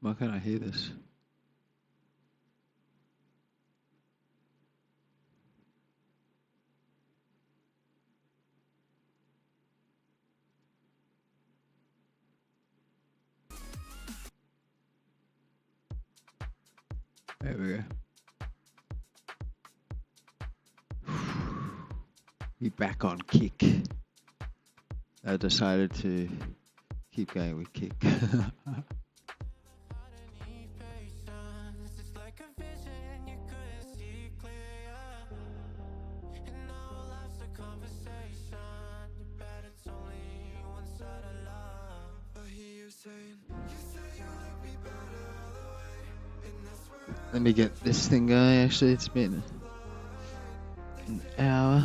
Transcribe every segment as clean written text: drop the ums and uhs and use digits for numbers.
Why can't I hear this? There we go. We're back on kick. I decided to keep going with kick. Let me get this thing going. Actually, it's been an hour.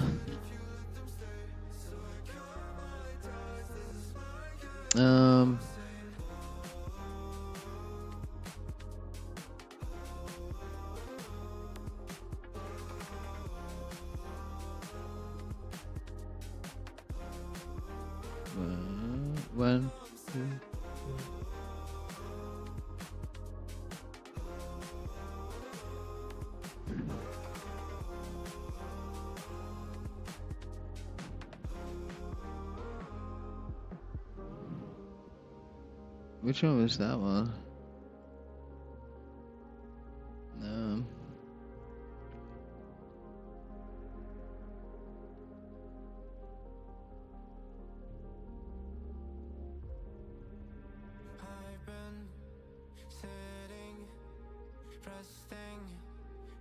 One, two. Which one was that one? I've been sitting, resting,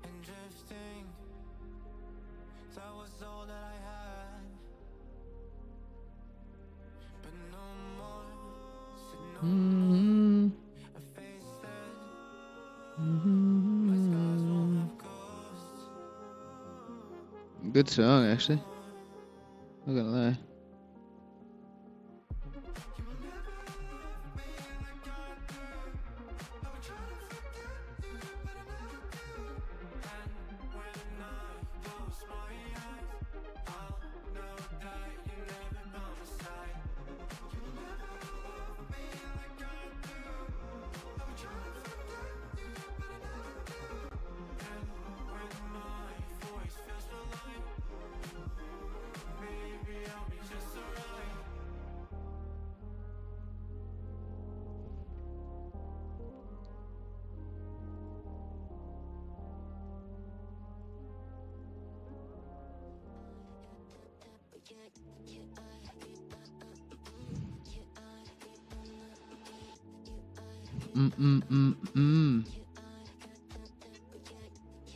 and drifting. That was all that I had, but no more. So no more. I faced it. My scars won't have ghosts. Good song, actually. Not gonna lie.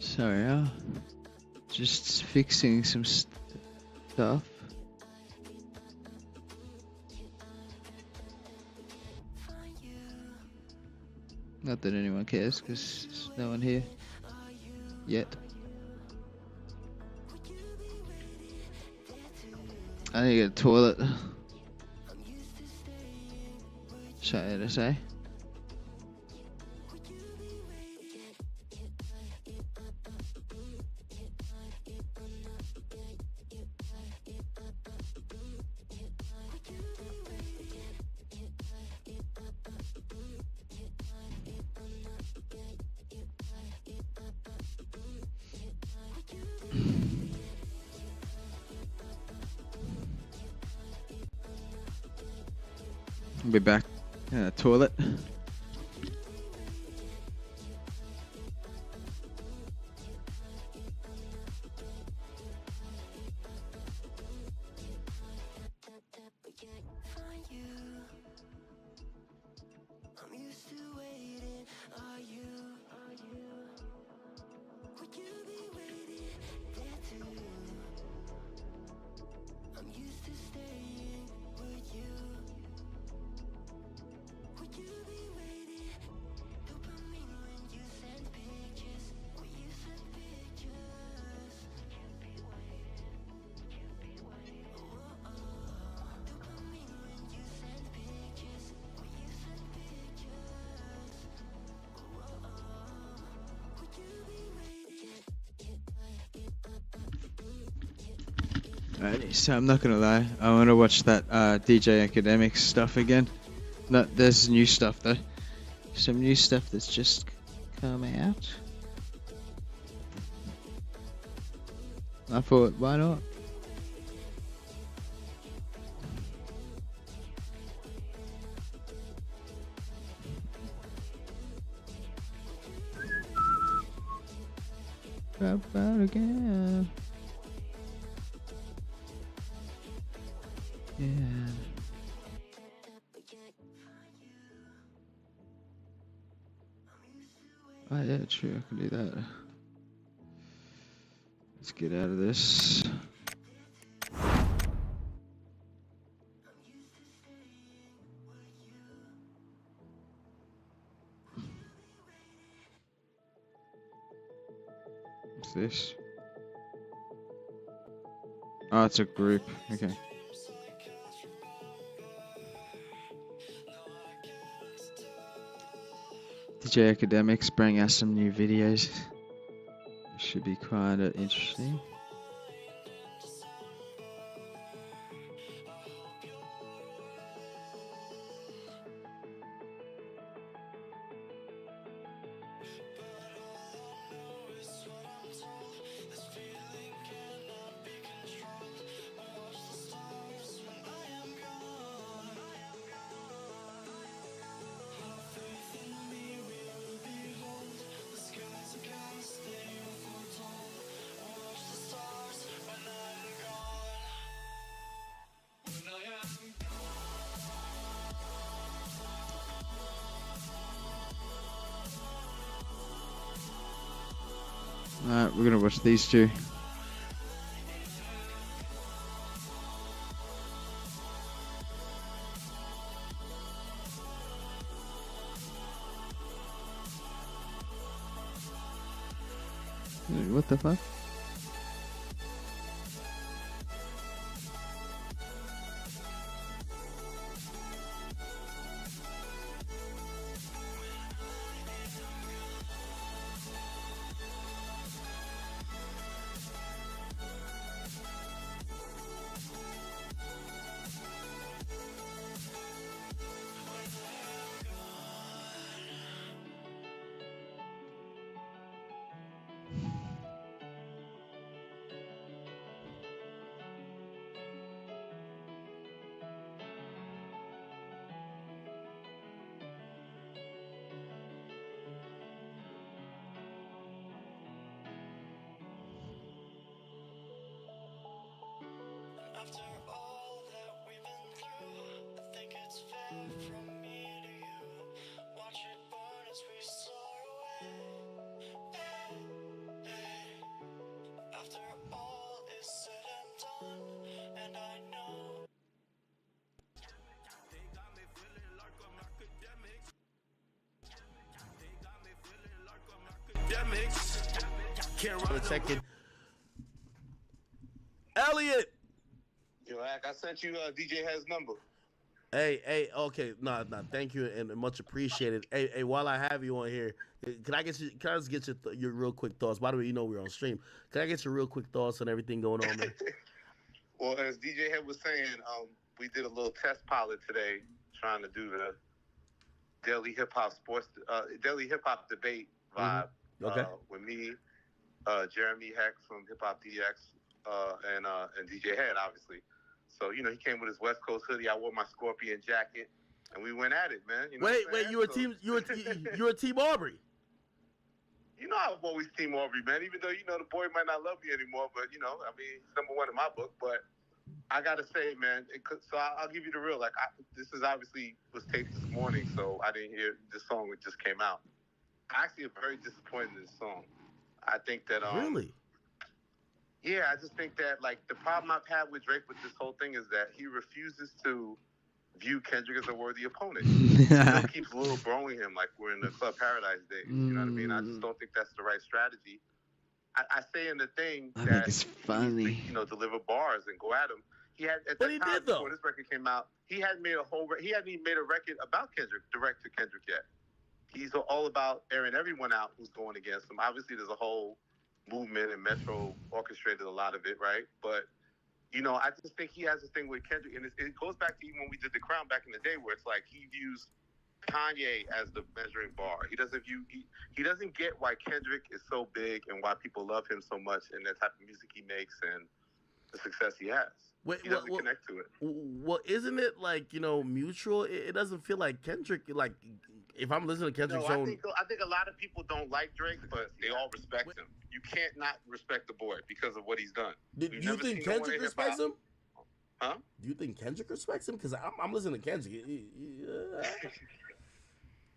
Sorry, just fixing some stuff. Not that anyone cares, because there's no one here yet. I need to get a toilet. Shy to say. I'll be back in the toilet. Alrighty, so I'm not gonna lie, I want to watch that DJ Academic stuff again. No, there's new stuff though. some new stuff that's just come out. I thought, why not? Drop out again. Yeah. Oh yeah, true, I can do that. Let's get out of this. What's this? Oh, it's a group. Okay. DJ Academics bring us some new videos. Should be quite interesting. Alright, we're gonna watch these two. What the fuck? After all that we've been through, I think it's fair from me to you. Watch it burn as we soar away. Hey, hey. After all is said and done, and I know. They got me feeling like I'm academic. They got me feeling like I'm academic. Can't run a second. Elliot! Yo, Ak, I sent you DJ Head's number. Hey, okay, nah, thank you and much appreciated. Hey, while I have you on here, can I just get your real quick thoughts? By the way, you know we're on stream. Can I get your real quick thoughts on everything going on, man? Well, as DJ Head was saying, we did a little test pilot today, trying to do the daily hip hop debate vibe. Okay. With me, Jeremy Heck from Hip Hop DX, and DJ Head, obviously. So, he came with his West Coast hoodie. I wore my Scorpion jacket, and we went at it, man. You know wait, you were Team Aubrey. You know I've always Team Aubrey, man. Even though, the boy might not love me anymore, but, he's number one in my book. But I got to say, man, I'll give you the real. This is obviously was taped this morning, so I didn't hear the song that just came out. I actually am very disappointed in this song. I think that... Really? Yeah, I just think that, the problem I've had with Drake with this whole thing is that he refuses to view Kendrick as a worthy opponent. He still keeps little broing him like we're in the Club Paradise days. You know what I mean? I just don't think that's the right strategy. I say in the thing I that think it's funny. he needs to, deliver bars and go at him. He had at But the he time did, though. before this record came out, he hadn't made even made a record about Kendrick, direct to Kendrick yet. He's all about airing everyone out who's going against him. Obviously, there's a whole movement, and Metro orchestrated a lot of it, right? But I just think he has a thing with Kendrick, and it goes back to even when we did The Crown back in the day, where it's like he views Kanye as the measuring bar. He doesn't view he doesn't get why Kendrick is so big and why people love him so much and the type of music he makes and the success he has. Wait, He doesn't connect to it. Well, isn't it like mutual? It doesn't feel like Kendrick. Like if I'm listening to Kendrick's I think a lot of people don't like Drake, but they all respect him. You can't not respect the boy because of what he's done. Do you think Kendrick respects him? Huh? Do you think Kendrick respects him? Because I'm listening to Kendrick.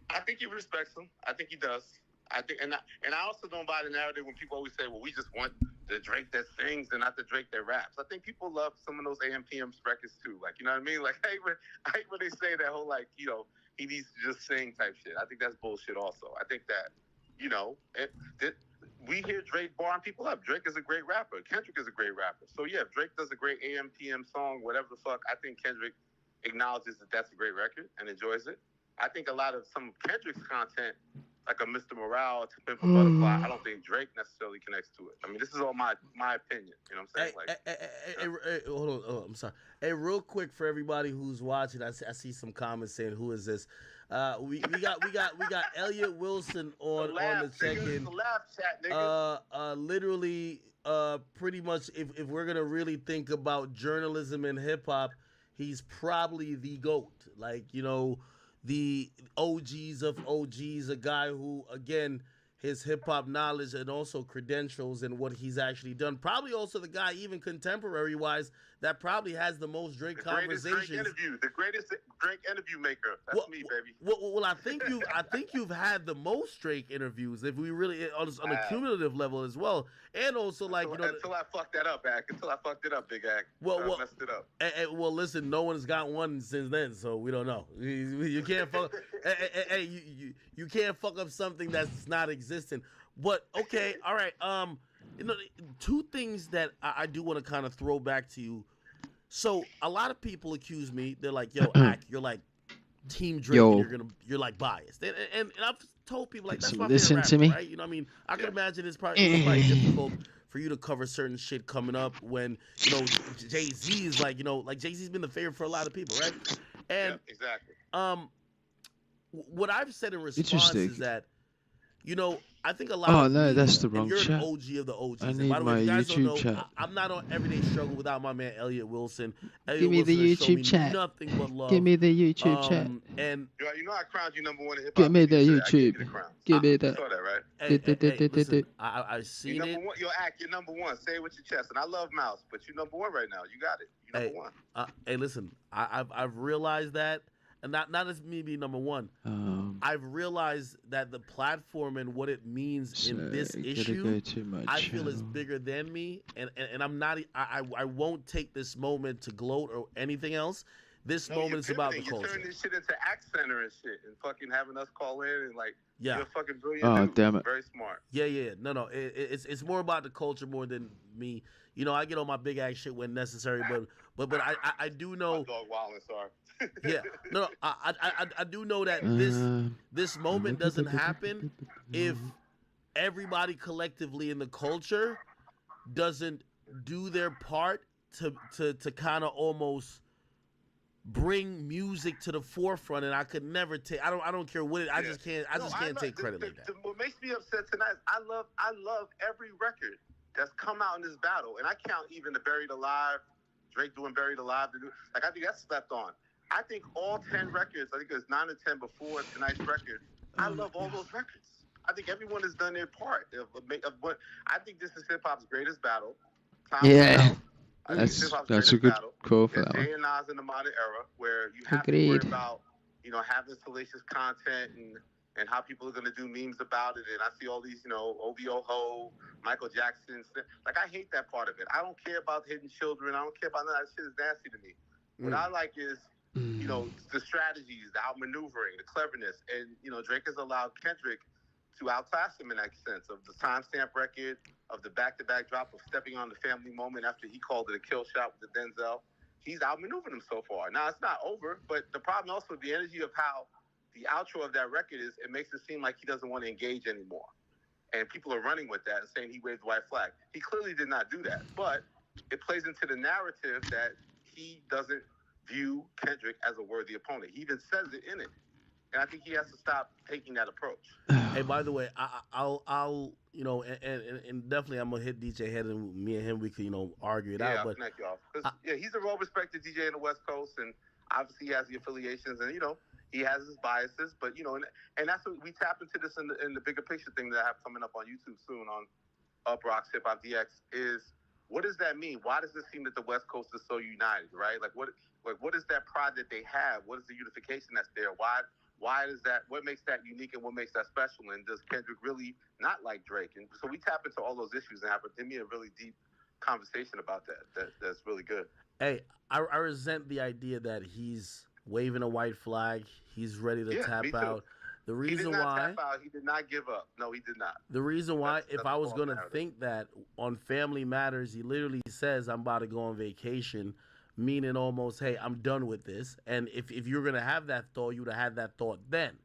I think he respects him. I think he does. I think, and I also don't buy the narrative when people always say, "Well, we just want the Drake that sings and not the Drake that raps." I think people love some of those AM/PM records too. Like, you know what I mean? Like, I hate when they say that whole he needs to just sing type shit. I think that's bullshit. Also, I think that we hear Drake barring people up. Drake is a great rapper. Kendrick is a great rapper. So yeah, if Drake does a great AM/PM song, whatever the fuck, I think Kendrick acknowledges that that's a great record and enjoys it. I think a lot of some of Kendrick's content, like a Mr. Morale to Pimp a Butterfly, I don't think Drake necessarily connects to it. I mean, this is all my opinion. You know what I'm saying? Hey, hold on. Oh, I'm sorry. Hey, real quick for everybody who's watching, I see some comments saying, "Who is this?" We got Elliot Wilson on the check-in. The laugh chat, nigga. Literally, pretty much, if we're gonna really think about journalism and hip hop, he's probably the GOAT. Like, the OGs of OGs, a guy who, again, his hip-hop knowledge and also credentials and what he's actually done. Probably also the guy, even contemporary-wise, that probably has the most Drake conversations. The greatest Drake interview maker. That's me, baby. Well, I think you've had the most Drake interviews, if we really on a cumulative level as well, and also until I fucked that up, Ack. Until I fucked it up, Big Ack. Well, messed it up. Well, listen, no one's got one since then, so we don't know. You can't fuck. You can't fuck up something that's not existent. But okay, all right. Two things that I do want to kind of throw back to you. So a lot of people accuse me. They're like, "Yo, Ack, you're like Team Drake. And you're like biased." And I've told people like that's my favorite rapper, right? You know what I mean? I can imagine it's probably difficult for you to cover certain shit coming up when Jay-Z is like Jay-Z's been the favorite for a lot of people, right? And exactly. What I've said in response is that I think a lot of that's the wrong you're chat. an OG of the OGs. I need my YouTube chat. I'm not on Everyday Struggle without my man Elliot Wilson. Give me the YouTube chat. Nothing but love. Give me the YouTube chat. And I crowned you number one in hip hop. Give me the YouTube. Give me that. You saw that, right? Listen, I've seen you're it. Number one. You're number one. Say it with your chest. And I love Mouse, but you're number one right now. You got it. You're number one. Hey, listen. I've realized that. And not as me being number one. I've realized that the platform and what it means in this issue, I feel is bigger than me, and I'm not. I won't take this moment to gloat or anything else. This moment is about the culture. You're turning this shit into Act Center and shit, and fucking having us call in and you're fucking brilliant. Oh, dude. damn it! Very smart. Yeah. No. It's more about the culture more than me. I get on my big ass shit when necessary, but I do know. My dog Wallace, sorry. Yeah, no, I do know that this moment doesn't happen if everybody collectively in the culture doesn't do their part to kind of almost bring music to the forefront. And I could never take. I don't care what it. I just can't take credit like that. What makes me upset tonight is I love every record that's come out in this battle, and I count even the Buried Alive, Drake doing Buried Alive. I think that's slept on. I think all 10 records, I think there's 9 or 10 before tonight's record. I love all those records. I think everyone has done their part. I think this is hip hop's greatest battle. That's a good call for that one. Jay and Nas in the modern era, where you have to worry about, having salacious content and how people are gonna do memes about it. And I see all these, OVO Ho, Michael Jackson. I hate that part of it. I don't care about hidden children. I don't care about none of that shit. Is nasty to me. What I like is the strategies, the outmaneuvering, the cleverness. And, Drake has allowed Kendrick to outclass him in that sense of the timestamp record, of the back-to-back drop of stepping on the family moment after he called it a kill shot with the Denzel. He's outmaneuvered him so far. Now, it's not over, but the problem also with the energy of how the outro of that record is, it makes it seem like he doesn't want to engage anymore. And people are running with that and saying he waved the white flag. He clearly did not do that, but it plays into the narrative that he doesn't view Kendrick as a worthy opponent. He even says it in it. and I think he has to stop taking that approach. Hey, by the way, I'll, and definitely I'm gonna hit DJ Head, and me and him we could, argue it Yeah, out. I'll But connect y'all because I, he's a well-respected DJ in the West Coast, and obviously he has the affiliations, and he has his biases. But and that's what we tap into this in the bigger picture thing that I have coming up on YouTube soon on Up Rocks Hip Hop DX is what does that mean? Why does it seem that the West Coast is so united, right? What is that pride that they have? What is the unification that's there? Why is that? What makes that unique and what makes that special? And does Kendrick really not like Drake? And so we tap into all those issues and have a really deep conversation about that's really good. hey, I resent the idea that he's waving a white flag. He's ready to Yeah, me tap too. out. The He did reason not why. tap out. He did not give up. No, he did not. The reason why, if I was all gonna narrative. think that on Family Matters, he literally says, "I'm about to go on vacation," meaning almost, "Hey, I'm done with this." And if you're gonna have that thought, you would have had that thought then.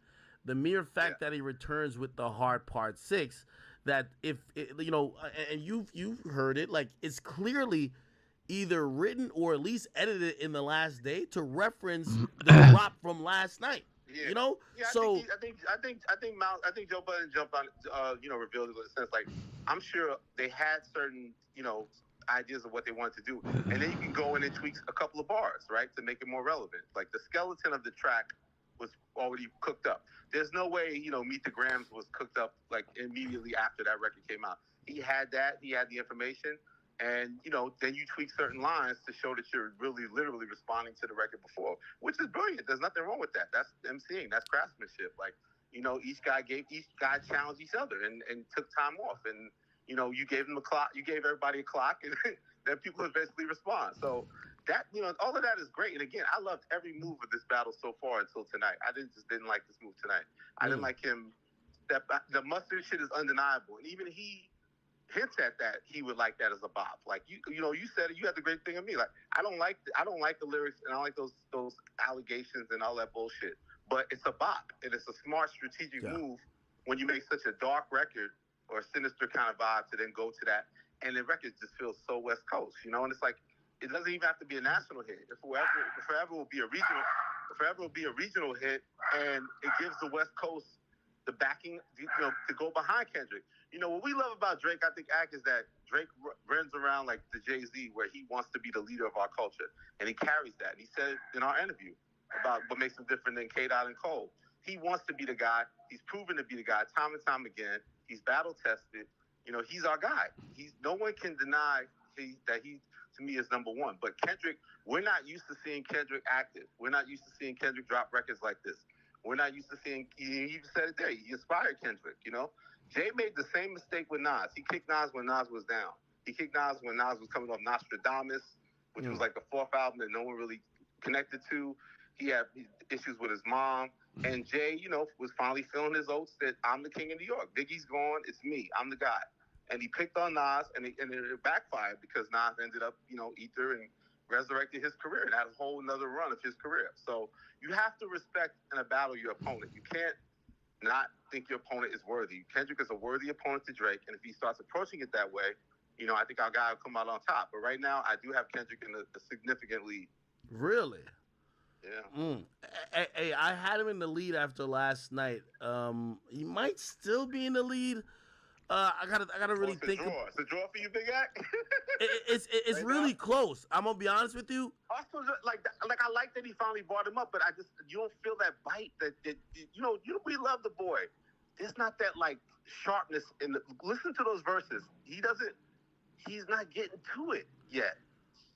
The mere fact that he returns with the Hard Part 6, that and you've heard it, like it's clearly either written or at least edited in the last day to reference the drop from last night. Yeah. Yeah, So I think Joe Budden jumped on, revealed it in a sense. Like, I'm sure they had certain, ideas of what they wanted to do, and then you can go in and tweak a couple of bars, right, to make it more relevant. Like the skeleton of the track was already cooked up. There's no way, Meet the Grams was cooked up like immediately after that record came out. He had that. He had the information. And, then you tweak certain lines to show that you're really literally responding to the record before, which is brilliant. There's nothing wrong with that. That's emceeing. That's craftsmanship. Like, each guy challenged each other and took time off. And, you gave them a clock. You gave everybody a clock, and then people eventually respond. So that, all of that is great. And again, I loved every move of this battle so far until tonight. I didn't like this move tonight. I didn't like him step back. The mustard shit is undeniable. And even he hints at that he would like that as a bop. Like you said it. You had the great thing of me. Like I don't like the lyrics and I don't like those allegations and all that bullshit. But it's a bop and it's a smart strategic move when you make such a dark record or a sinister kind of vibe to then go to that, and the record just feels so West Coast, And it's like it doesn't even have to be a national hit. If forever will be a regional hit, and it gives the West Coast the backing, to go behind Kendrick. What we love about Drake, I think, is that Drake runs around like the Jay-Z, where he wants to be the leader of our culture, and he carries that. And he said in our interview about what makes him different than K-Dot and Cole. He wants to be the guy. He's proven to be the guy time and time again. He's battle tested. He's our guy. No one can deny that he to me is number one. But Kendrick, we're not used to seeing Kendrick active. We're not used to seeing Kendrick drop records like this. We're not used to seeing. He even said it there. He inspired Kendrick. Jay made the same mistake with Nas. He kicked Nas when Nas was down. He kicked Nas when Nas was coming off Nostradamus, which was like the fourth album that no one really connected to. He had issues with his mom. And Jay, was finally feeling his oats that I'm the king of New York. Biggie's gone. It's me. I'm the guy. And he picked on Nas, and it backfired because Nas ended up, Ether and resurrected his career and had a whole another run of his career. So you have to respect in a battle your opponent. You can't not think your opponent is worthy. Kendrick is a worthy opponent to Drake, and if he starts approaching it that way, I think our guy will come out on top. But right now, I do have Kendrick in a significant lead. Really? Yeah. Hey, I had him in the lead after last night. He might still be in the lead. I gotta really think. It's a draw for you, Big Act. It's right really now? Close. I'm gonna be honest with you. Also, like I like that he finally brought him up, but you don't feel that bite that we love the boy. There's not that like sharpness in the. Listen to those verses. He's not getting to it yet.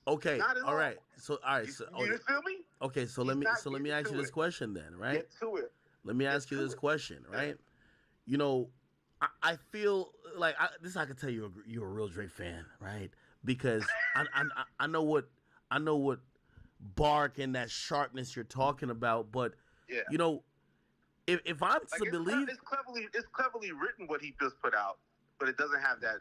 Okay. All right. So you feel me? Okay. So let me ask you this question then, right? Get to it. Let me ask you this question, right? I feel like I can tell you're a real Drake fan, right? Because I know what bark and that sharpness you're talking about, but if I'm to believe it's cleverly written what he just put out, but it doesn't have that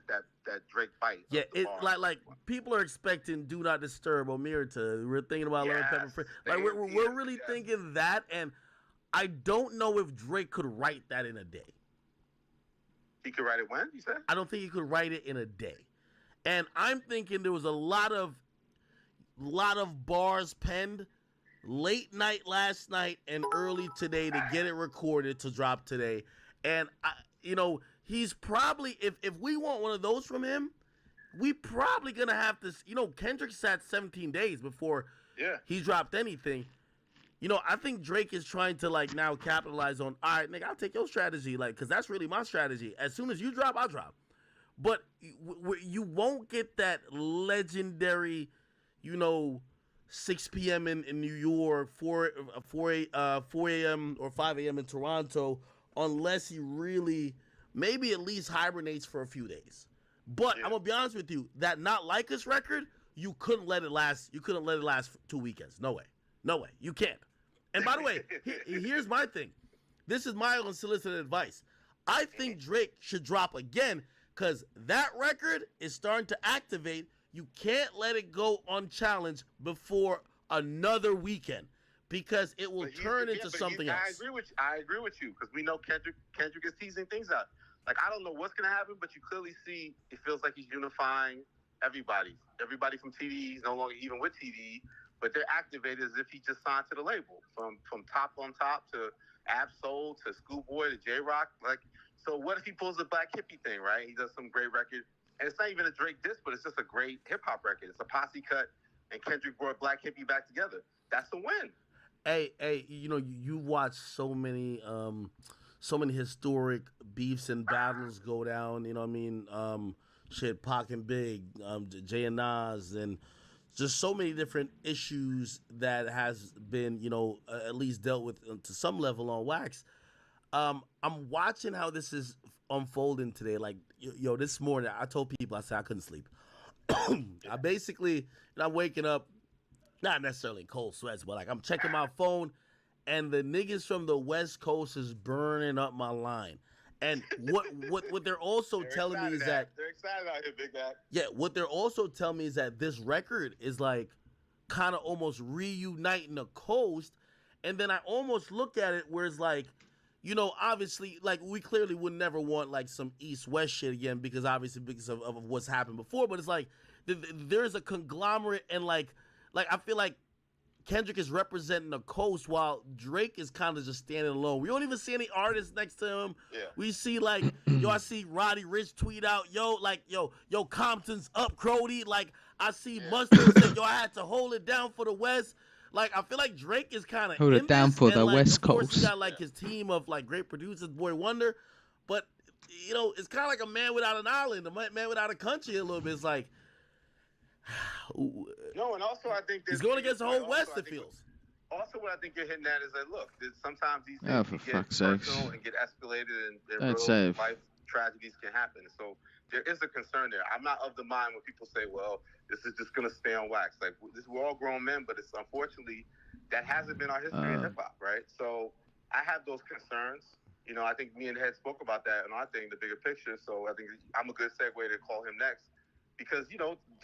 Drake bite. Yeah, it like people are expecting "Do Not Disturb" Omerta. We're thinking about Little Pepper Free. Like we're really thinking that, and I don't know if Drake could write that in a day. He could write it when, you said? I don't think he could write it in a day. And I'm thinking there was a lot of bars penned late night last night and early today to get it recorded to drop today. And he's probably if we want one of those from him, we probably gonna have to. Kendrick sat 17 days before he dropped anything. I think Drake is trying to now capitalize on. All right, nigga, I'll take your strategy, because that's really my strategy. As soon as you drop, I'll drop. But you won't get that legendary, 6 p.m. in New York, 4 a.m. or 5 a.m. in Toronto, unless he really maybe at least hibernates for a few days. But I'm gonna be honest with you, that Not Like Us record, you couldn't let it last. You couldn't let it last for 2 weekends. No way. You can't. And by the way, here's my thing. This is my unsolicited advice. I think Drake should drop again because that record is starting to activate. You can't let it go unchallenged before another weekend because it will turn into something else. I agree with you because we know Kendrick is teasing things out. I don't know what's going to happen, but you clearly see it feels like he's unifying everybody. Everybody from TDE is no longer even with TDE, but they're activated as if he just signed to the label. From Top on Top to Absol to Schoolboy to J-Rock. So what if he pulls the Black Hippie thing, right? He does some great record. And it's not even a Drake diss, but it's just a great hip-hop record. It's a posse cut, and Kendrick brought Black Hippie back together. That's a win. Hey, you watch so many historic beefs and battles go down. You know what I mean? Pac and Big, Jay and Nas, and just so many different issues that has been, at least dealt with to some level on Wax. I'm watching how this is unfolding today. This morning, I told people, I said I couldn't sleep. I basically, I'm waking up, not necessarily in cold sweats, but I'm checking my phone, and the niggas from the West Coast is burning up my line. And what they're also telling me is that they're excited out here, Big Mac. Yeah, what they're also telling me is that this record is kind of almost reuniting the coast. And then I almost look at it where it's obviously, we clearly would never want some East-West shit again because of what's happened before. But it's there's a conglomerate and I feel like Kendrick is representing the coast while Drake is kind of just standing alone. We don't even see any artists next to him. Yeah. We see I see Roddy Ricch tweet out, yo, Compton's up, Crody. I see Mustard say, yo, I had to hold it down for the West. I feel like Drake is kind of hold it down for the West Coast. He got his team of great producers, Boy Wonder, but it's kind of like a man without an island, a man without a country. A little bit. It's no, and also I think he's going against the whole West. It feels. Also, what I think you're hitting at is look, sometimes these things get personal and get escalated, and real life tragedies can happen. So there is a concern there. I'm not of the mind when people say, "Well, this is just going to stay on wax." We're all grown men, but it's unfortunately that hasn't been our history in hip hop, right? So I have those concerns. I think me and Head spoke about that in our thing, the bigger picture. So I think I'm a good segue to call him next. Because,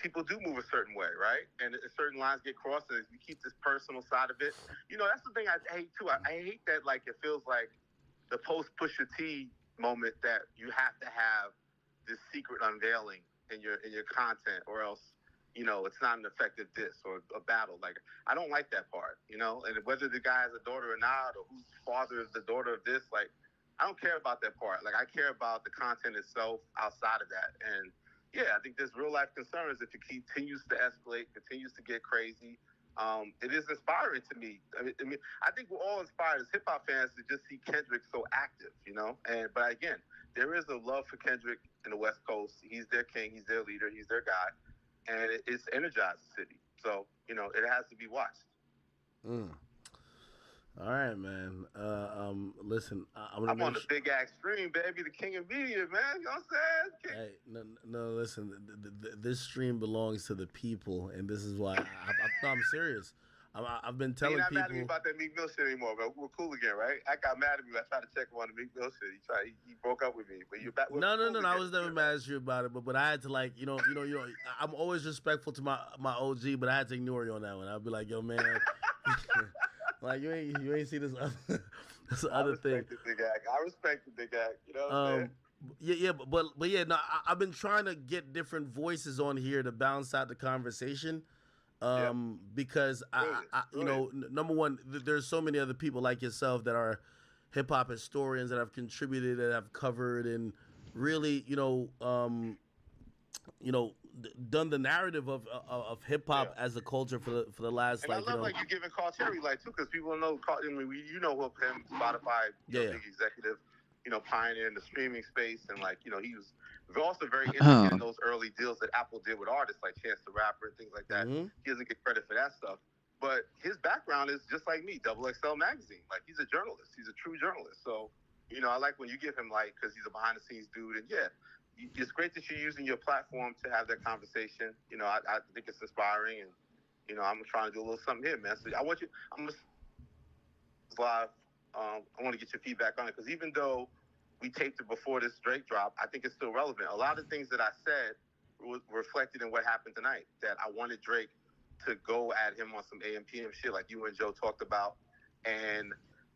people do move a certain way, right? And certain lines get crossed, and you keep this personal side of it. That's the thing I hate, too. I hate that, it feels like the post-Pusha T moment that you have to have this secret unveiling in your content, or else, it's not an effective diss or a battle. I don't like that part, and whether the guy has a daughter or not, or whose father is the daughter of this, I don't care about that part. I care about the content itself outside of that. And yeah, I think there's real life concerns if it continues to escalate, continues to get crazy. It is inspiring to me. I think we're all inspired as hip hop fans to just see Kendrick so active, but again, there is a love for Kendrick in the West Coast. He's their king, he's their leader, he's their guy, and it's energized the city. So, it has to be watched. All right, man. Listen, I'm on the big act stream, baby, the king of media, man. You know what I'm saying? Hey, no, listen. This stream belongs to the people, and this is why I'm serious. I've been telling people. You're not mad at me about that Meek Mill shit anymore, bro. We're cool again, right? I got mad at me. I tried to check him on the Meek Mill shit. He broke up with me, but you're back. No. I was never mad at you about it, but I had to I'm always respectful to my OG, but I had to ignore you on that one. I'd be like, yo, man. You ain't see this other thing. I respect the big act. You know what I'm saying? Yeah, no, I've been trying to get different voices on here to balance out the conversation. Because you know, number one, there's so many other people like yourself that are hip hop historians that have contributed, that have covered, and really, done the narrative of hip hop as a culture for the last, and like, I love like you giving Carl Cherry light too, because people know Carl. I mean, you know him, Spotify, big executive, pioneer in the streaming space, and like he was also very interested in those early deals that Apple did with artists like Chance the Rapper and things like that. Mm-hmm. He doesn't get credit for that stuff, but his background is just like me, Double XL magazine. Like he's a journalist, he's a true journalist. So I like when you give him light because he's a behind the scenes dude, and it's great that you're using your platform to have that conversation. I think it's inspiring, and I'm trying to do a little something here, man. So I'm live. I want to get your feedback on it because even though we taped it before this Drake drop, I think it's still relevant. A lot of things that I said were reflected in what happened tonight. That I wanted Drake to go at him on some AM PM shit, like you and Joe talked about, and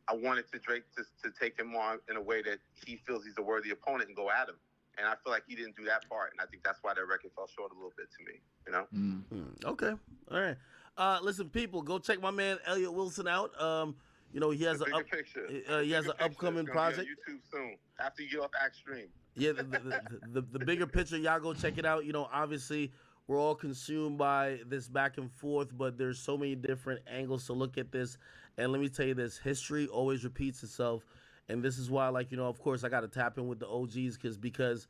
I wanted Drake to take him on in a way that he feels he's a worthy opponent and go at him. And I feel like he didn't do that part, and I think that's why that record fell short a little bit to me. Okay, all right. Listen, people, go check my man Elliot Wilson out. He has an upcoming project. Be on YouTube soon after you get off Act Stream. Yeah, the bigger picture, y'all go check it out. Obviously we're all consumed by this back and forth, but there's so many different angles to look at this. And let me tell you this: history always repeats itself. And this is why, of course, I got to tap in with the OGs because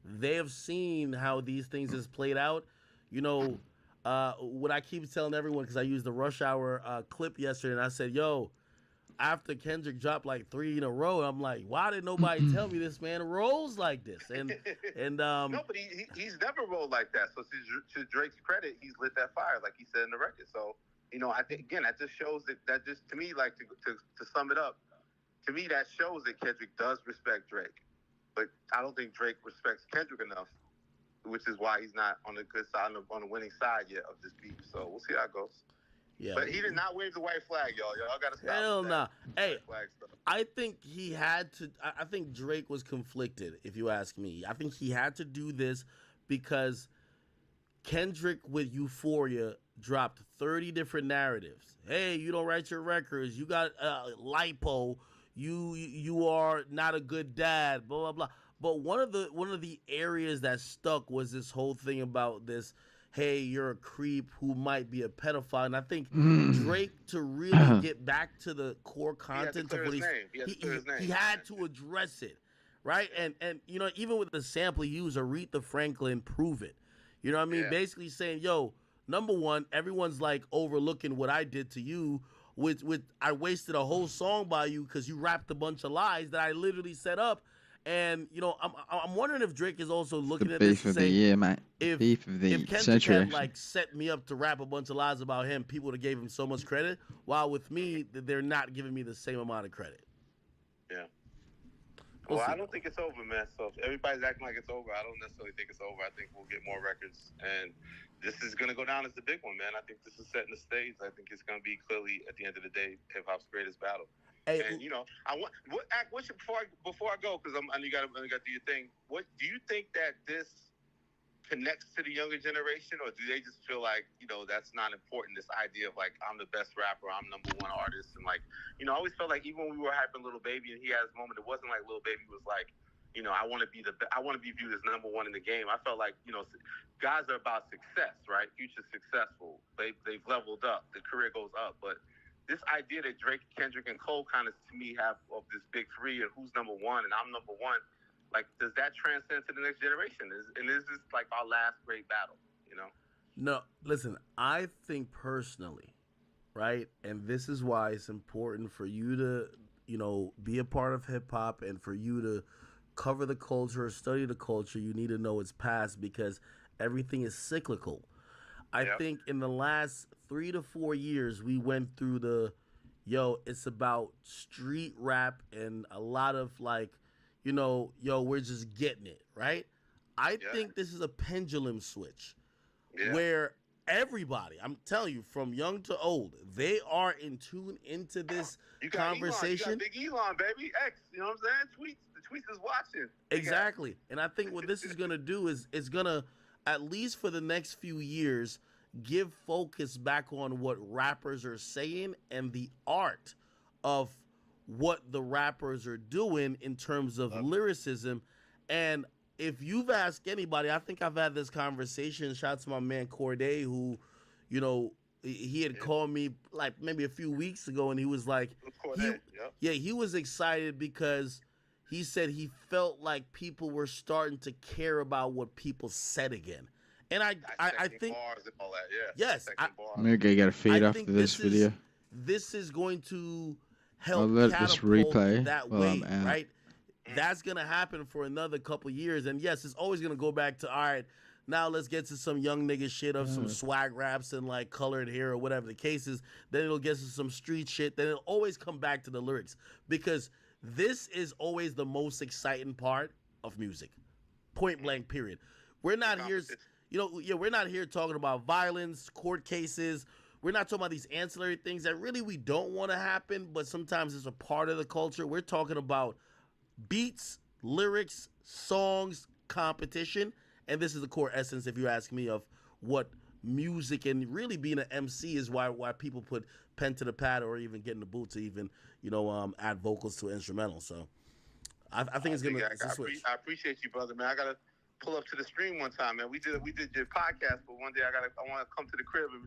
they have seen how these things has played out. What I keep telling everyone, because I used the Rush Hour clip yesterday, and I said, yo, after Kendrick dropped like 3 in a row, I'm like, why did nobody tell me this man rolls like this? And no, but he's never rolled like that. So to Drake's credit, he's lit that fire, like he said in the record. So, I think, again, that just shows that just, to me, like to sum it up, to me, that shows that Kendrick does respect Drake. But I don't think Drake respects Kendrick enough, which is why he's not on the good side, on the winning side yet of this beef. So we'll see how it goes. Yeah. But he did not wave the white flag, y'all. Y'all got to stop. Hell nah. Hey, stuff. I think he had to. I think Drake was conflicted, if you ask me. I think he had to do this because Kendrick with Euphoria dropped 30 different narratives. Hey, you don't write your records. You got lipo. You are not a good dad. Blah blah blah. But one of the areas that stuck was this whole thing about this. Hey, you're a creep who might be a pedophile, and I think Drake, to really get back to the core content of what he had to address it, right? And even with the sample he used, Aretha Franklin, Prove It. You know what I mean? Yeah. Basically saying, yo, number one, everyone's like overlooking what I did to you. With I wasted a whole song by you because you rapped a bunch of lies that I literally set up. And I'm wondering if Drake is also looking at this and saying, year, mate. If Kendrick had set me up to rap a bunch of lies about him, people would have gave him so much credit. While with me, they're not giving me the same amount of credit. Yeah. Well, I don't think it's over, man. So if everybody's acting like it's over, I don't necessarily think it's over. I think we'll get more records, and this is going to go down as the big one, man. I think this is setting the stage. I think it's going to be clearly, at the end of the day, hip hop's greatest battle. Hey, and I want before I go, because I know you got to do your thing. What do you think that this connects to the younger generation, or do they just feel like that's not important? This idea of like I'm the best rapper, I'm #1 artist, and like I always felt like even when we were hyping Lil Baby and he had his moment, it wasn't like Lil Baby was like I want to be viewed as #1 in the game. I felt like guys are about success, right? Future's successful. They've leveled up. The career goes up, but this idea that Drake, Kendrick, and Cole kind of, to me, have of this big three and who's #1 and I'm #1, like, does that transcend to the next generation? Is this like our last great battle, No, listen, I think personally, right, and this is why it's important for you to, be a part of hip-hop and for you to cover the culture or study the culture. You need to know its past because everything is cyclical. I think in the last 3 to 4 years, we went through it's about street rap and a lot of like, we're just getting it, right? I think this is a pendulum switch where everybody, I'm telling you, from young to old, they are in tune into this conversation. You got Big Elon, baby, X, you know what I'm saying? The tweets is watching. Exactly. And I think what this is going to do is it's going to, at least for the next few years, give focus back on what rappers are saying and the art of what the rappers are doing in terms of lyricism. And if you've asked anybody, I think I've had this conversation. Shout out to my man Corday, who, you know, he had called me like maybe a few weeks ago, and he was like, he was excited because he said he felt like people were starting to care about what people said again. And I think bars and all that, yes, Maybe I gotta fade I after think this video. This is going to I'll help let this catapult replay that while way, I'm out. right? That's gonna happen for another couple years, and yes, it's always gonna go back to all right. Now let's get to some young nigga shit of some swag raps and like colored hair or whatever the case is. Then it'll get to some street shit. Then it'll always come back to the lyrics because this is always the most exciting part of music. Point blank. Period. We're not here, we're not here talking about violence, court cases. We're not talking about these ancillary things that really we don't want to happen, but sometimes it's a part of the culture. We're talking about beats, lyrics, songs, competition, and this is the core essence, if you ask me, of what music and really being an MC is. Why people put pen to the pad or even get in the booth to even add vocals to an instrumental. So I think it's gonna switch. I appreciate you, brother, man. I gotta pull up to the stream one time, man. We did your podcast, but one day I want to come to the crib and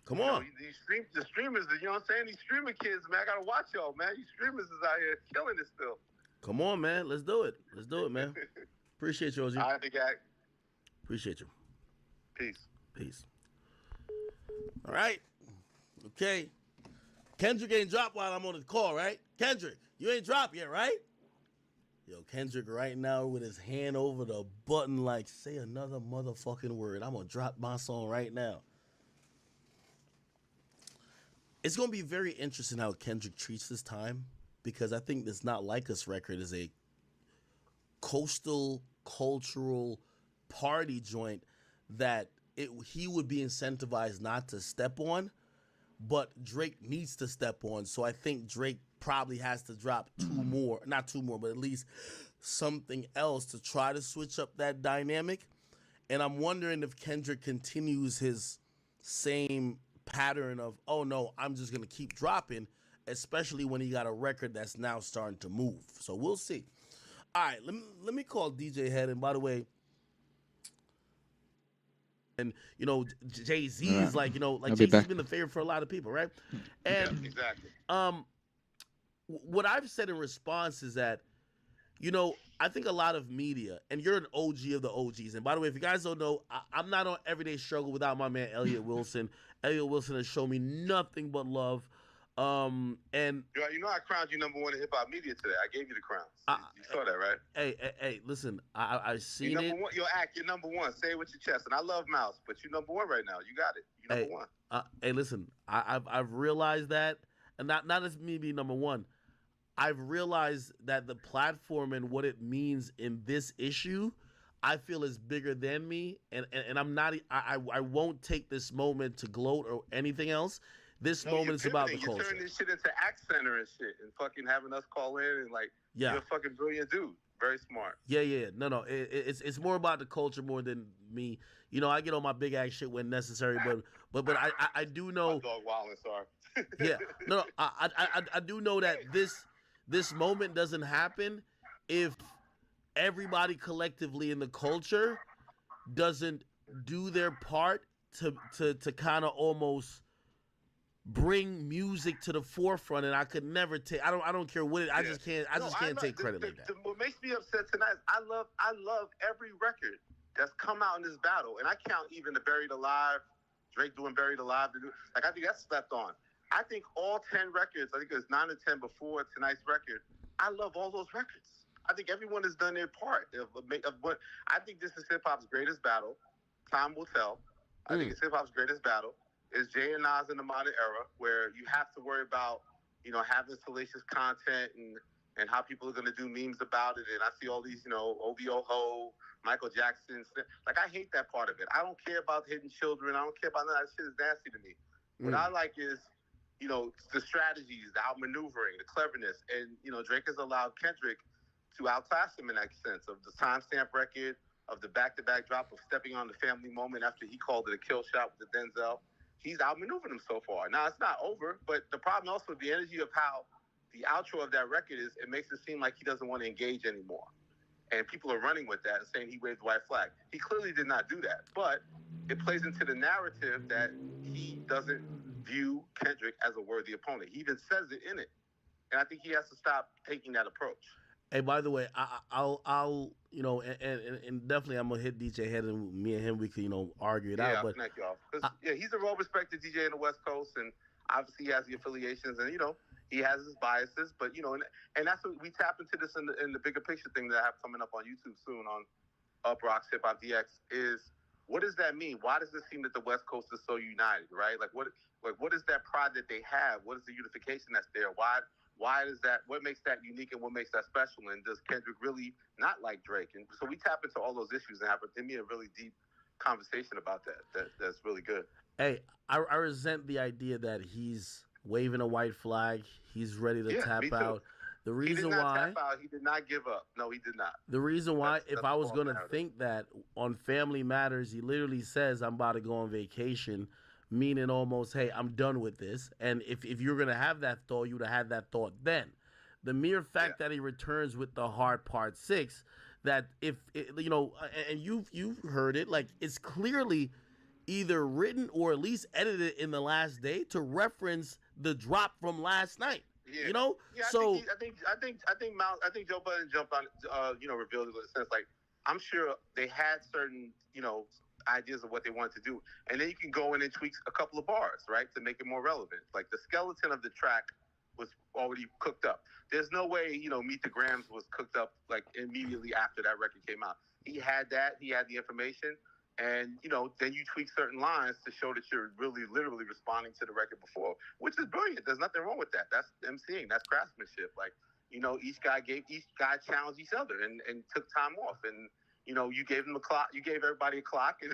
come on. The streamers, you know what I'm saying? These streaming kids, man. I gotta watch y'all, man. These streamers is out here killing it still. Come on, man. Let's do it. Let's do it, man. Appreciate you, OG. All right, big guy. Appreciate you. Peace. Peace. All right. Okay. Kendrick ain't dropped while I'm on the call, right? Kendrick, you ain't dropped yet, right? Yo, Kendrick right now with his hand over the button like, say another motherfucking word. I'm going to drop my song right now. It's going to be very interesting how Kendrick treats this time because I think this Not Like Us record is a coastal cultural party joint that he would be incentivized not to step on, but Drake needs to step on. So I think Drake probably has to drop not two more, but at least something else to try to switch up that dynamic. And I'm wondering if Kendrick continues his same pattern of, oh no, I'm just going to keep dropping, especially when he got a record that's now starting to move. So we'll see. All right, let me call DJ Head. And by the way, and Jay-Z is like, Jay-Z's been the favorite for a lot of people, right? And yeah, exactly. What I've said in response is that, I think a lot of media, and you're an OG of the OGs. And by the way, if you guys don't know, I'm not on Everyday Struggle without my man Elliot Wilson. Elliot Wilson has shown me nothing but love. And I crowned you number one in hip hop media today. I gave you the crown. You saw that, right? Hey, listen, I've seen you're number one. You're number one. Say it with your chest. And I love Mouse, but you're number one right now. You got it. You're number one. Hey, listen, I've realized that, and not as me being number one. I've realized that the platform and what it means in this issue, I feel is bigger than me, and I'm not. I won't take this moment to gloat or anything else. This moment is about the culture. You're turning this shit into Act Center and shit, and fucking having us call in and like, you're a fucking brilliant dude. Very smart. Yeah. No. It's more about the culture more than me. I get on my big ass shit when necessary, but I do know. My dog Wallen, sorry. Yeah. No. I do know that this moment doesn't happen if everybody collectively in the culture doesn't do their part to kind of almost bring music to the forefront. And I could never take. I don't care what it. I just can't take credit like that. What makes me upset tonight is I love every record that's come out in this battle, and I count even the Buried Alive, Drake doing Buried Alive. Like I think that's slept on. I think all 10 records, I think it was 9 or 10 before tonight's record, I love all those records. I think everyone has done their part. Of what I think this is hip-hop's greatest battle. Time will tell. I think it's hip-hop's greatest battle. It's Jay and Nas in the modern era where you have to worry about, having salacious content and how people are going to do memes about it. And I see all these, OVO Ho, Michael Jackson. Like, I hate that part of it. I don't care about hitting children. I don't care about none of that shit. Is nasty to me. What I like is, the strategies, the outmaneuvering, the cleverness. And, Drake has allowed Kendrick to outclass him in that sense of the timestamp record, of the back-to-back drop of stepping on the family moment after he called it a kill shot with the Denzel. He's outmaneuvered him so far. Now, it's not over, but the problem also, the energy of how the outro of that record is, it makes it seem like he doesn't want to engage anymore. And people are running with that and saying he waved the white flag. He clearly did not do that, but it plays into the narrative that he doesn't view Kendrick as a worthy opponent. He even says it in it. And I think he has to stop taking that approach. Hey, by the way, I'll you know, and definitely I'm gonna hit DJ Head, and me and him we can, you know, argue it out. I'll But connect you off. Yeah, he's a well-respected DJ in the West Coast, and obviously he has the affiliations, and, you know, he has his biases. But, you know, and that's what we tap into this in the bigger picture thing that I have coming up on YouTube soon on Up Rocks Hip Hop DX is, what does that mean? Why does it seem that the West Coast is so united, right? Like what is that pride that they have? What is the unification that's there? Why is that? What makes that unique and what makes that special? And does Kendrick really not like Drake? And so we tap into all those issues and have a really deep conversation about that's really good. hey, I resent the idea that he's waving a white flag. He's ready to tap out. The reason he did not why tap out, he did not give up. No, he did not. The reason why, if I was the going to narrative. think that on Family Matters, he literally says, I'm about to go on vacation, meaning almost, hey, I'm done with this. And if you're going to have that thought, you would have had that thought then. The mere fact that he returns with the Hard Part 6, that if, you know, and you've heard it, like, it's clearly either written or at least edited in the last day to reference the drop from last night. Yeah. You know, yeah, so I think Joe Budden jumped on, you know, revealed it in a sense. Like, I'm sure they had certain, you know, ideas of what they wanted to do, and then you can go in and tweak a couple of bars, right, to make it more relevant. Like the skeleton of the track was already cooked up. There's no way, you know, Meet the Grams was cooked up like immediately after that record came out. He had that. He had the information. And, you know, then you tweak certain lines to show that you're really literally responding to the record before, which is brilliant. There's nothing wrong with that. That's emceeing. That's craftsmanship. Like, you know, each guy challenged each other and took time off. And, you know, you gave them a clock. You gave everybody a clock, and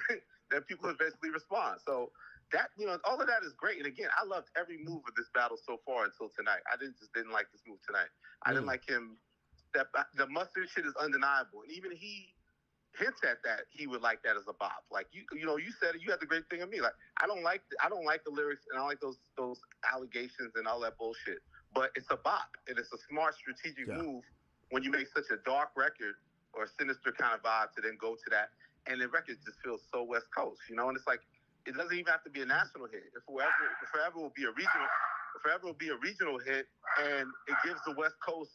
then people eventually respond. So that, you know, all of that is great. And again, I loved every move of this battle so far until tonight. I didn't like this move tonight. I didn't like him. The mustard shit is undeniable. And even he hints at that he would like that as a bop. Like you know, you said it. You had the great thing of me. Like I don't like the lyrics, and I don't like those allegations and all that bullshit. But it's a bop, and it's a smart strategic move when you make such a dark record or a sinister kind of vibe to then go to that, and the record just feels so West Coast, you know. And it's like it doesn't even have to be a national hit. If forever will be a regional hit, and it gives the West Coast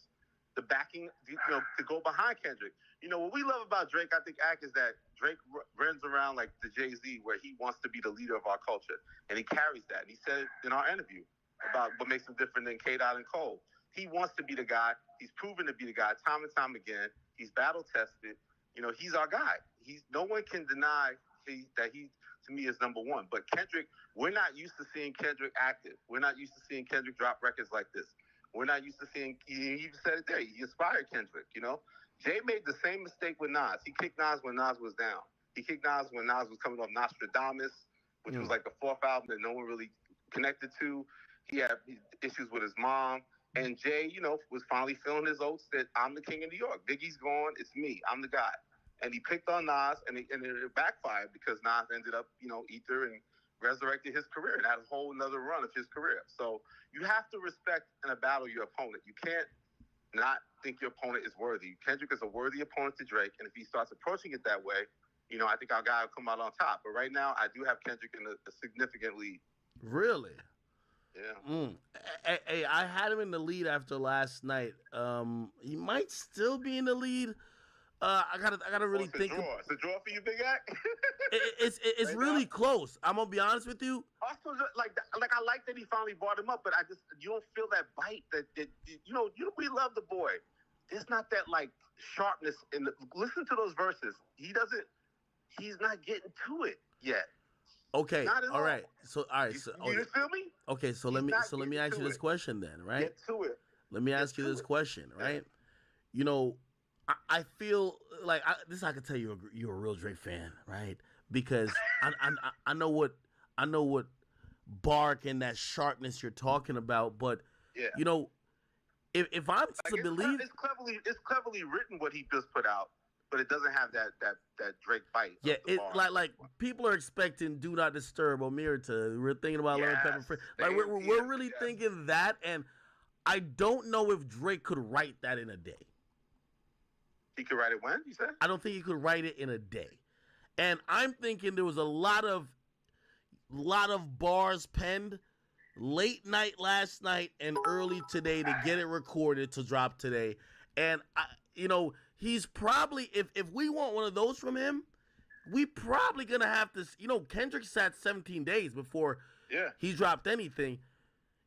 the backing, you know, to go behind Kendrick. You know, what we love about Drake, I think, is that Drake runs around like the Jay-Z, where he wants to be the leader of our culture. And he carries that. And he said it in our interview about what makes him different than K-Dot and Cole. He wants to be the guy. He's proven to be the guy time and time again. He's battle-tested. You know, he's our guy. No one can deny that he, to me, is number one. But Kendrick, we're not used to seeing Kendrick active. We're not used to seeing Kendrick drop records like this. We're not used to seeing, he even said it there, he inspired Kendrick, you know? Jay made the same mistake with Nas. He kicked Nas when Nas was down. He kicked Nas when Nas was coming off Nostradamus, which was like the fourth album that no one really connected to. He had issues with his mom. And Jay, you know, was finally feeling his oats that I'm the king of New York. Biggie's gone, it's me. I'm the guy. And he picked on Nas, and it backfired because Nas ended up, you know, Ether and resurrected his career and had a whole nother run of his career. So you have to respect in a battle your opponent. You can't not think your opponent is worthy. Kendrick is a worthy opponent to Drake, and if he starts approaching it that way, you know, I think our guy will come out on top. But right now, I do have Kendrick in a significant lead. Really? Yeah. Hey, I had him in the lead after last night. He might still be in the lead. I gotta really think. It's a draw for you, Big Act. It's right really close. I'm gonna be honest with you. Also, like I like that he finally brought him up, but you don't feel that bite that you know we love the boy. There's not that like sharpness in the. Listen to those verses. He's not getting to it yet. Okay. All right. So all right. So you feel me? Okay. So let me ask you this question then, right? Get to it. Let me ask you this question, right? You know, I feel like I can tell you're a real Drake fan, right? Because I know what bark and that sharpness you're talking about, but you know, if I'm to believe it's cleverly written what he just put out, but it doesn't have that Drake bite. Yeah, of the it bars. like people are expecting "Do Not Disturb" Omerta. We're thinking about Lemon Pepper Yes, Free. Like we're really yes. thinking that, and I don't know if Drake could write that in a day. He could write it when, you said? I don't think he could write it in a day. And I'm thinking there was a lot of bars penned late night last night and early today to get it recorded to drop today. And he's probably if we want one of those from him, we probably gonna have to. Kendrick sat 17 days before he dropped anything.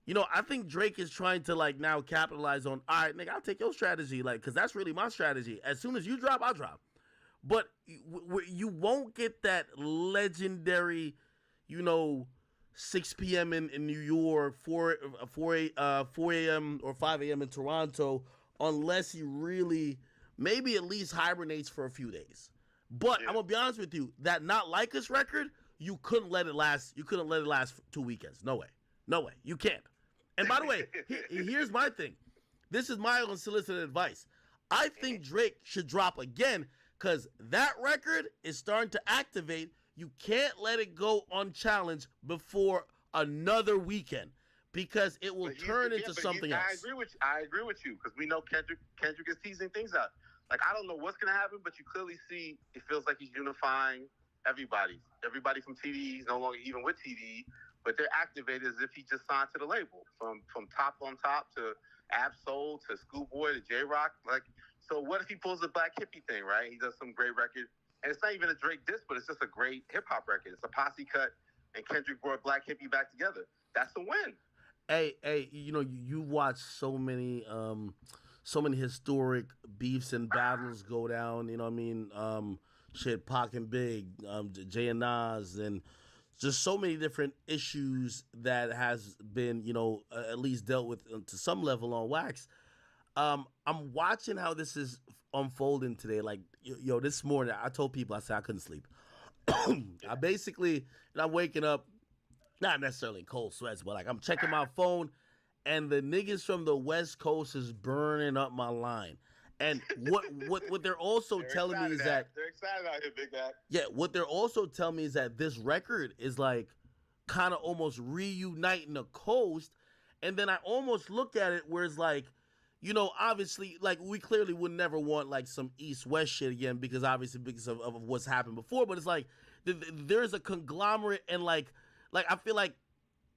I think Drake is trying to now capitalize on, all right, nigga, I'll take your strategy, because that's really my strategy. As soon as you drop, I'll drop. But you won't get that legendary, 6 p.m. in New York, 4 a.m. or 5 a.m. in Toronto, unless he really maybe at least hibernates for a few days. But I'm gonna be honest with you, that Not Like Us record, you couldn't let it last. You couldn't let it last 2 weekends. No way. You can't. And by the way, here's my thing. This is my unsolicited advice. I think Drake should drop again because that record is starting to activate. You can't let it go unchallenged before another weekend because it will turn into something else. I agree with you because we know Kendrick is teasing things out. I don't know what's going to happen, but you clearly see it feels like he's unifying everybody. Everybody from TDE, he's no longer even with TDE. But they're activated as if he just signed to the label, from Top on Top to Ab-Soul to Schoolboy to J-Rock. So what if he pulls the Black Hippie thing, right? He does some great record. And it's not even a Drake diss, but it's just a great hip-hop record. It's a posse cut, and Kendrick brought Black Hippie back together. That's a win. Hey, you watch so many historic beefs and battles go down, you know what I mean? Pac and Big, Jay and Nas, and just so many different issues that has been, at least dealt with to some level on Wax. I'm watching how this is unfolding today. This morning, I told people, I said I couldn't sleep. I'm waking up, not necessarily in cold sweats, but I'm checking my phone, and the niggas from the West Coast is burning up my line. And what they're also telling me is that they're excited out here, Big Mac. Yeah, what they're also telling me is that this record is kind of almost reuniting the coast. And then I almost look at it where it's obviously, we clearly would never want some East-West shit again because of what's happened before. But it's there's a conglomerate and I feel like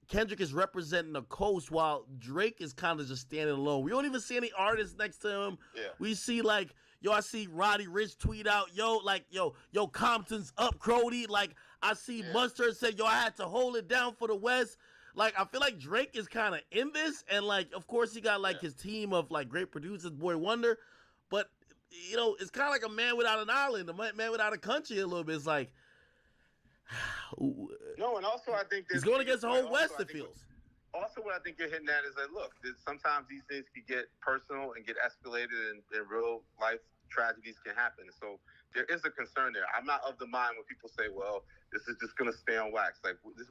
Kendrick is representing the coast while Drake is kind of just standing alone. We don't even see any artists next to him. Yeah. We see I see Roddy Ricch tweet out, yo, Compton's up, Crody. I see Mustard said, yo, I had to hold it down for the West. I feel like Drake is kind of in this, and of course he got his team of great producers, Boy Wonder, but it's kind of like a man without an island, a man without a country a little bit. It's no, and also I think he's going against the whole West. It feels. Also, what I think you're hitting at is look, sometimes these things can get personal and get escalated, and real life tragedies can happen. So there is a concern there. I'm not of the mind when people say, well, this is just going to stay on wax.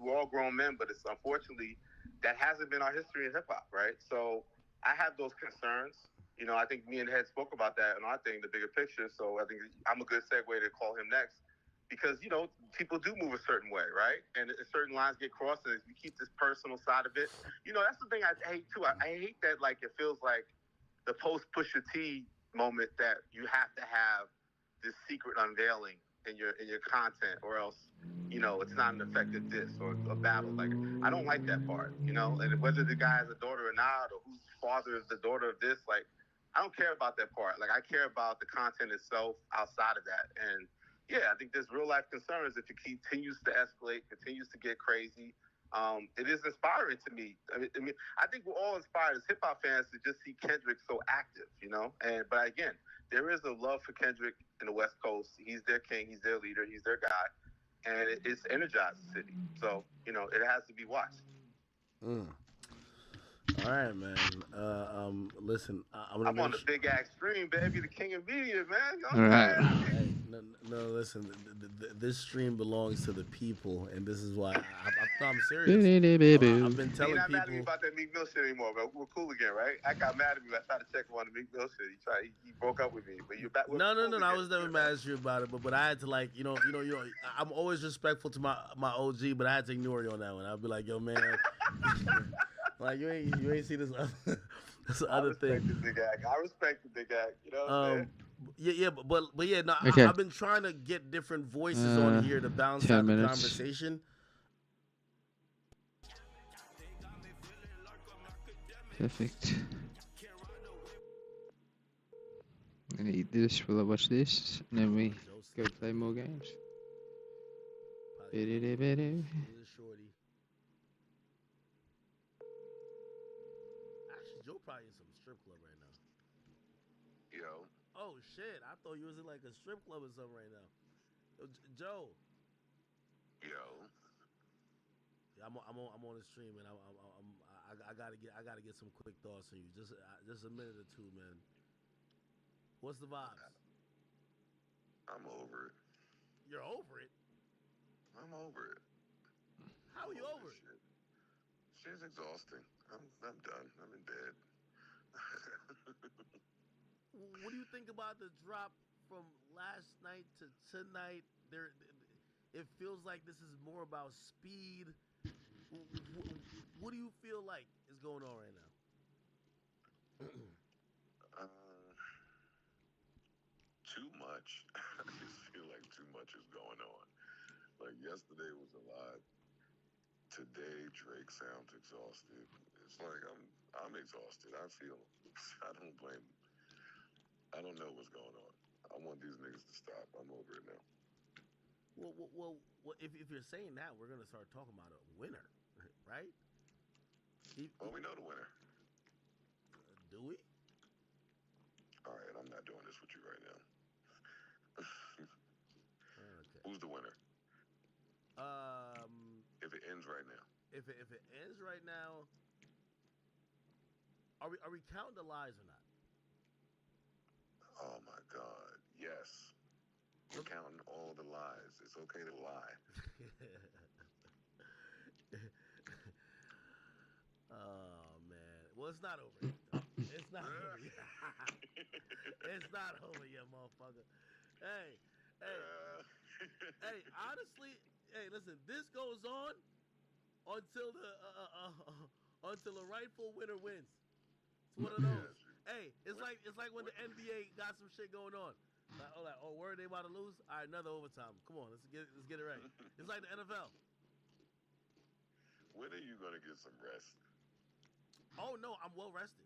We're all grown men, but it's unfortunately that hasn't been our history in hip hop, right? So I have those concerns. I think me and Head spoke about that in our thing, the bigger picture. So I think I'm a good segue to call him next. Because, people do move a certain way, right? And certain lines get crossed, and you keep this personal side of it. That's the thing I hate, too. I hate that, it feels like the post-Pusha T moment that you have to have this secret unveiling in your content, or else, it's not an effective diss or a battle. I don't like that part, And whether the guy has a daughter or not, or whose father is the daughter of this, I don't care about that part. I care about the content itself outside of that. And yeah, I think there's real life concerns if it continues to escalate, continues to get crazy. It is inspiring to me. I think we're all inspired as hip hop fans to just see Kendrick so active, But again, there is a love for Kendrick in the West Coast. He's their king, he's their leader, he's their guy, and it's energized the city. So it has to be watched. All right, man. Listen, I'm on the big axe stream, baby, the king of media, man. All right. Hey, No, listen. This stream belongs to the people, and this is why no, I'm serious. I've been He telling not mad at me people. about that Meek Mill shit anymore, but we're cool again, right? I got mad at me. I tried to check him on the Meek Mill shit. He broke up with me, but you're back. We're No, no, cool no, no. I again. was never mad at you about it, but I had to like, I'm always respectful to my OG, but I had to ignore you on that one. I'd be like, yo, man, like you ain't see this other, this I other respect thing. the big act. I respect the big act. You know what I'm saying? Um, yeah, but yeah, no, Okay. I've been trying to get different voices on Uh, here to balance 10 out the minutes. conversation. Perfect. I'm gonna eat this while I watch this, and then we go play more games. Biddy-dee-biddy. Shorty. Actually, Joe probably in some strip club right now. Yo, Oh shit! I thought you was in like a strip club or something right now. Yo, Joe. yo. Yeah, I'm on the stream, and I gotta get some quick thoughts on you. Just a minute or two, man. What's the vibes? I'm over it. You're over it. I'm over it. How are you over it? Shit. Shit's exhausting. I'm done. I'm in bed. What do you think about the drop from last night to tonight? It feels like this is more about speed. What do you feel like is going on right now? Too much. I just feel like too much is going on. Like yesterday was a lot. Today Drake sounds exhausted. It's like I'm exhausted. I feel. I don't blame him. I don't know what's going on. I want these niggas to stop. I'm over it now. Well, if you're saying that, we're gonna start talking about a winner, right? Well, we know the winner. Do we? All right, I'm not doing this with you right now. Okay. Who's the winner? If it ends right now. If it ends right now, are we counting the lies or not? Oh my God, yes. We're counting all the lies. It's okay to lie. Oh man. Well, it's not over yet. Though. It's not over yet. It's not over yet, motherfucker. Hey. Hey. Honestly, hey, listen. This goes on until the rightful winner wins. It's one of those. Hey, it's like when the NBA got some shit going on. Oh, where are they about to lose? All right, another overtime. Come on, let's get it right. It's like the NFL. When are you gonna get some rest? Oh no, I'm well rested.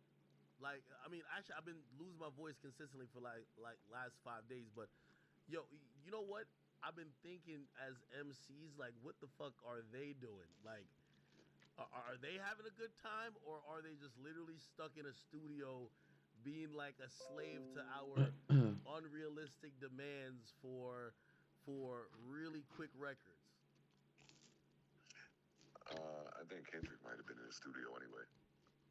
Like, I mean, actually, I've been losing my voice consistently for like last 5 days. But yo, you know what? I've been thinking as MCs, like, what the fuck are they doing? Like, are they having a good time, or are they just literally stuck in a studio, being like a slave to our unrealistic demands for really quick records? I think Kendrick might have been in the studio anyway.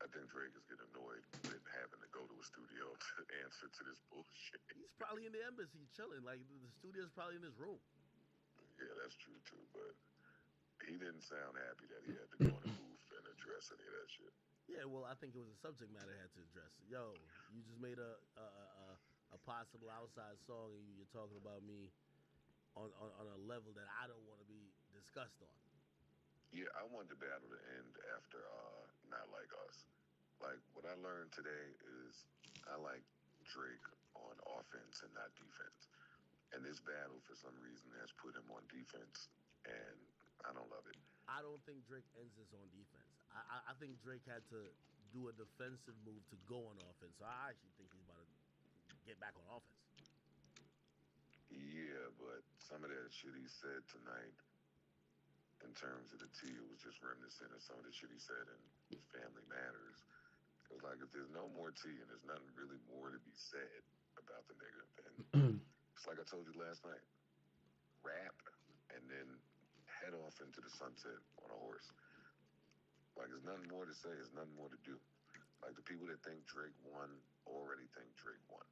I think Drake is getting annoyed with having to go to a studio to answer to this bullshit. He's probably in the embassy chilling. Like, the studio's probably in his room. Yeah, that's true too, but he didn't sound happy that he had to go in the booth and address any of that shit. Yeah, well, I think it was a subject matter I had to address. Yo, you just made a possible outside song, and you're talking about me on a level that I don't want to be discussed on. Yeah, I want the battle to end after Not Like Us. Like, what I learned today is I like Drake on offense and not defense. And this battle, for some reason, has put him on defense, and I don't love it. I don't think Drake ends this on defense. I think Drake had to do a defensive move to go on offense. So I actually think he's about to get back on offense. Yeah, but some of that shit he said tonight, in terms of the T, it was just reminiscent of some of the shit he said in Family Matters. It was like, if there's no more T and there's nothing really more to be said about the nigga, then it's like I told you last night. Rap and then head off into the sunset on a horse. Like, there's nothing more to say. There's nothing more to do. Like, the people that think Drake won already think Drake won.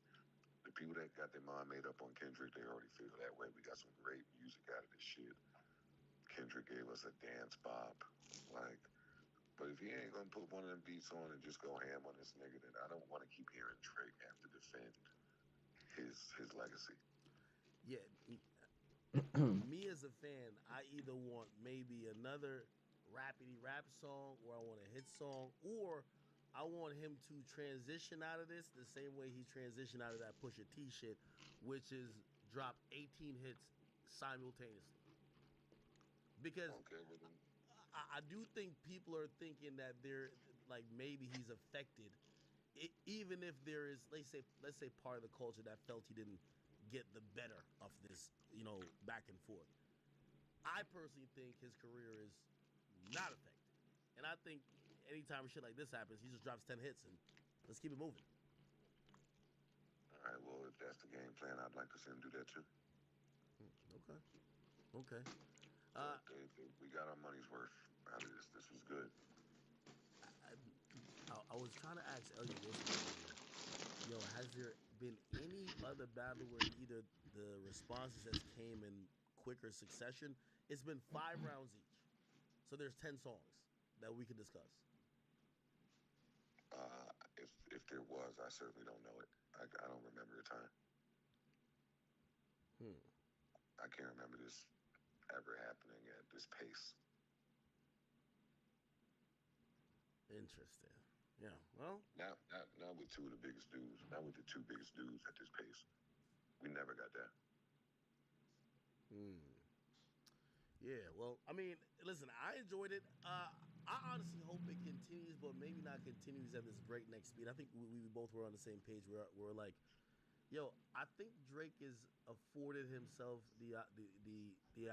The people that got their mind made up on Kendrick, they already feel that way. We got some great music out of this shit. Kendrick gave us a dance bop, like. But if he ain't gonna put one of them beats on and just go ham on this nigga, then I don't want to keep hearing Drake have to defend his legacy. Yeah, me as a fan, I either want maybe another rapidy rap song, or I want a hit song, or I want him to transition out of this the same way he transitioned out of that Pusha T shit, which is drop 18 hits simultaneously. Because Okay, well then, I do think people are thinking that they're like maybe he's affected, even if there is, let's say part of the culture that felt he didn't get the better of this, back and forth. I personally think his career is not affected, and I think anytime shit like this happens, he just drops 10 hits and let's keep it moving. all right. Well, if that's the game plan, I'd like to see him do that too. Okay, okay. So Uh, we got our money's worth out of this. This was good. I was trying to ask Elliot Wilson earlier, has there been any other battle where either the responses has came in quicker succession? It's been 5 rounds each, so there's 10 songs that we can discuss. If there was, I certainly don't know it. I don't remember the time. Hmm. I can't remember this ever happening at this pace. Interesting. Yeah. Well. Not with two of the biggest dudes. Not with the two biggest dudes at this pace. We never got that. Hmm. Yeah. Well, I mean, listen, I enjoyed it. I honestly hope it continues, but maybe not continues at this breakneck speed. I think we both were on the same page. We're like, yo, I think Drake has afforded himself the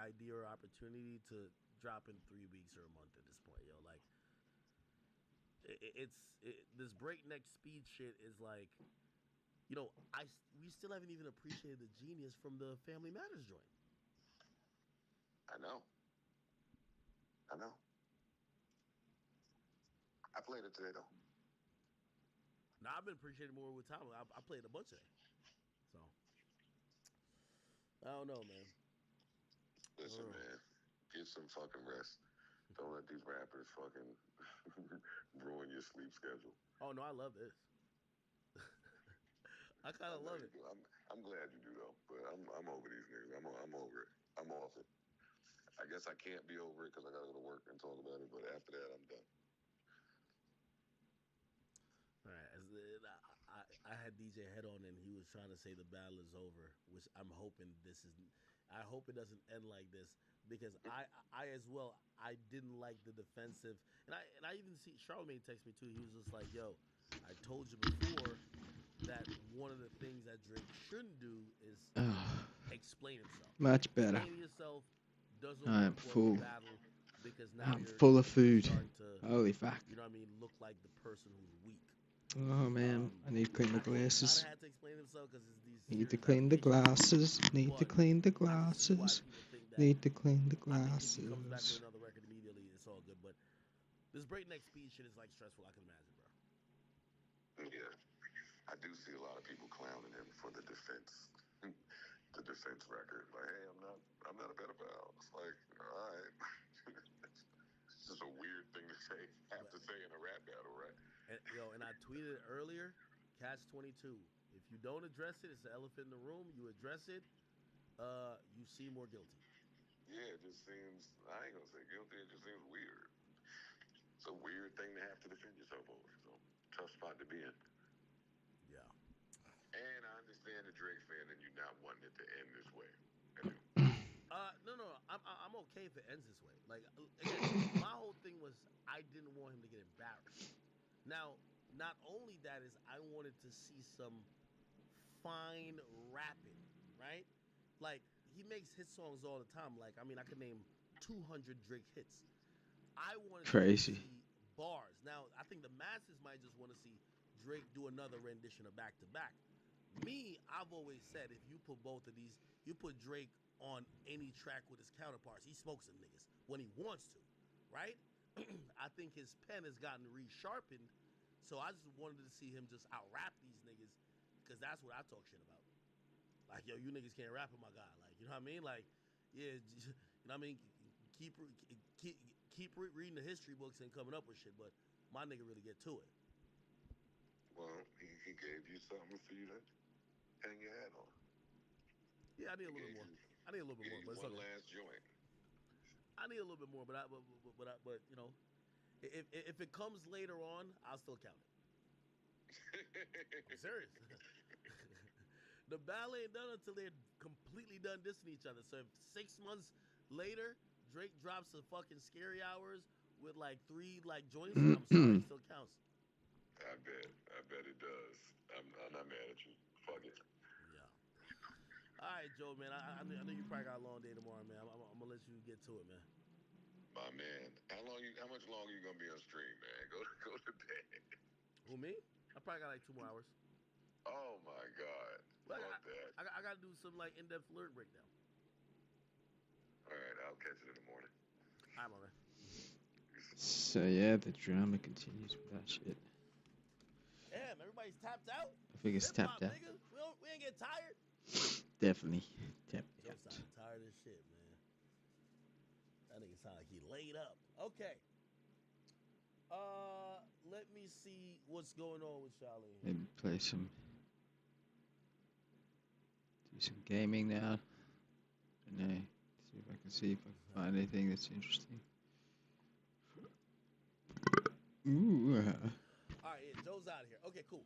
idea or opportunity to drop in 3 weeks or a month at this point. Yo, like this breakneck speed shit is like, we still haven't even appreciated the genius from the Family Matters joint. I know. I know. I played it today though. Now I've been appreciating more with time. I played a bunch of it, so I don't know, man. Listen, man, get some fucking rest. Don't let these rappers fucking ruin your sleep schedule. Oh no, I love this. I kind I of know love you it. do. I'm glad you do though. But I'm over these niggas. I'm over it. I'm off it. I guess I can't be over it because I gotta go to work and talk about it. But after that, I'm done. All right, I had DJ Head on and he was trying to say the battle is over, which I'm hoping this is. I hope it doesn't end like this because I as well I didn't like the defensive, and I even see Charlemagne text me too. He was just like, "Yo, I told you before that one of the things that Drake shouldn't do is Oh, explain himself. much better. Explaining yourself doesn't I'm work well in full. battle because now I'm you're full of food. starting to, Holy fuck. look like the person who's weak. Oh man, I need to clean the I think he kind of glasses. had to explain himself because it's these Need to serious clean the allegations. glasses. Need to But clean the I can see why glasses. people think that. Need to clean the I think if he comes back with glasses. another record immediately, it's all good. But this breakneck speed shit is like stressful. I can imagine, bro. Yeah, I do see a lot of people clowning him for the defense, the defense record. Like, hey, I'm not a pedophile. It's like, all right, it's just a weird thing to say, have But to say in a rap battle, right? and I tweeted it earlier. Catch 22. If you don't address it, it's an elephant in the room. You address it, you seem more guilty. Yeah, it just seems. I ain't gonna say guilty. It just seems weird. It's a weird thing to have to defend yourself over. So tough spot to be in. Yeah. And I understand the Drake fan and you not wanting it to end this way. I do. No. I'm okay if it ends this way. Like, again, my whole thing was I didn't want him to get embarrassed. Now, not only that is I wanted to see some fine rapping, right? Like he makes hit songs all the time. Like, I mean, I could name 200 Drake hits. I wanted to just Crazy. see bars. Now, I think the masses might just want to see Drake do another rendition of Back to Back. Me, I've always said if you put both of these, you put Drake on any track with his counterparts, he smokes them niggas when he wants to, right? I think his pen has gotten resharpened, so I just wanted to see him just out rap these niggas because that's what I talk shit about. Like, yo, you niggas can't rap with my guy. Like, you know what I mean? Like, yeah, you know what I mean? Keep reading the history books and coming up with shit, but my nigga really get to it. Well, he gave you something for you to hang your hat on. Yeah, I need a little bit more. I need a little bit more, but it's one okay. last joint. I need a little bit more, but you know, if it comes later on, I'll still count it. I'm serious. The battle ain't done until they're completely done dissing each other. So if 6 months later Drake drops the fucking Scary Hours with like 3 like joints, I'm sorry, it still counts. I bet it does. I'm not mad at you. Fuck it. Yeah. All right, Joe, man. I know you probably got a long day tomorrow, man. I'm gonna let you get to it, man. My man, how much longer you gonna be on stream, man? Go to bed. Who, me? I probably got like 2 more hours. Oh my God. Well, Fuck that. I gotta do some like in-depth alert breakdown. All right, I'll catch it in the morning. All right, my man. So yeah, the drama continues with that shit. Damn, everybody's tapped out. I think it's Hip-hop, tapped out. nigga. We ain't get tired. Definitely tapped Yo, out. sound tired as shit, man. That nigga sound like he laid up. Okay. Let me see what's going on with Charlene. Maybe play some, do some gaming now. I don't know. See if I can find anything that's interesting. Ooh. All right, yeah, Joe's out of here. Okay, cool.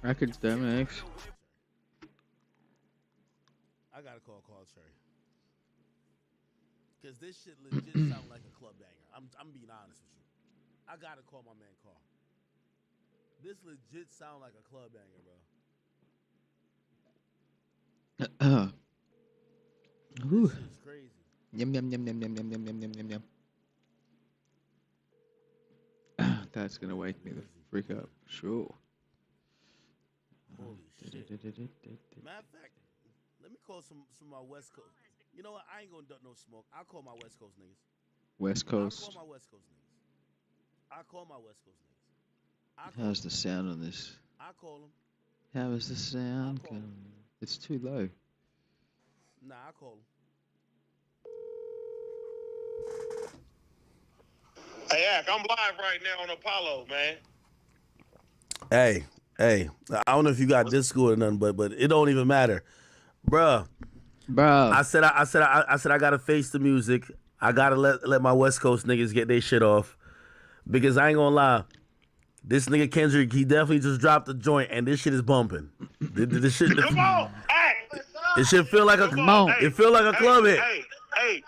Academics. I gotta call Cherry. Cause this shit legit sound like a club banger. I'm being honest with you. I gotta call my man Carl. This legit sound like a club banger, bro. Ooh. This shit's crazy. Yum yum yum yum yum yum yum yum yum yum. That's gonna wake me the freak up. Sure. Holy shit. Matter of fact, let me call some of my West Coast. You know what? I ain't gonna duck no smoke. I'll call my West Coast niggas. West Coast. I'll call my West Coast niggas. How's the sound on this? I'll call them. How is the sound call 'em. going? It's too low. Nah, I'll call them. Hey, Ak, I'm live right now on Apollo, man. Hey, I don't know if you got Discord or nothing, but it don't even matter, bruh. Bro. I said I gotta face the music. I gotta let my West Coast niggas get their shit off, because I ain't gonna lie, this nigga Kendrick, he definitely just dropped a joint and this shit is bumping. This shit, Come on, Ak. it should feel like a Hey, it feel like a club hit. Hey,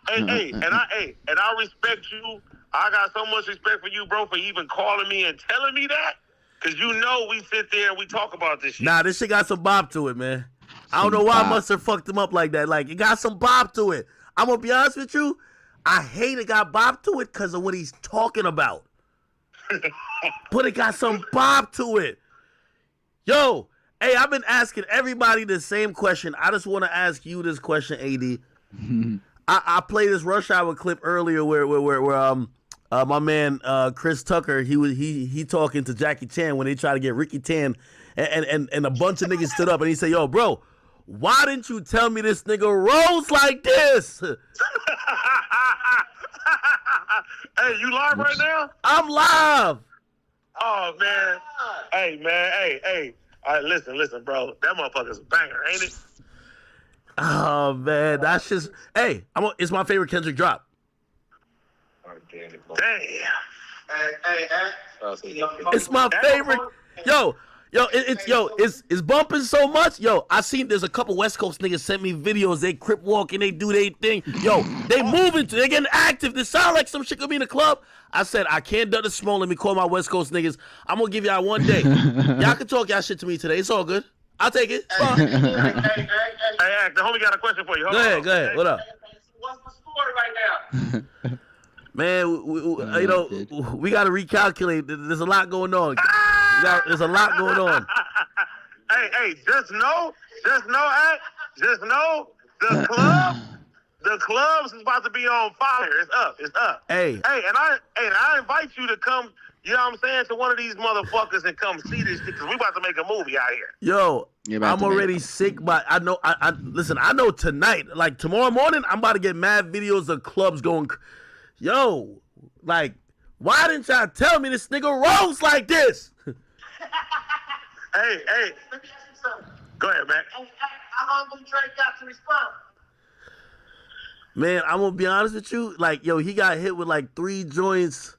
and I respect you. I got so much respect for you, bro, for even calling me and telling me that. Cause you know we sit there and we talk about this shit. Nah, this shit got some bop to it, man. I don't know why Mustard fucked him up like that. Like, it got some bop to it. I'm gonna be honest with you. I hate it got bop to it because of what he's talking about. But it got some bop to it. Yo, hey, I've been asking everybody the same question. I just want to ask you this question, AD. I played this Rush Hour clip earlier where my man Chris Tucker, he talking to Jackie Chan when they try to get Ricky Tan, and a bunch of niggas stood up and he said, "Yo, bro, why didn't you tell me this nigga rolls like this?" Hey, you live right now? I'm live. Oh man. Hey man, hey. All right, listen, bro. That motherfucker's a banger, ain't it? Oh man, that's just it's my favorite Kendrick drop. Damn. It's my favorite. It's bumping so much. Yo, I seen there's a couple West Coast niggas sent me videos. They crip walking, they do their thing. Yo, they moving, they getting active. This sound like some shit gonna be in the club. I said I can't duck the smoke. Let me call my West Coast niggas. I'm gonna give y'all one day. Y'all can talk y'all shit to me today. It's all good. I'll take it. It's fine. Hey, the homie got a question for you. Go ahead. What up? What's the story right now? Man, I you know, did. we got to recalculate. There's a lot going on. There's a lot going on. Hey, just know, the clubs is about to be on fire. It's up. Hey, and I invite you to come. You know what I'm saying, to one of these motherfuckers and come see this shit because we about to make a movie out here. yo, You're about I'm to make already it. sick, but I know. Listen. I know tonight, like tomorrow morning, I'm about to get mad videos of clubs going. Yo, like, why didn't y'all tell me this nigga rolls like this? Hey, Let me ask you something. go ahead, man. How long do Drake got to respond? Man, I'm gonna be honest with you. Like, yo, he got hit with like 3 joints.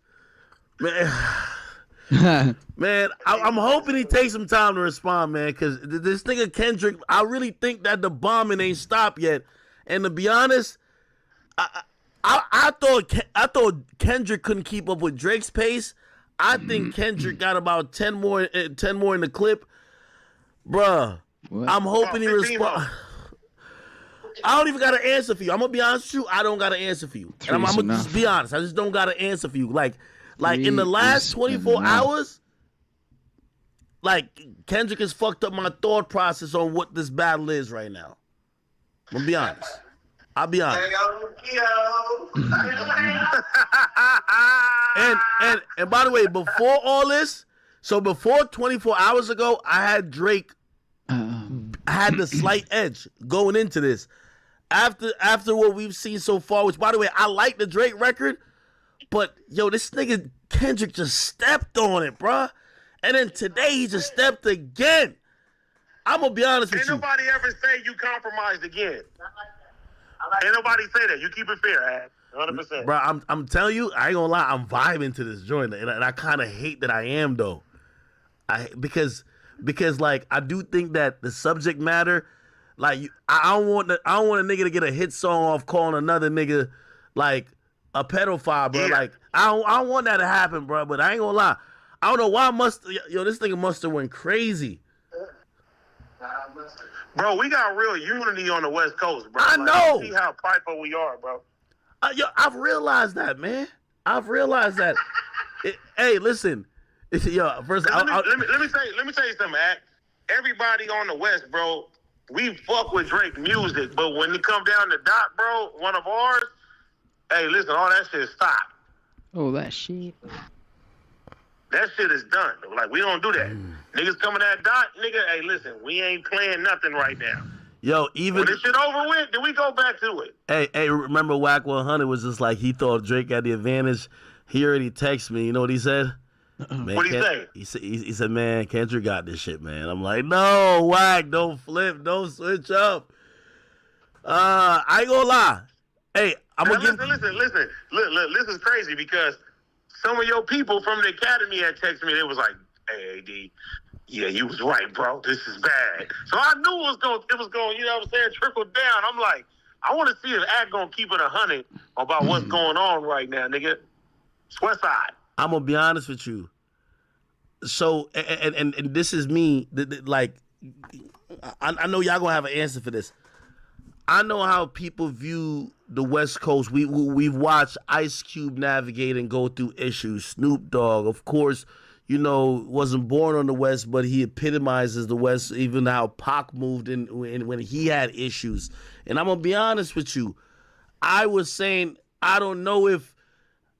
Man, I'm hoping he takes some time to respond, man, because this nigga Kendrick, I really think that the bombing ain't stopped yet. And to be honest, I thought Kendrick couldn't keep up with Drake's pace. I think Kendrick got about 10 more in the clip. Bruh, What? I'm hoping he 15 more. responds. I don't even got an answer for you. I'm gonna be honest with you. I don't got an answer for you. And I'm Three's gonna just enough. be honest. I just don't got an answer for you. Like in the Three last is 24 enough. hours, like Kendrick has fucked up my thought process on what this battle is right now. I'm gonna be honest. I'll be honest. And by the way, before all this, so before 24 hours ago, I had Drake. I had the slight edge going into this. After what we've seen so far, which by the way, I like the Drake record, but yo, this nigga Kendrick just stepped on it, bruh. And then today he just stepped again. I'm gonna be honest with Ain't you. nobody ever say you compromised again. Ain't nobody say that. You keep it fair, Ad. 100%. Bro, I'm telling you, I ain't gonna lie, I'm vibing to this joint, and I kind of hate that I am though. Because like I do think that the subject matter, like I don't want a nigga to get a hit song off calling another nigga like a pedophile, bro. Yeah. Like I don't want that to happen, bro. But I ain't gonna lie, I don't know why this nigga must have went crazy. Bro, we got real unity on the West Coast, bro. I know. See how prideful we are, bro. I've realized that, man. I've realized that. Hey, listen. Yo, first, Let me tell you something, Ad. Everybody on the West, bro, we fuck with Drake music, but when it come down to Dot, bro, one of ours, hey, listen, all that shit stop. Oh, that shit. That shit is done. Like, we don't do that. Niggas coming at Dot, nigga, hey, listen, we ain't playing nothing right now. yo, even When this shit over with, then we go back to it. hey, remember Whack 100 was just like he thought Drake had the advantage. He already texted me. You know what he said? Man, What'd he say? He said, man, Kendrick got this shit, man. I'm like, no, Whack, don't flip, don't switch up. I ain't gonna lie. Hey, I'm Now, gonna give. listen. Look, this is crazy because some of your people from the academy had texted me. They was like, "Hey, AD, yeah, you was right, bro. This is bad." So I knew it was going. You know what I'm saying? Trickle down. I'm like, I want to see if Ad gonna keep it 100 about what's going on right now, nigga. West side. I'm gonna be honest with you. So, and this is me. Like, I know y'all gonna have an answer for this. I know how people view the West Coast. We've watched Ice Cube navigate and go through issues. Snoop Dogg, of course, you know, wasn't born on the West, but he epitomizes the West. Even how Pac moved in when he had issues. And I'm gonna be honest with you. I was saying I don't know if,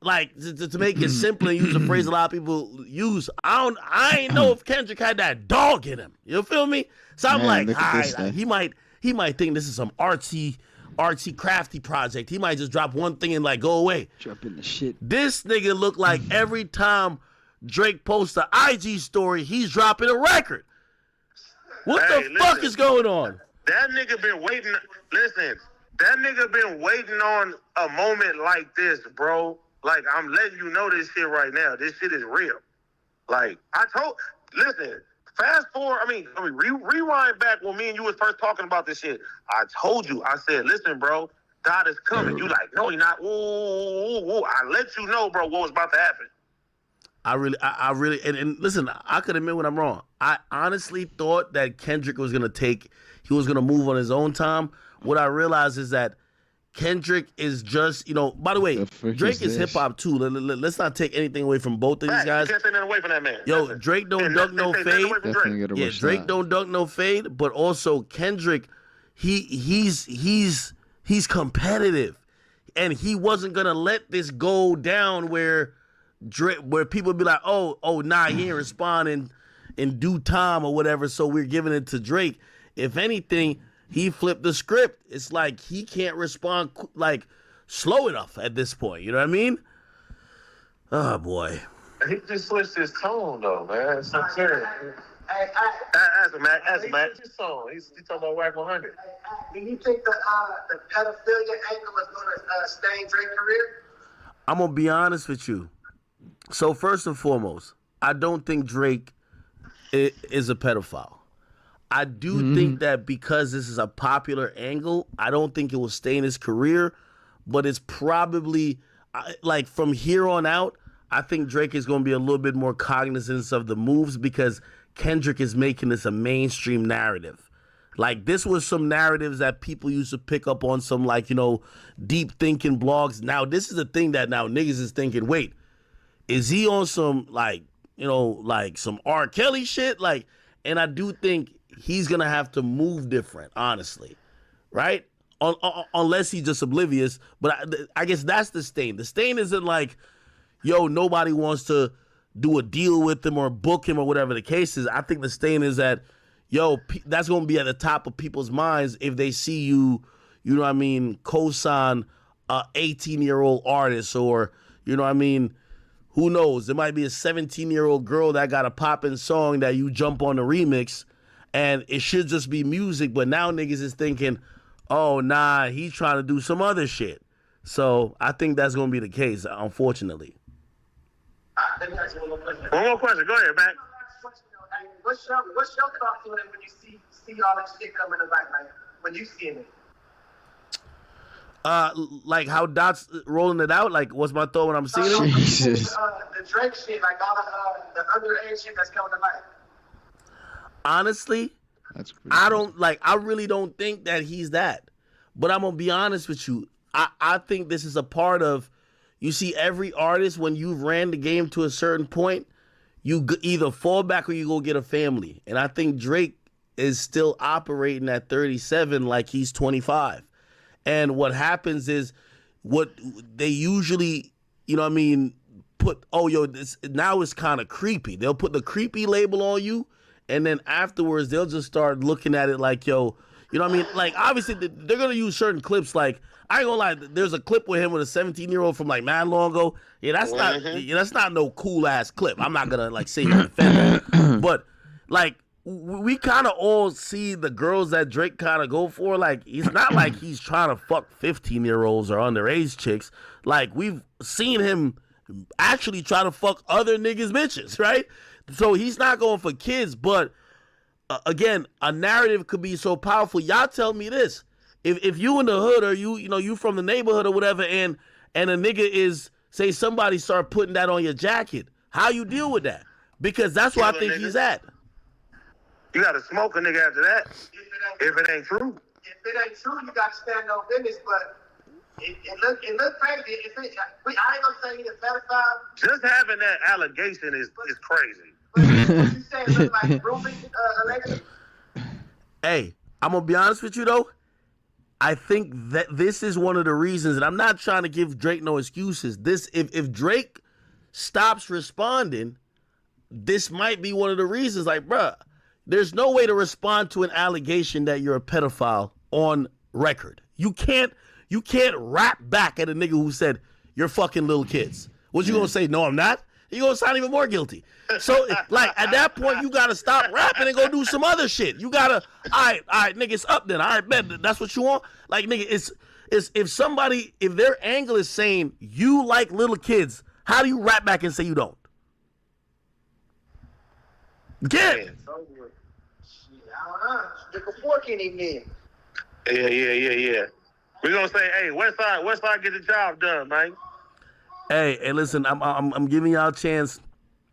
like, to make it simple and use a phrase a lot of people use, I ain't know if Kendrick had that dog in him. You feel me? So I'm Man, like, look at this all right, stuff. he might think this is some artsy, crafty project. He might just drop one thing and like go away. Dropping the shit. This nigga look like every time Drake posts an IG story, he's dropping a record. What Hey, the fuck listen. is going on? That nigga been waiting. Listen, that nigga been waiting on a moment like this, bro. Like, I'm letting you know this shit right now. This shit is real. Like, listen, fast forward, rewind back when me and you was first talking about this shit. I told you, I said, listen, bro, God is coming. You like, no, he not. Ooh. I let you know, bro, what was about to happen. I really, and listen, I could admit when I'm wrong. I honestly thought that Kendrick was gonna move on his own time. What I realized is that Kendrick is just, by the way, The frick Drake is is hip this? hop too. Let's not take anything away from both of these Facts. guys. You can't take nothing away from that man. Yo, Listen. Drake don't And dunk no take nothing fade. away from Definitely Drake. gotta Yeah, watch Drake that. don't dunk no fade, but also Kendrick, he's competitive, and he wasn't gonna let this go down where people be like, nah, he ain't responding in due time or whatever, so we're giving it to Drake. If anything, he flipped the script. It's like he can't respond like slow enough at this point. You know what I mean? Oh boy. He just switched his tone though, man. It's not serious. Ask him, Mac. Ask him, Mac. He's talking about Whack 100. Do you think the pedophilia angle is going to stay in Drake's career? I'm gonna be honest with you. So first and foremost, I don't think Drake is a pedophile. I do think that because this is a popular angle, I don't think it will stay in his career, but it's probably like from here on out, I think Drake is going to be a little bit more cognizant of the moves because Kendrick is making this a mainstream narrative. Like this was some narratives that people used to pick up on some deep thinking blogs. Now this is a thing that now niggas is thinking, wait, is he on some like some R. Kelly shit? And I do think he's gonna have to move different, honestly, right? Unless he's just oblivious. But I guess that's the stain. The stain isn't like, nobody wants to do a deal with him or book him or whatever the case is. I think the stain is that, that's gonna be at the top of people's minds if they see you, co-sign a 18-year-old artist or, who knows? There might be a 17-year-old girl that got a poppin' song that you jump on the remix, and it should just be music, but now niggas is thinking, oh, nah, he's trying to do some other shit. So I think that's going to be the case, unfortunately. Let me ask you one more question. One more question. Go ahead, Mac. What's your thoughts on it when you see all this shit coming to light? Like when you seeing it? Like how Dot's rolling it out? Like, what's my thought when I'm seeing it? Jesus. The Drake shit, like all the underage shit that's coming to light. Honestly, That's pretty I really don't think that he's that. But I'm going to be honest with you. I think this is a part of, you see, every artist, when you've ran the game to a certain point, you either fall back or you go get a family. And I think Drake is still operating at 37 like he's 25. And what happens is what they usually, put, this now it's kind of creepy. They'll put the creepy label on you. And then afterwards, they'll just start looking at it like, Like, obviously, they're going to use certain clips. Like, I ain't gonna lie, there's a clip with him with a 17-year-old from, like, mad long ago. Yeah, that's not no cool-ass clip. I'm not going to, say and defend that. But, we kind of all see the girls that Drake kind of go for. Like, it's not like he's trying to fuck 15-year-olds or underage chicks. Like, we've seen him actually try to fuck other niggas' bitches, right? So he's not going for kids, but again, a narrative could be so powerful. Y'all tell me this: if you in the hood or you from the neighborhood or whatever, and a nigga is, say somebody start putting that on your jacket, how you deal with that? Because that's where I think he's at. You got to smoke a nigga after that. If it ain't true. If it ain't true, you got to stand on business. But it look crazy. I ain't gonna say he's a pedophile. Just having that allegation is crazy. But you say it look like grooming allegedly. Hey, I'm gonna be honest with you though. I think that this is one of the reasons, and I'm not trying to give Drake no excuses. If Drake stops responding, this might be one of the reasons. Like, bruh, there's no way to respond to an allegation that you're a pedophile on record. You can't rap back at a nigga who said you're fucking little kids. What you gonna say? No, I'm not. You gonna sound even more guilty. So, at that point, you gotta stop rapping and go do some other shit. You gotta, all right, nigga, it's up then. All right, bet that's what you want. Like, nigga, it's if their angle is saying you like little kids, how do you rap back and say you don't? Get it. I don't know. Stick a fork in him then. Yeah. We're gonna say, hey, Westside get the job done, man. Hey, listen, I'm giving y'all a chance.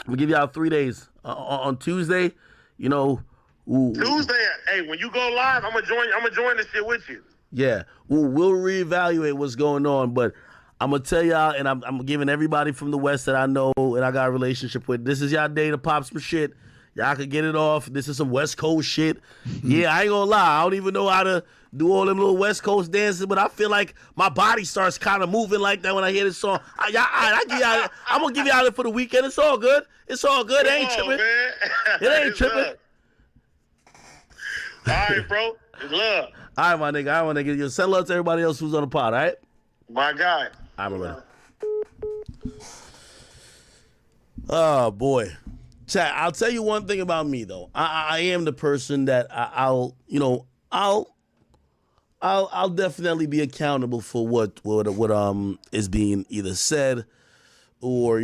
I'm gonna give y'all 3 days. On Tuesday, Tuesday, hey, when you go live, I'm gonna join this shit with you. Yeah, we'll reevaluate what's going on, but I'm gonna tell y'all, and I'm giving everybody from the West that I know and I got a relationship with. This is y'all day to pop some shit. Y'all can get it off. This is some West Coast shit. Yeah, I ain't gonna lie. I don't even know how to do all them little West Coast dances, but I feel like my body starts kind of moving like that when I hear this song. I'm gonna give y'all it for the weekend. It's all good. It's all good. It ain't tripping. It ain't tripping. All right, bro. It's love. All right, my nigga. You send love to everybody else who's on the pod, all right? My guy. I'm ready. Oh boy, chat. I'll tell you one thing about me though. I am the person that I'll definitely be accountable for what is being either said or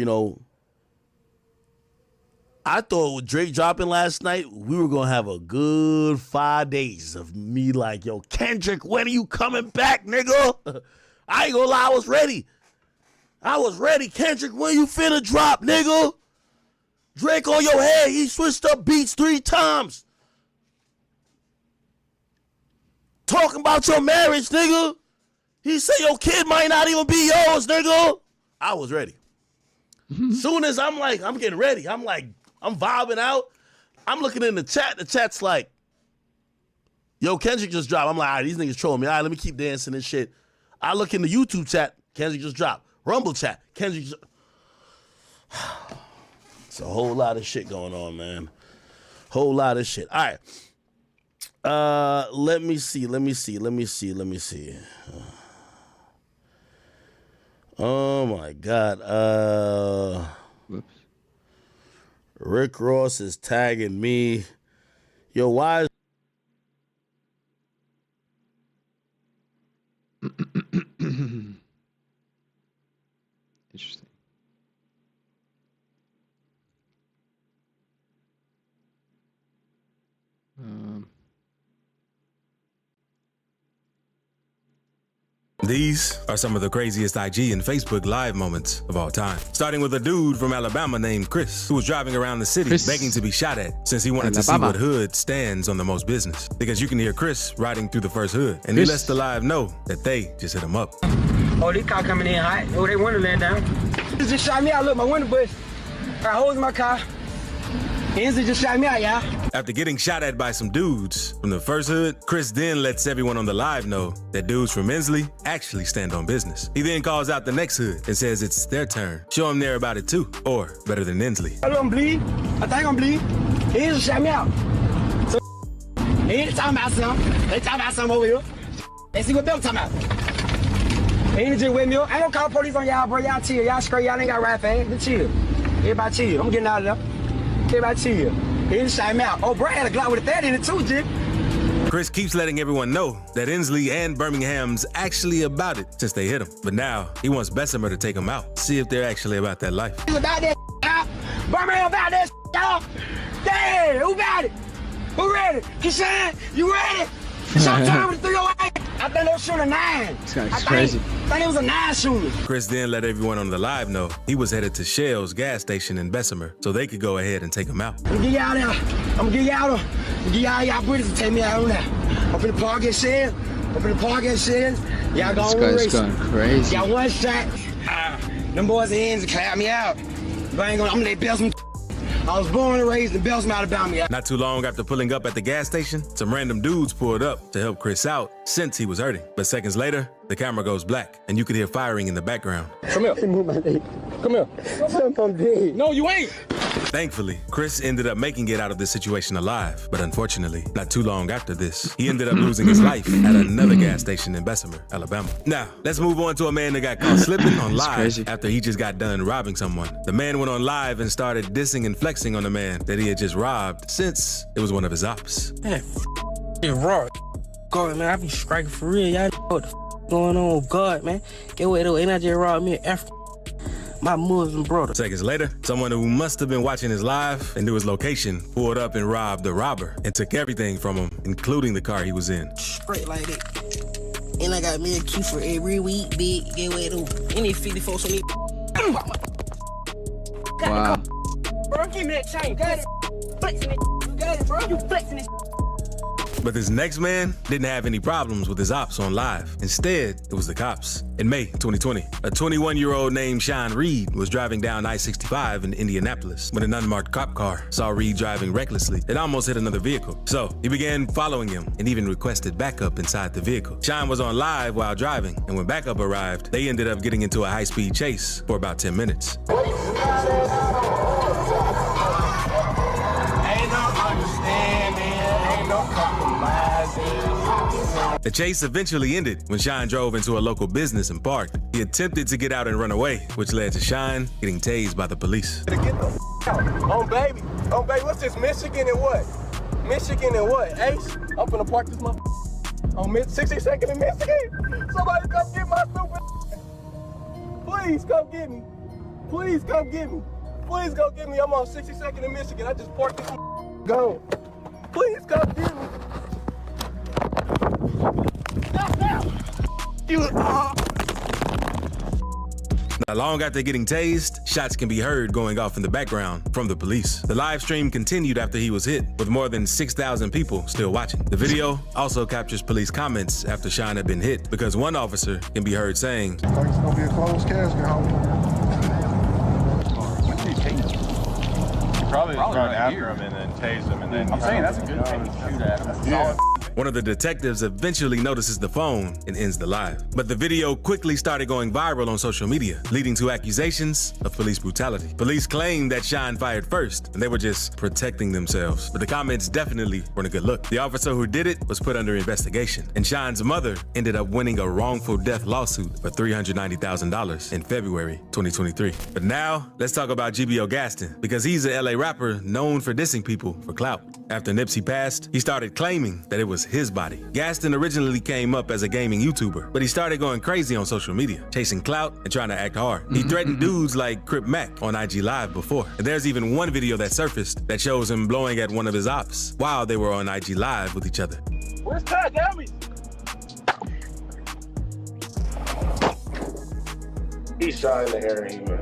I thought with Drake dropping last night, we were gonna have a good 5 days of me like, yo, Kendrick, when are you coming back, nigga? I ain't gonna lie, I was ready. Kendrick, when you finna drop, nigga? Drake on your head, he switched up beats 3 times. Talking about your marriage, nigga. He said your kid might not even be yours, nigga. I was ready. Soon as I'm getting ready. I'm vibing out. I'm looking in the chat. The chat's like, yo, Kendrick just dropped. I'm like, all right, these niggas trolling me. All right, let me keep dancing and shit. I look in the YouTube chat. Kendrick just dropped. Rumble chat. Kendrick just... It's a whole lot of shit going on, man. Whole lot of shit. All right. Let me see. Oh my God. Whoops. Rick Ross is tagging me. Yo, why is Interesting. These are some of the craziest IG and Facebook live moments of all time. Starting with a dude from Alabama named Chris, who was driving around the city begging to be shot at since he wanted to see what hood stands on the most business. Because you can hear Chris riding through the first hood, and he lets the live know that they just hit him up. Oh, this car coming in hot. Oh, they window laying down. He just shot me out. Look, my window bush. Got holes in my car. Enzy just shot me out, y'all. After getting shot at by some dudes from the first hood, Chris then lets everyone on the live know that dudes from Inslee actually stand on business. He then calls out the next hood and says it's their turn. Show them they're about it too, or better than Inslee. I don't bleed. I think I'm bleed. He just shot me out. So, he ain't talking about something. They talking about something over here. They see what they're talking about. He ain't just with me. I ain't gonna call police on y'all, bro. Y'all chill. Y'all straight. Y'all ain't got rap fast. Just chill. Everybody chill. I'm getting out of there. Everybody chill. He just shot me out. Oh, bro, I had a Glock with a 30 in it too, Jim. Chris keeps letting everyone know that Inslee and Birmingham's actually about it since they hit him. But now he wants Bessemer to take him out, see if they're actually about that life. He's about that out. Birmingham about that y'all. Damn, who about it? Who ready? Kishan, you ready? Sometime with 308. I think they'll shoot a 9. This guy's crazy. I think it was a 9 shooter. Chris then let everyone on the live know he was headed to Shell's gas station in Bessemer so they could go ahead and take him out. I'm gonna get y'all there. I'm gonna get y'all there. Get y'all British to take me out on that. Up in the park at Shell. Y'all This going guy's race. going crazy. Y'all one shot. Them boys' hands and clap me out. But I'm gonna let Belsom. I was born and raised in Belsom, Alabama. Not too long after pulling up at the gas station, some random dudes pulled up to help Chris out since he was hurting. But seconds later, the camera goes black and you could hear firing in the background. Come here. Move my leg. Come here. I'm dead. No, you ain't. Thankfully, Chris ended up making it out of this situation alive. But unfortunately, not too long after this, he ended up losing his life at another gas station in Bessemer, Alabama. Now, let's move on to a man that got caught slipping on live crazy. after he just got done robbing someone. The man went on live and started dissing and flexing on the man that he had just robbed since it was one of his ops. Man, it's raw. God, man, I be striking for real. Y'all know what the going on with God, man. Get away though, ain't I just robbed me an African? My Muslim brother. Seconds later, someone who must have been watching his live and knew his location pulled up and robbed the robber and took everything from him, including the car he was in. Straight like that. And I got me a key for every week, big. Get away though. Any 54 so me. Wow. Bro, give me that chain. Got it. Flexing it. You got it, bro. You flexing it. But this next man didn't have any problems with his ops on live. Instead, it was the cops. In May 2020, a 21-year-old named Sean Reed was driving down I-65 in Indianapolis when an unmarked cop car saw Reed driving recklessly and almost hit another vehicle. So he began following him and even requested backup inside the vehicle. Sean was on live while driving, and when backup arrived, they ended up getting into a high-speed chase for about 10 minutes. The chase eventually ended when Shine drove into a local business and parked. He attempted to get out and run away, which led to Shine getting tased by the police. Get the out. Oh, baby, what's this, Michigan and what? Michigan and what, Ace? I'm finna park this motherfucker on 62nd in Michigan. Somebody come get my stupid. Please come get me. Please come get me. Please go get me. I'm on 62nd in Michigan. I just parked this Go. Please come get me. Not long after getting tased, shots can be heard going off in the background from the police. The live stream continued after he was hit, with more than 6,000 people still watching. The video also captures police comments after Sean had been hit, because one officer can be heard saying, "It's gonna be a closed casket, homie." Probably run after him and then tase him, and then I'm saying that's a good thing to shoot at him. Yeah. One of the detectives eventually notices the phone and ends the live. But the video quickly started going viral on social media, leading to accusations of police brutality. Police claimed that Sean fired first, and they were just protecting themselves. But the comments definitely weren't a good look. The officer who did it was put under investigation, and Sean's mother ended up winning a wrongful death lawsuit for $390,000 in February 2023. But now, let's talk about GBO Gaston, because he's a LA rapper known for dissing people for clout. After Nipsey passed, he started claiming that it was his body. Gaston originally came up as a gaming YouTuber, but he started going crazy on social media, chasing clout and trying to act hard. He threatened dudes like Crip Mac on IG Live before. And there's even one video that surfaced that shows him blowing at one of his ops while they were on IG Live with each other. Where's Ty? Damn me! He's shot in the area, man.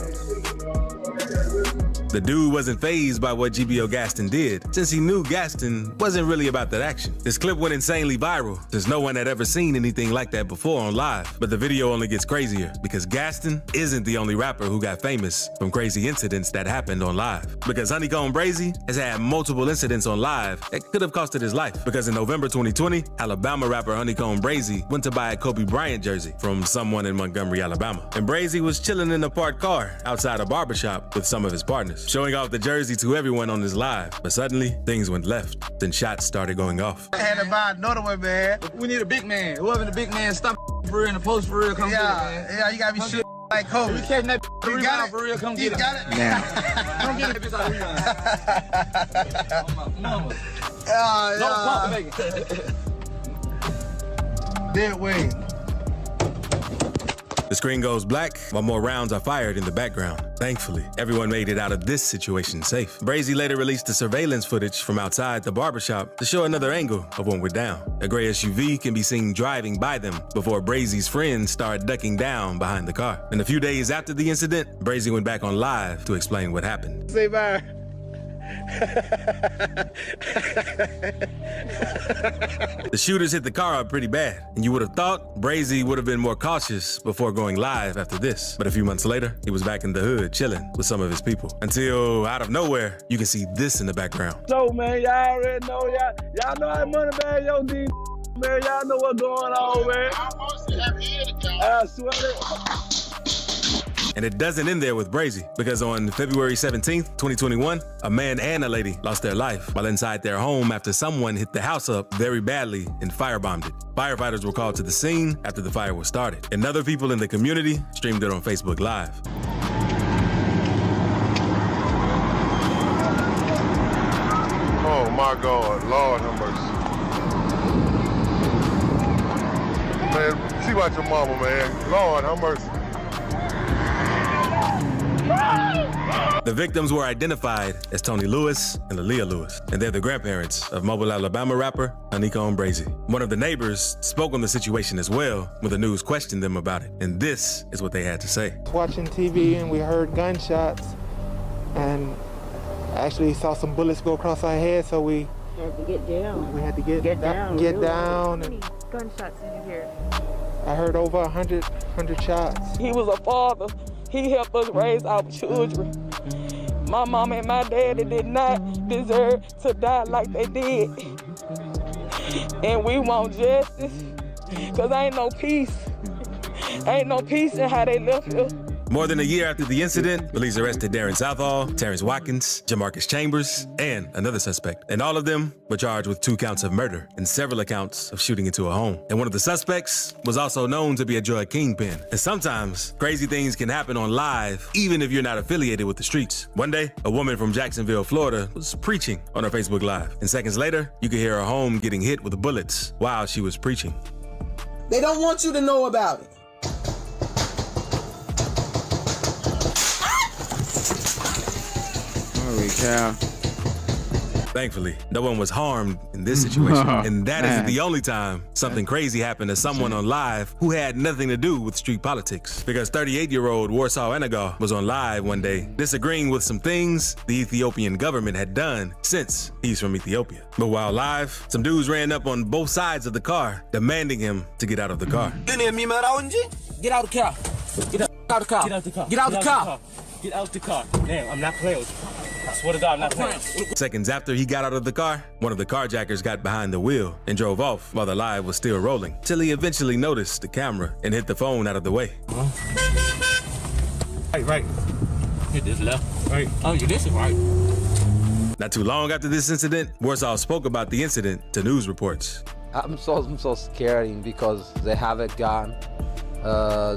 The dude wasn't fazed by what GBO Gaston did, since he knew Gaston wasn't really about that action. This clip went insanely viral, since no one had ever seen anything like that before on live. But the video only gets crazier, because Gaston isn't the only rapper who got famous from crazy incidents that happened on live. Because Honeycomb Brazy has had multiple incidents on live that could have costed his life. Because in November 2020, Alabama rapper Honeycomb Brazy went to buy a Kobe Bryant jersey from someone in Montgomery, Alabama. And Brazy was chilling in a parked car outside a barbershop with some of his partners, showing off the jersey to everyone on his live. But suddenly, things went left. Then shots started going off. I had to buy another one, man. We need a big man. Whoever the big man, stop for real and the post for real, come get it, man. Yeah, you gotta be shit like Kobe. You catching that rebound for real, come get it. Got it? Yeah. Come get it, bitch, out of rebound. Mama. Dead way. The screen goes black while more rounds are fired in the background. Thankfully, everyone made it out of this situation safe. Brazy later released the surveillance footage from outside the barbershop to show another angle of when we're down. A gray SUV can be seen driving by them before Brazy's friends start ducking down behind the car. And a few days after the incident, Brazy went back on live to explain what happened. Say bye. The shooters hit the car up pretty bad, and you would have thought Brazy would have been more cautious before going live after this. But a few months later, he was back in the hood chilling with some of his people. Until, out of nowhere, you can see this in the background. So, man, y'all already know, y'all know how money bag yo D, man. Y'all know what's going on, man. I swear to And it doesn't end there with Brazy, because on February 17th, 2021, a man and a lady lost their life while inside their home after someone hit the house up very badly and firebombed it. Firefighters were called to the scene after the fire was started, and other people in the community streamed it on Facebook Live. Oh my God, Lord have mercy. Man, see about your mama, man. Lord have mercy. The victims were identified as Tony Lewis and Aaliyah Lewis, and they're the grandparents of Mobile, Alabama rapper Honeycomb Brazy. One of the neighbors spoke on the situation as well when the news questioned them about it, and this is what they had to say. Watching TV and we heard gunshots and actually saw some bullets go across our head, so we Had to get down. We had to get down. Get down. How many gunshots did you hear? I heard over 100 shots. He was a father. He helped us raise our children. My mama and my daddy did not deserve to die like they did. And we want justice, because ain't no peace. Ain't no peace in how they left here. More than a year after the incident, police arrested Darren Southall, Terrence Watkins, Jamarcus Chambers, and another suspect. And all of them were charged with 2 counts of murder and several accounts of shooting into a home. And one of the suspects was also known to be a drug kingpin. And sometimes, crazy things can happen on live, even if you're not affiliated with the streets. One day, a woman from Jacksonville, Florida, was preaching on her Facebook Live. And seconds later, you could hear her home getting hit with bullets while she was preaching. They don't want you to know about it. Holy cow. Thankfully, no one was harmed in this situation. And that isn't the only time something crazy happened to someone on live who had nothing to do with street politics. Because 38-year-old Warsaw Enagar was on live one day disagreeing with some things the Ethiopian government had done since he's from Ethiopia. But while live, some dudes ran up on both sides of the car, demanding him to get out of the car. Get out the car. Get out the car. Get out the car. Get out the car. Get out the car. Damn, I'm not playing with you. I swear to God, I'm not playing. Seconds after he got out of the car, one of the carjackers got behind the wheel and drove off while the live was still rolling, till he eventually noticed the camera and hit the phone out of the way. Right. Hit this left. Right. Oh, you this is right. Not too long after this incident, Warsaw spoke about the incident to news reports. I'm so scared because they have a gun.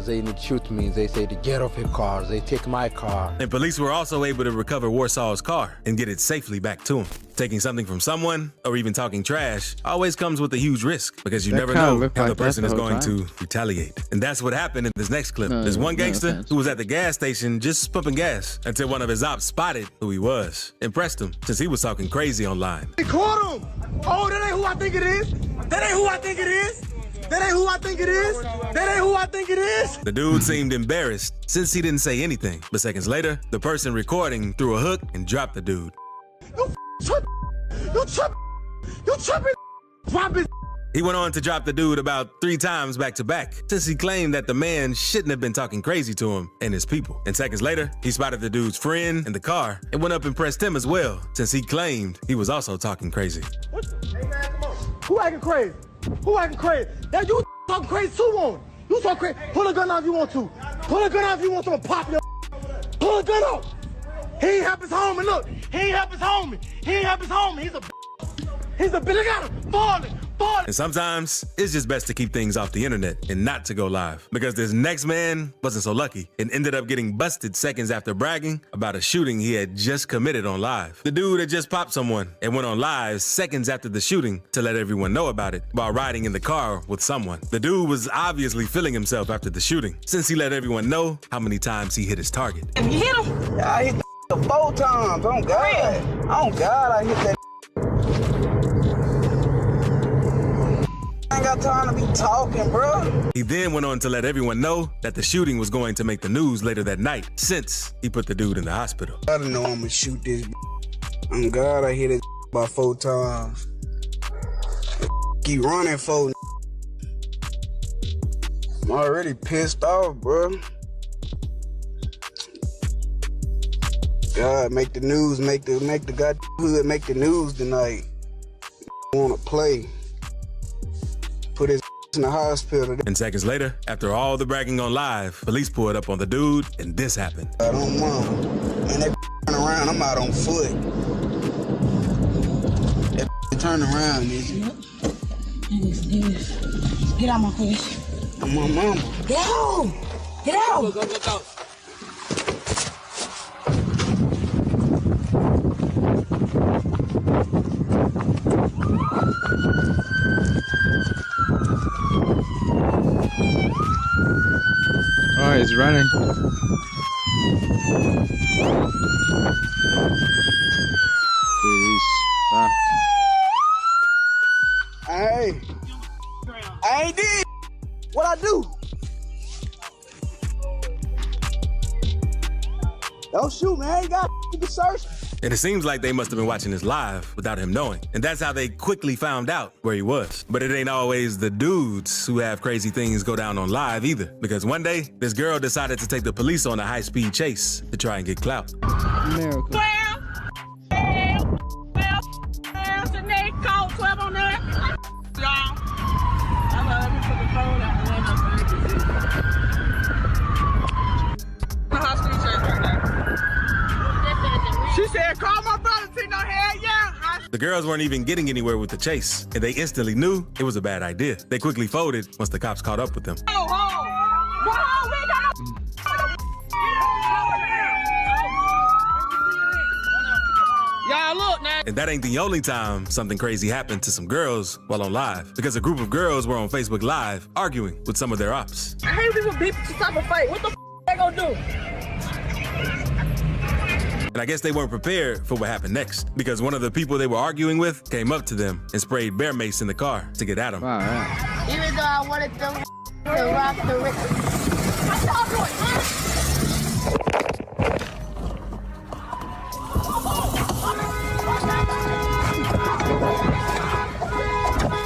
They need to shoot me. They say to get off your car. They take my car. And police were also able to recover Warsaw's car and get it safely back to him. Taking something from someone, or even talking trash, always comes with a huge risk because you never know how the person is going to retaliate. And that's what happened in this next clip. There's one gangster who was at the gas station just pumping gas until one of his ops spotted who he was and pressed him since he was talking crazy online. They caught him. Oh, that ain't who I think it is. That ain't who I think it is. That ain't who I think it is. That ain't who I think it is. The dude seemed embarrassed since he didn't say anything. But seconds later, the person recording threw a hook and dropped the dude. You tripping. Drop it. He went on to drop the dude about 3 times back to back since he claimed that the man shouldn't have been talking crazy to him and his people. And seconds later, he spotted the dude's friend in the car and went up and pressed him as well since he claimed he was also talking crazy. Hey man, come on. Who acting crazy? Who acting crazy? That you talking crazy too on. You talking crazy. Pull a gun out if you want to. Pull a gun out if you want to pop your. Pull a gun out. He ain't help his homie. Look, he ain't help his homie. He ain't help his homie. He's a bitch. Look at him. Falling. And sometimes it's just best to keep things off the internet and not to go live, because this next man wasn't so lucky and ended up getting busted seconds after bragging about a shooting he had just committed on live. The dude had just popped someone and went on live seconds after the shooting to let everyone know about it while riding in the car with someone. The dude was obviously feeling himself after the shooting since he let everyone know how many times he hit his target. You hit him? Yeah, I hit the 4 times. Oh God. Oh God, I hit that. I ain't got time to be talking, bro. He then went on to let everyone know that the shooting was going to make the news later that night since he put the dude in the hospital. I don't know I'm gonna shoot this. Oh God, I hit it about 4 times. Keep running for. I'm already pissed off, bro. God, make the news, make the god hood make the news tonight. Wanna play. Put his in the hospital. And seconds later, after all the bragging on live, police pulled up on the dude and this happened. I don't mind. And they turn around, I'm out on foot. They turn around, nigga. Get out my face. I'm my mama. Get out! Get out! Go. Oh, he's running. Dude, he's fucked. Hey. I ain't did. What I do? Don't shoot, man. I ain't got to search. And it seems like they must have been watching this live without him knowing. And that's how they quickly found out where he was. But it ain't always the dudes who have crazy things go down on live either. Because one day, this girl decided to take the police on a high-speed chase to try and get clout. Miracle. Janae called 12 on there. Y'all. Let me put the phone out the window so you can see. My hospital church right there. She said, call my brother, see no hell yeah. The girls weren't even getting anywhere with the chase, and they instantly knew it was a bad idea. They quickly folded once the cops caught up with them. Y'all look now. And that ain't the only time something crazy happened to some girls while on live, because a group of girls were on Facebook Live arguing with some of their ops. I hate people beat the top of fight. What the they gonna do? And I guess they weren't prepared for what happened next, because one of the people they were arguing with came up to them and sprayed bear mace in the car to get at them. Wow, right. Even though I wanted them to rock the What y'all doing, huh?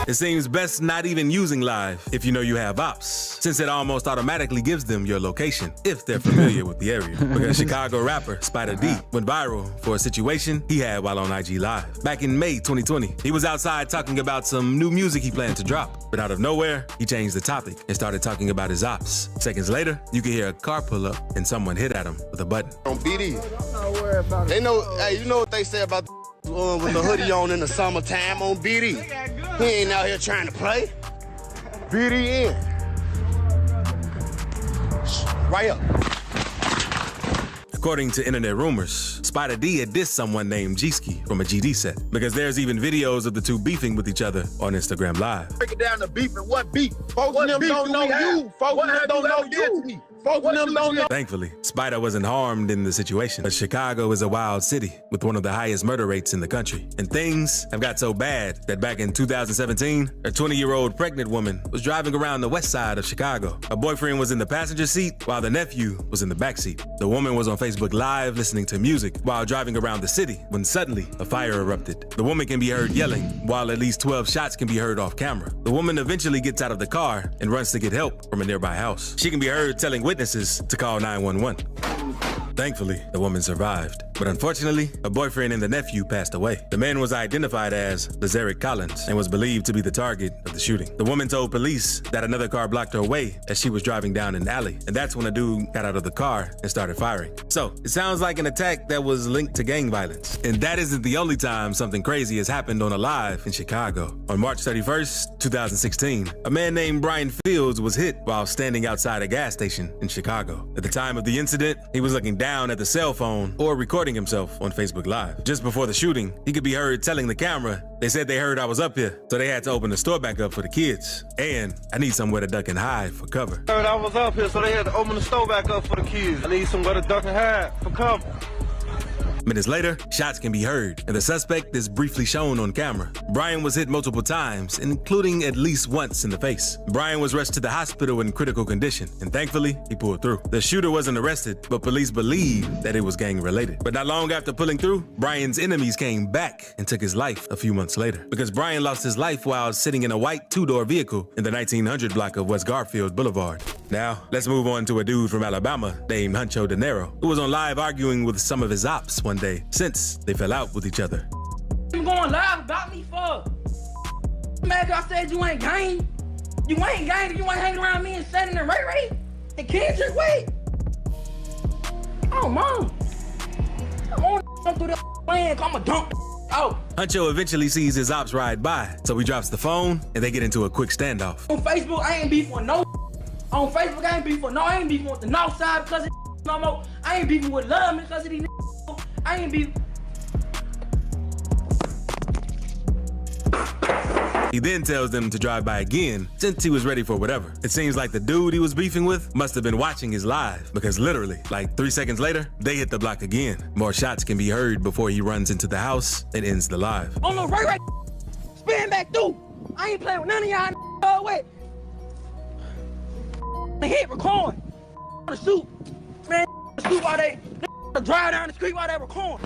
It seems best not even using live if you know you have ops, since it almost automatically gives them your location if they're familiar with the area. Because Chicago rapper Spider D went viral for a situation he had while on IG Live. Back in May 2020, he was outside talking about some new music he planned to drop. But out of nowhere, he changed the topic and started talking about his ops. Seconds later, you could hear a car pull up and someone hit at him with a button. On BD, they know, hey, you know what they say about with the hoodie on in the summertime on BD. He ain't out here trying to play. BD in. Right up. According to internet rumors, Spider D had dissed someone named G-Ski from a GD set, because there's even videos of the two beefing with each other on Instagram Live. Break it down to beef and what beef. Folks in them don't know you. Folks in them don't know you. Folks in them don't know. Thankfully, Spider wasn't harmed in the situation, but Chicago is a wild city with one of the highest murder rates in the country. And things have got so bad that back in 2017, a 20-year-old pregnant woman was driving around the west side of Chicago. Her boyfriend was in the passenger seat while the nephew was in the back seat. The woman was on Facebook Live listening to music while driving around the city when suddenly a fire erupted. The woman can be heard yelling while at least 12 shots can be heard off camera. The woman eventually gets out of the car and runs to get help from a nearby house. She can be heard telling witnesses to call 911. Thankfully, the woman survived. But unfortunately, her boyfriend and the nephew passed away. The man was identified as Lazarick Collins and was believed to be the target of the shooting. The woman told police that another car blocked her way as she was driving down an alley. And that's when a dude got out of the car and started firing. So, it sounds like an attack that was linked to gang violence. And that isn't the only time something crazy has happened on a live in Chicago. On March 31st, 2016, a man named Brian Fields was hit while standing outside a gas station in Chicago. At the time of the incident, he was looking down at the cell phone or recording himself on Facebook Live. Just before the shooting, he could be heard telling the camera, "They said they heard I was up here, so they had to open the store back up for the kids. And I need somewhere to duck and hide for cover." Heard I was up here, so they had to open the store back up for the kids. I need somewhere to duck and hide for cover. Minutes later, shots can be heard, and the suspect is briefly shown on camera. Brian was hit multiple times, including at least once in the face. Brian was rushed to the hospital in critical condition, and thankfully, he pulled through. The shooter wasn't arrested, but police believe that it was gang-related. But not long after pulling through, Brian's enemies came back and took his life a few months later, because Brian lost his life while sitting in a white two-door vehicle in the 1900 block of West Garfield Boulevard. Now, let's move on to a dude from Alabama named Huncho De Niro, who was on live arguing with some of his ops one day since they fell out with each other. You going live about me for? Man, I said you ain't gang. You ain't gang. You ain't hanging around me and standing in Ray Ray and Kendrick. Wait. Oh, mom. I want to do that plan. I'm a dump. Oh. Huncho eventually sees his ops ride by, so he drops the phone and they get into a quick standoff. On Facebook, I ain't beefing with no. On Facebook, I ain't beefing with no. I ain't beefing with the North Side because of no more. I ain't beefing with Love because of these. I ain't beefing. He then tells them to drive by again since he was ready for whatever. It seems like the dude he was beefing with must have been watching his live, because literally, like 3 seconds later, they hit the block again. More shots can be heard before he runs into the house and ends the live. On the right, spin back through. I ain't playing with none of y'all. Wait. They hit record. On the shoot. Man, shoot while they drive down the street while they record.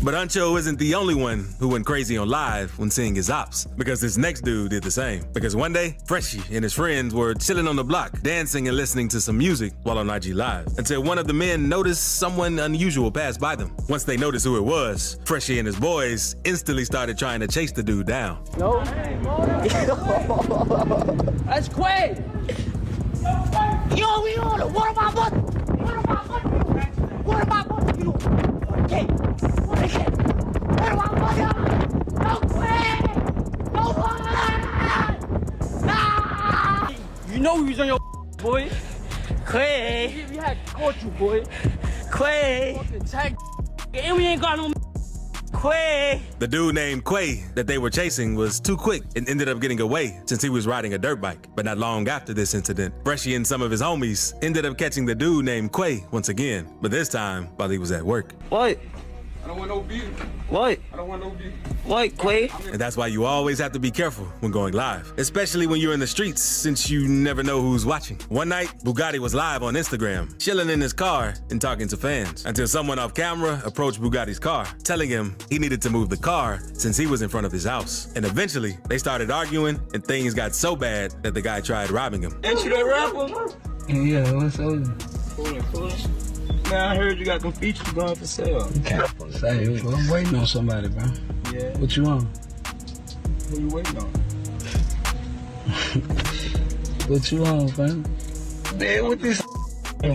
But Huncho isn't the only one who went crazy on live when seeing his ops, because this next dude did the same. Because one day, Freshie and his friends were chilling on the block, dancing and listening to some music while on IG Live, until one of the men noticed someone unusual pass by them. Once they noticed who it was, Freshie and his boys instantly started trying to chase the dude down. No. That's Quay. Yo, we on it. What about what? What about what? What about what? You okay? What is it? What about what? No Quay. No one. Ah! You know we was on your boy. Quay. We had caught you, boy. Quay. Fucking tag. And we ain't got no. Quay. The dude named Quay that they were chasing was too quick and ended up getting away since he was riding a dirt bike. But not long after this incident, Freshie and some of his homies ended up catching the dude named Quay once again, but this time while he was at work. What? I don't want no beef. What? I don't want no beef. What, Quay? And that's why you always have to be careful when going live, especially when you're in the streets, since you never know who's watching. One night, Bugatti was live on Instagram, chilling in his car and talking to fans, until someone off camera approached Bugatti's car, telling him he needed to move the car since he was in front of his house. And eventually, they started arguing, and things got so bad that the guy tried robbing him. Ain't you that rapper? Yeah, what's over? Man, I heard you got them features going for sale. Okay. Say, I'm waiting on somebody, bro. Yeah. What you want? Who you waiting on? What you want, man? Man, what this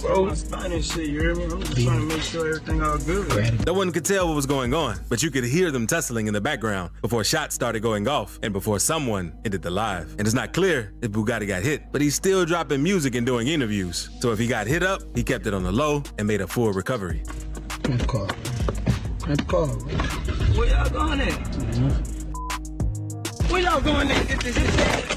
bro? I'm finding shit, you hear me? I'm just trying to make sure everything all good. No one could tell what was going on, but you could hear them tussling in the background before shots started going off and before someone ended the live. And it's not clear if Bugatti got hit, but he's still dropping music and doing interviews. So if he got hit up, he kept it on the low and made a full recovery. Let's call. Where y'all going at? Where y'all going at? Get this shit.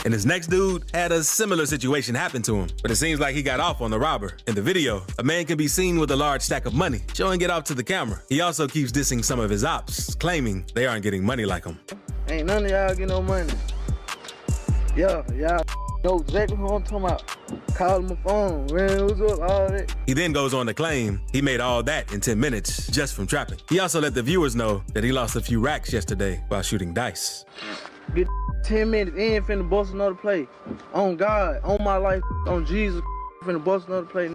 And his next dude had a similar situation happen to him, but it seems like he got off on the robber. In the video, a man can be seen with a large stack of money, showing it off to the camera. He also keeps dissing some of his ops, claiming they aren't getting money like him. Ain't none of y'all get no money. Y'all know exactly who I'm talking about. Call my phone, man, what's up, all that. He then goes on to claim he made all that in 10 minutes just from trapping. He also let the viewers know that he lost a few racks yesterday while shooting dice. Get 10 minutes in, finna bust another play. On God, on my life, on Jesus, finna bust another play.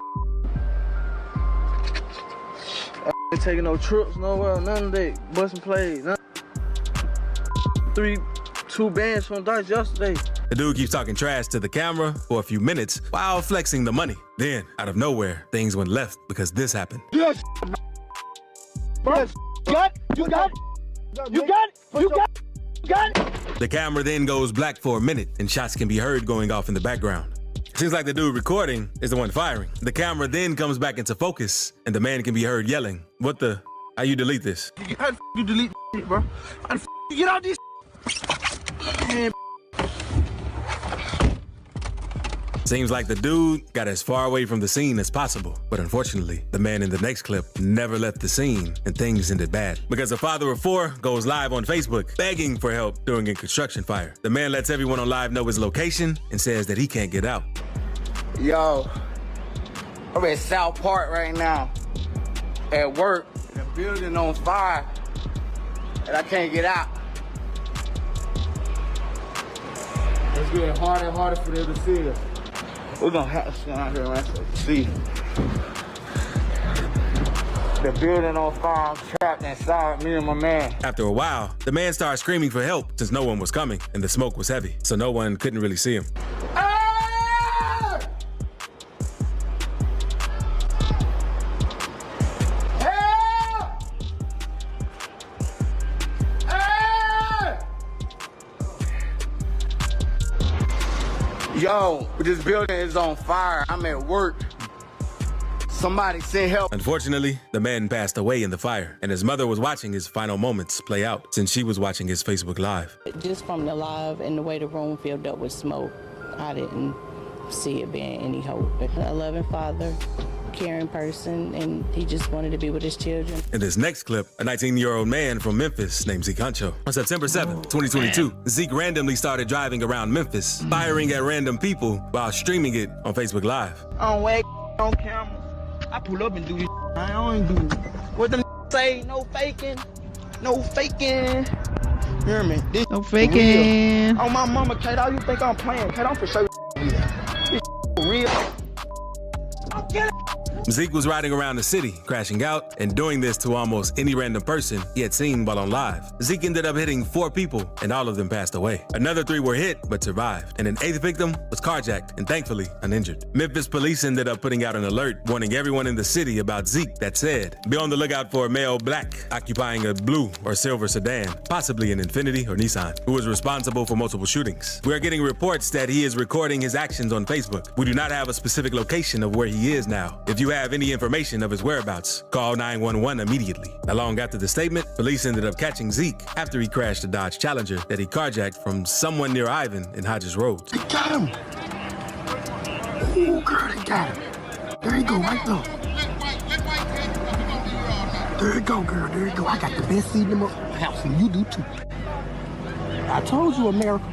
I ain't taking no trips nowhere, none of that. Busting plays, none. 2 bands from dice yesterday. The dude keeps talking trash to the camera for a few minutes while flexing the money. Then, out of nowhere, things went left because this happened. Yes, bro. You got it. You got it. The camera then goes black for a minute and shots can be heard going off in the background. Seems like the dude recording is the one firing. The camera then comes back into focus and the man can be heard yelling, "What the? How you delete this?" How the you delete this, bro? How the you get out this? Man. Seems like the dude got as far away from the scene as possible. But unfortunately, the man in the next clip never left the scene and things ended bad. Because a father of 4 goes live on Facebook begging for help during a construction fire. The man lets everyone on live know his location and says that he can't get out. Yo, I'm at South Park right now at work. The building on fire and I can't get out. It's getting harder and harder for them to see us. We're gonna have to stand out here and see. The building on fire, I'm trapped inside, me and my man. After a while, the man started screaming for help since no one was coming and the smoke was heavy, so no one couldn't really see him. Yo, this building is on fire. I'm at work. Somebody send help. Unfortunately, the man passed away in the fire, and his mother was watching his final moments play out since she was watching his Facebook Live. Just from the live and the way the room filled up with smoke, I didn't see it being any hope. A loving father, caring person, and he just wanted to be with his children. In this next clip, a 19-year-old man from Memphis named Zeke Huncho. On September 7th, 2022, Zeke randomly started driving around Memphis, firing at random people while streaming it on Facebook Live. I don't wait on camera. I pull up and do this. I don't do it. What them say? No faking. No faking. Hear me? This no faking. Oh my mama, Kate, how you think I'm playing? Kate, I'm for sure. This real. I'm killing. Zeke was riding around the city, crashing out, and doing this to almost any random person he had seen while on live. Zeke ended up hitting 4 people, and all of them passed away. Another 3 were hit, but survived, and an 8th victim was carjacked and thankfully uninjured. Memphis police ended up putting out an alert warning everyone in the city about Zeke that said, be on the lookout for a male black occupying a blue or silver sedan, possibly an Infiniti or Nissan, who is responsible for multiple shootings. We are getting reports that he is recording his actions on Facebook. We do not have a specific location of where he is now. If you have any information of his whereabouts, call 911 immediately. Not long after the statement, police ended up catching Zeke after he crashed a Dodge Challenger that he carjacked from someone near Ivan in Hodges Road. They got him. Oh, girl, they got him. There you go, right there. There you go, girl. There you go. I got the best seat in the house, and you do too. I told you, America.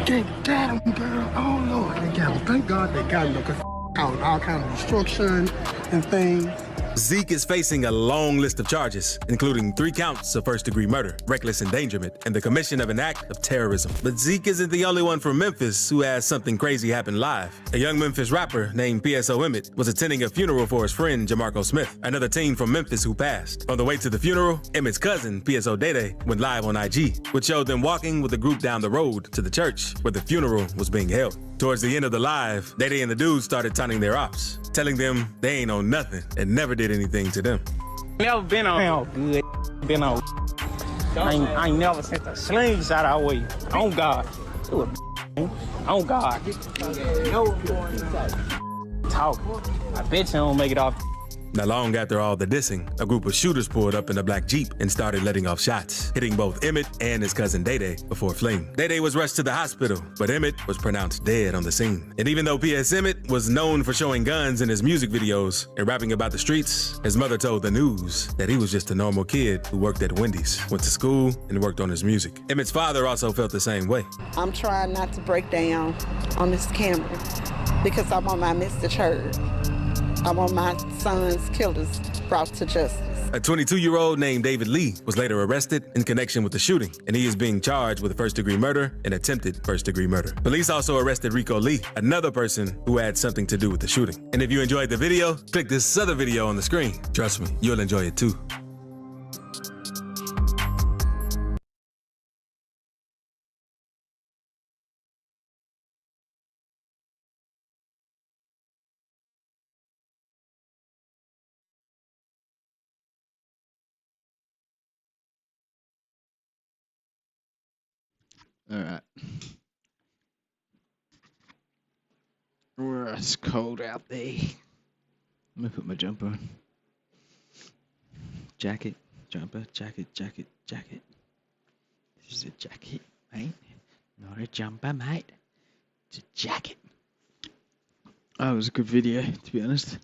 They got him, girl. Oh, Lord, they got him. Thank God they got him, because all kind of destruction and things. Zeke is facing a long list of charges, including 3 counts of first-degree murder, reckless endangerment, and the commission of an act of terrorism. But Zeke isn't the only one from Memphis who has something crazy happen live. A young Memphis rapper named PSO Emmett was attending a funeral for his friend Jamarco Smith, another teen from Memphis who passed. On the way to the funeral, Emmett's cousin, PSO Dede, went live on IG, which showed them walking with a group down the road to the church where the funeral was being held. Towards the end of the live, Dede and the dudes started taunting their ops, telling them they ain't on nothing and never did anything to them. Never been on good, been on. I ain't never sent a slingshot our way. On God. On God. Talk. I bet you don't make it off. Not long after all the dissing, a group of shooters pulled up in a black Jeep and started letting off shots, hitting both Emmett and his cousin Dede before fleeing. Dede was rushed to the hospital, but Emmett was pronounced dead on the scene. And even though P.S. Emmett was known for showing guns in his music videos and rapping about the streets, his mother told the news that he was just a normal kid who worked at Wendy's, went to school, and worked on his music. Emmett's father also felt the same way. I'm trying not to break down on this camera because I want my Mr. Church. I want my son's killers brought to justice. A 22-year-old named David Lee was later arrested in connection with the shooting, and he is being charged with first-degree murder and attempted first-degree murder. Police also arrested Rico Lee, another person who had something to do with the shooting. And if you enjoyed the video, click this other video on the screen. Trust me, you'll enjoy it too. Alright. It's cold out there. Let me put my jumper on. Jacket, jumper, jacket, jacket, jacket. This is a jacket, mate. Not a jumper, mate. It's a jacket. Oh, it was a good video, to be honest.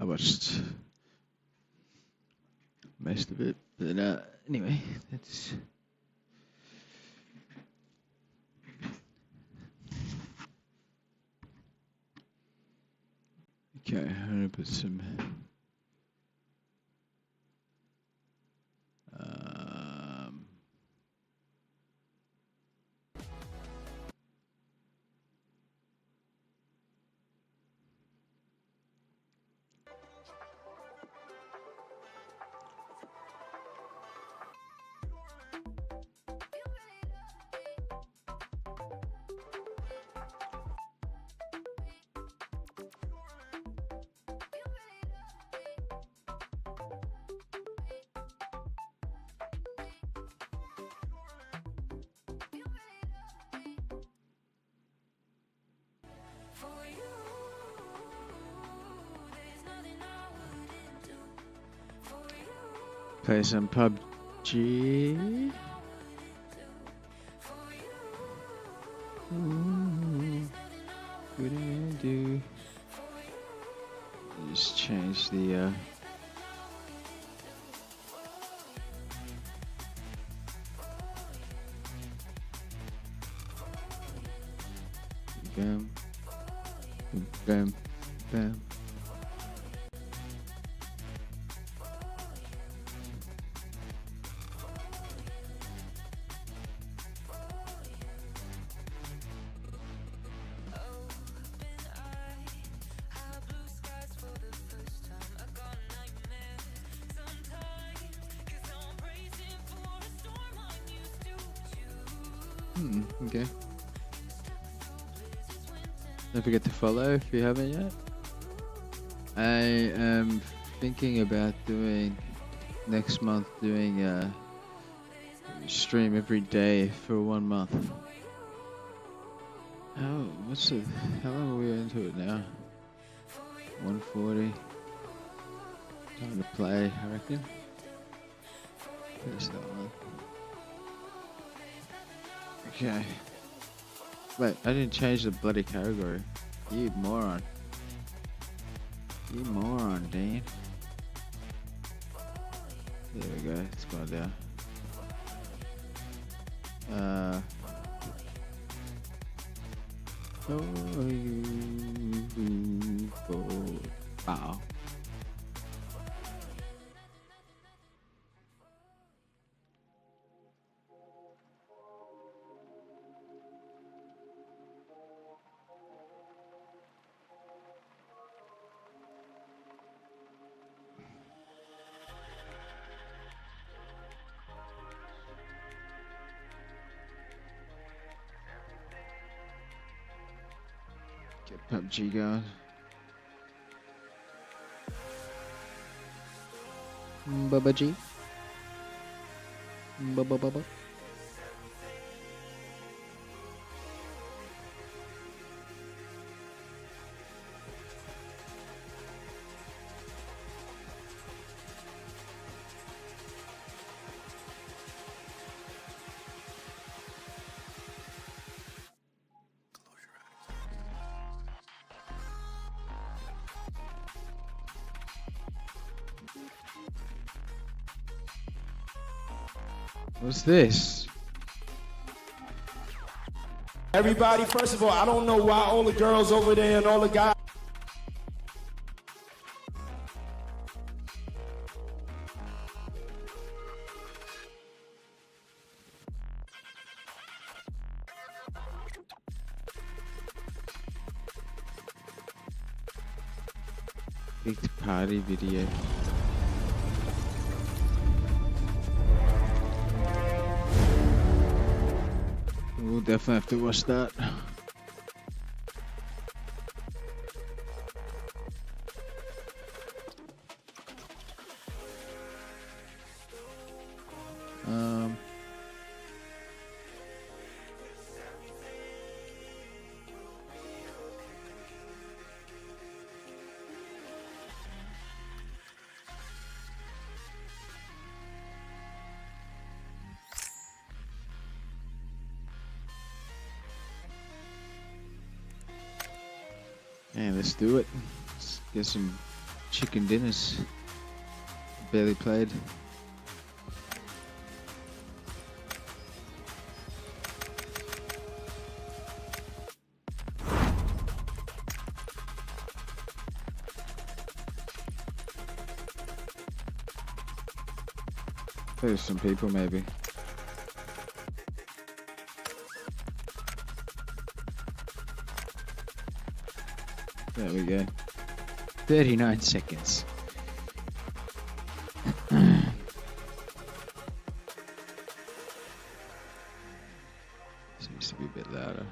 I watched most of it, but anyway, that's... Okay, I'm gonna put some play some PUBG. What do I do? Just change the bam, bam, bam. Okay. Don't forget to follow if you haven't yet. I am thinking about doing next month doing a stream every day for 1 month. How long are we into it now? 140. Time to play, I reckon. Finish that one. Okay. Wait, I didn't change the bloody category. You moron. You moron, Dan. There we go, it's gone down. Wow. Get PUBG going. Bubba G. Bubba. What's this? Everybody, first of all, I don't know why all the girls over there and all the guys. Big party video. We'll definitely have to watch that. Yeah, let's do it. Let's get some chicken dinners. Barely played. There's some people maybe. There we go. 39 seconds. Seems to be a bit louder.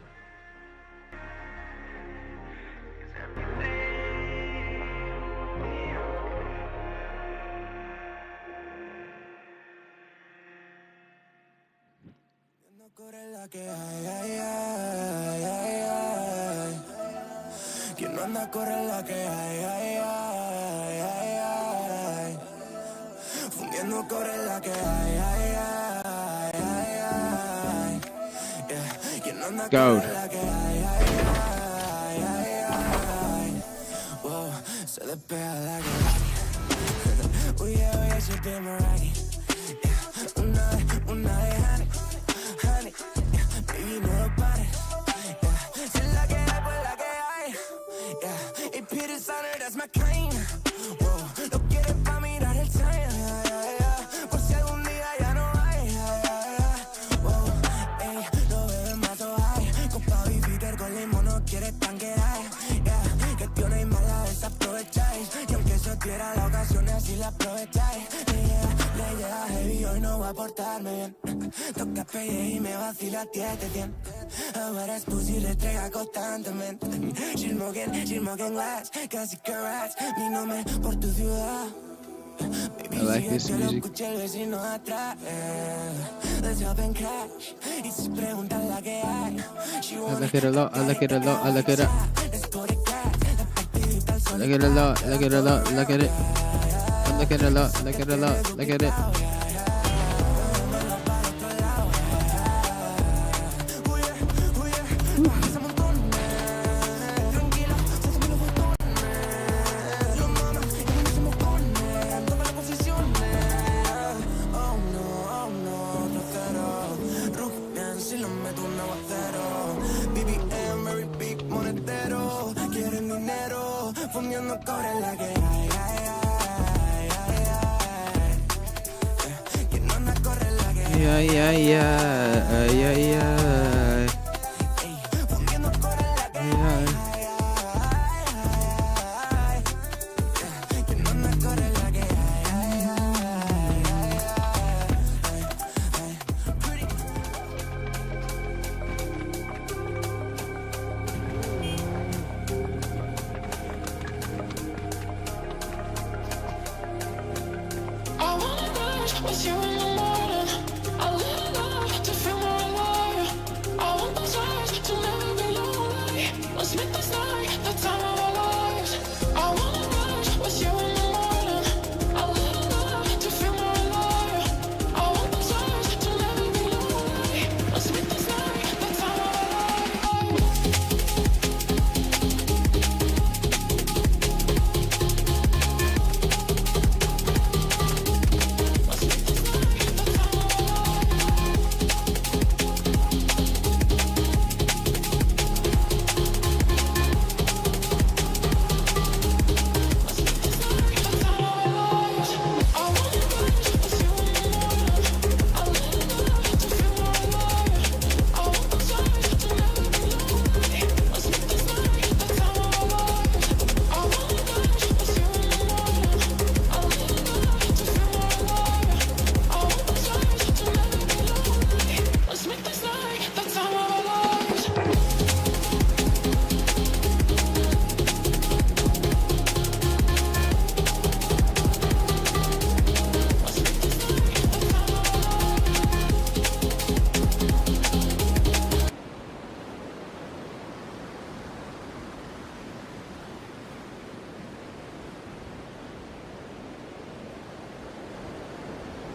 Que no anda a correr la que hay, fundiendo cobre la que hay, yeah. Que no anda a correr la que hay, wow, se despega la que hay. Oye, se te morani, una de honey, baby, no lo pares. That's my kind. Whoa, lo quieres pa' mirar el time. Por si algún día ya no hay. Whoa, ey, no bebes más o hay. Con Pau y Peter con limón no quieres tanquear. Yeah, que tío no hay mala desaprovecháis. Y aunque eso diera la ocasión así la aprovecháis. Le llega heavy, hoy no va a portarme bien. Tocca pelle y me vacila te tien. Ahora es pussy retrega constantemente. Chilmogen glass, casi carats. Mi nombre por tu ciudad. I like this music. El vecino atrás. Let's hop and crash. Y si preguntan la que hay. I like it a lot, I like it a lot, I like it a I like it a lot, I like it a lot, look at it. I like it a lot, like it a lot, look at it.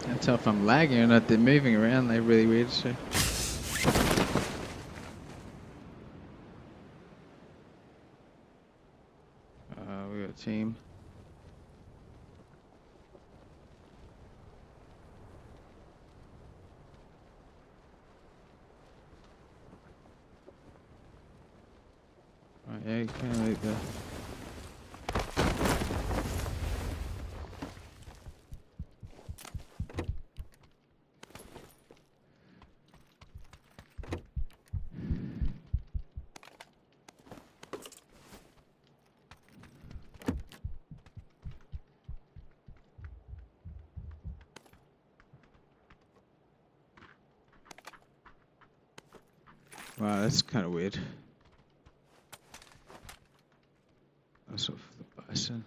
Can't tell if I'm lagging or not. They're moving around like really weird shit. We got a team. Oh yeah, you can't like that. Wow, that's kind of weird. That's off the bison.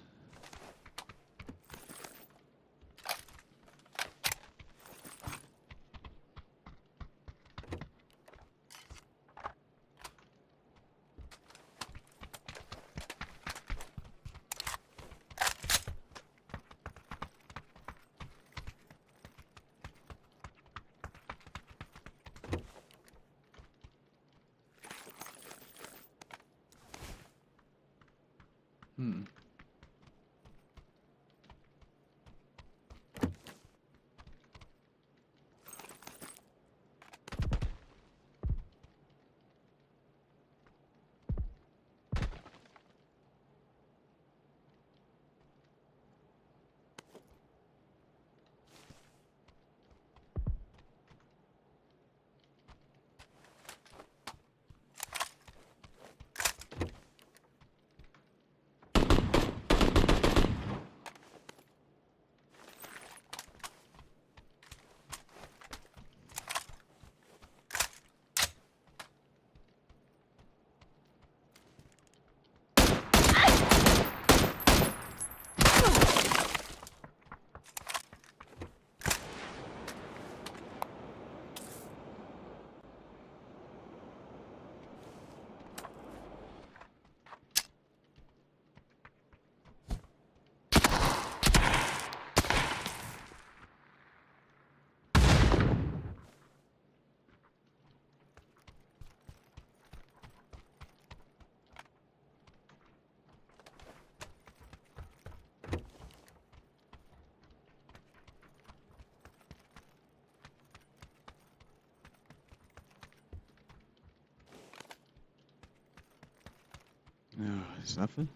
Oh, there's nothing.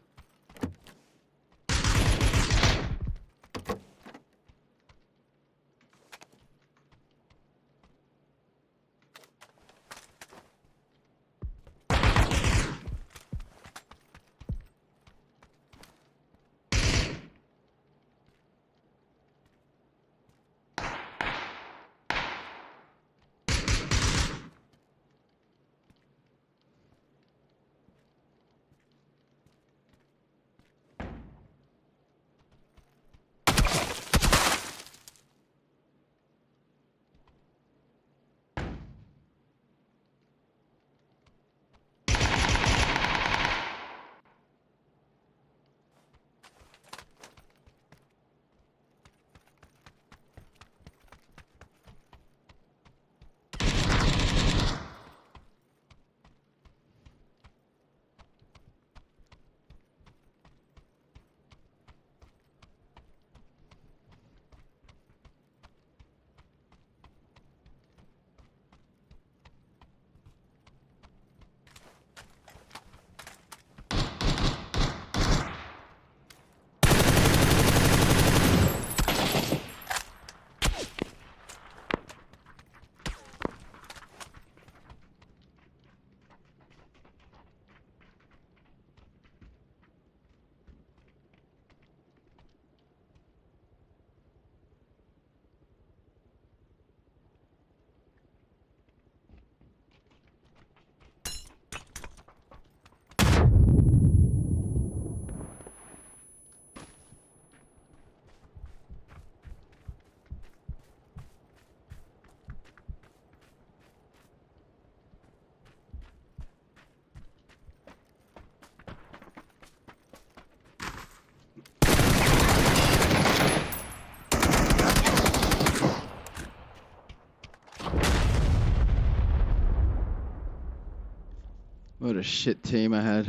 What a shit team I had.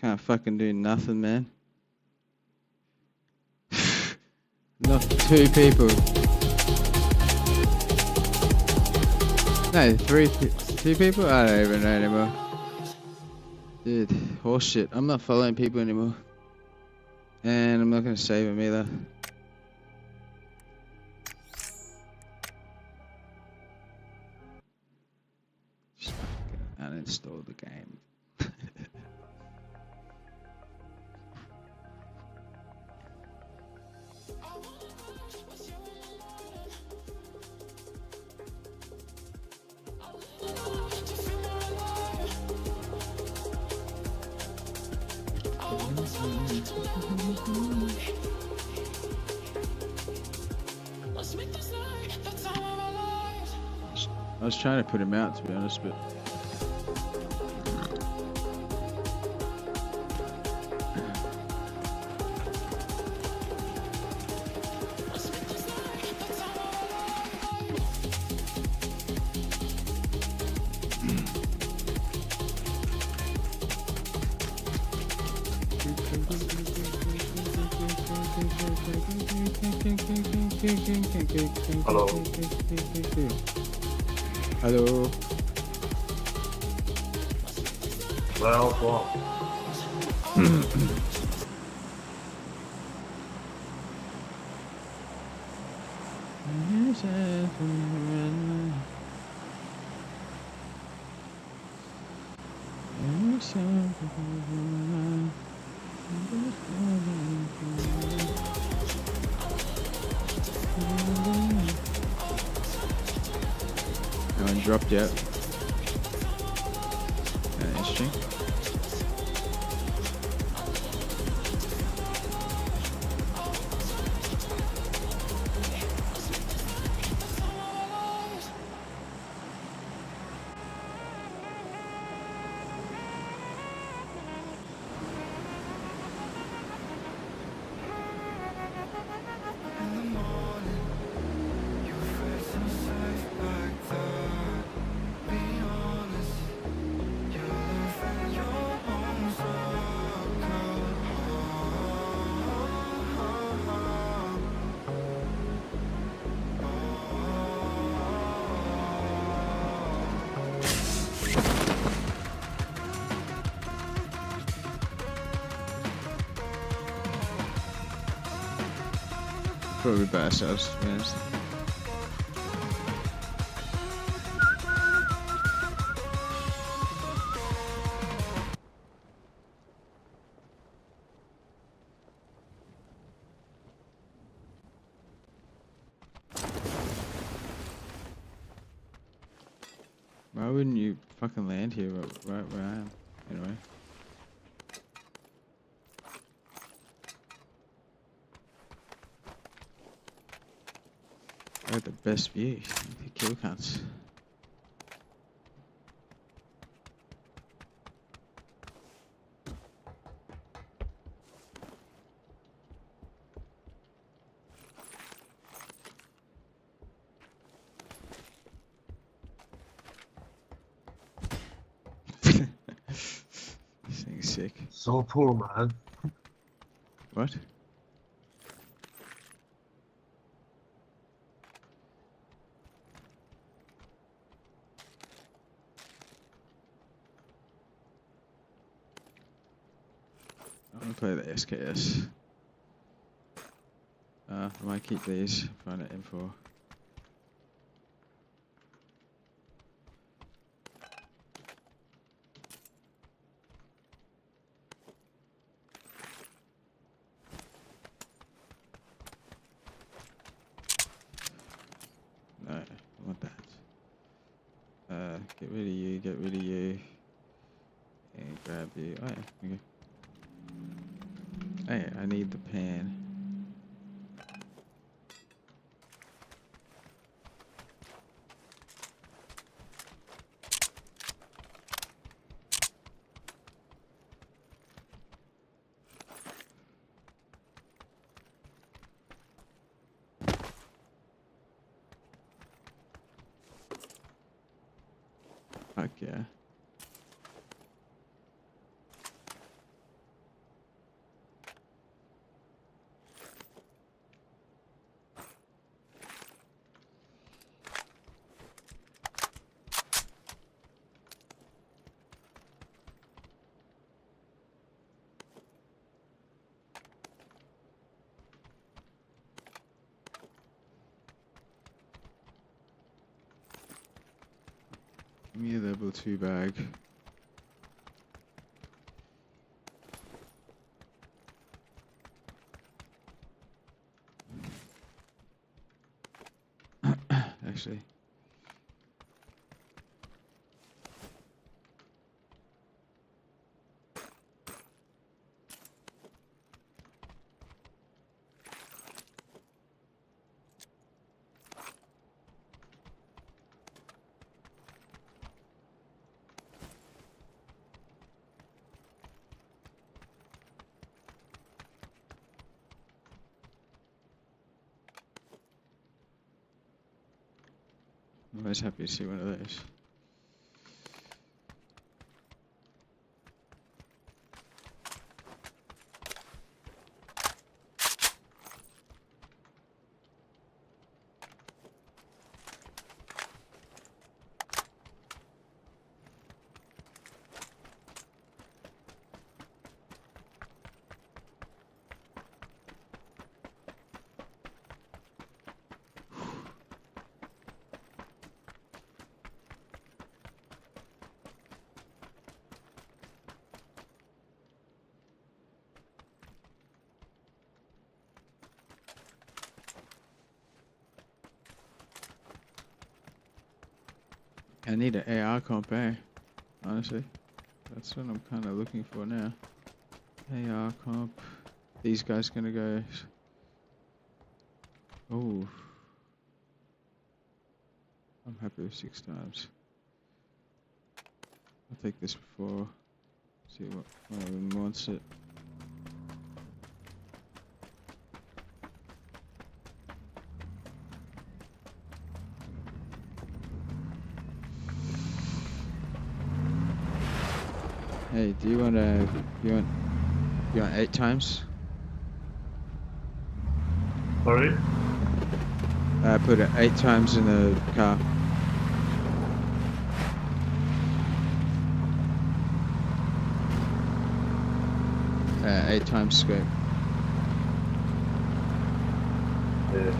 Can't fucking do nothing, man. Knocked 2 people. No, 2 people? I don't even know anymore. Dude, horse shit. I'm not following people anymore. And I'm not gonna save them either. Just fucking uninstall the game. I was trying to put him out, to be honest, but Hello. Hello. Well. No one dropped yet. Interesting. Probably by ourselves, to be honest. Why wouldn't you fucking land here right where I am? Anyway. I got the best view. The kill counts. This thing's sick. So poor, man. What? I'm gonna play the SKS. I might keep these, find an M4. No, I want that. Get rid of you, get rid of you. And grab you. Oh yeah, okay. Hey, I need the pan. Fuck yeah. Give me a level 2 bag. Actually. I'm always happy to see one of those. I need an AR comp, honestly. That's what I'm kind of looking for now. AR comp. These guys gonna go. Oh. I'm happy with 6 times. I'll take this before. See what one of them wants it. Hey, do you want 8 times? Sorry? Put it 8 times in the car. Eight times scope. Yeah.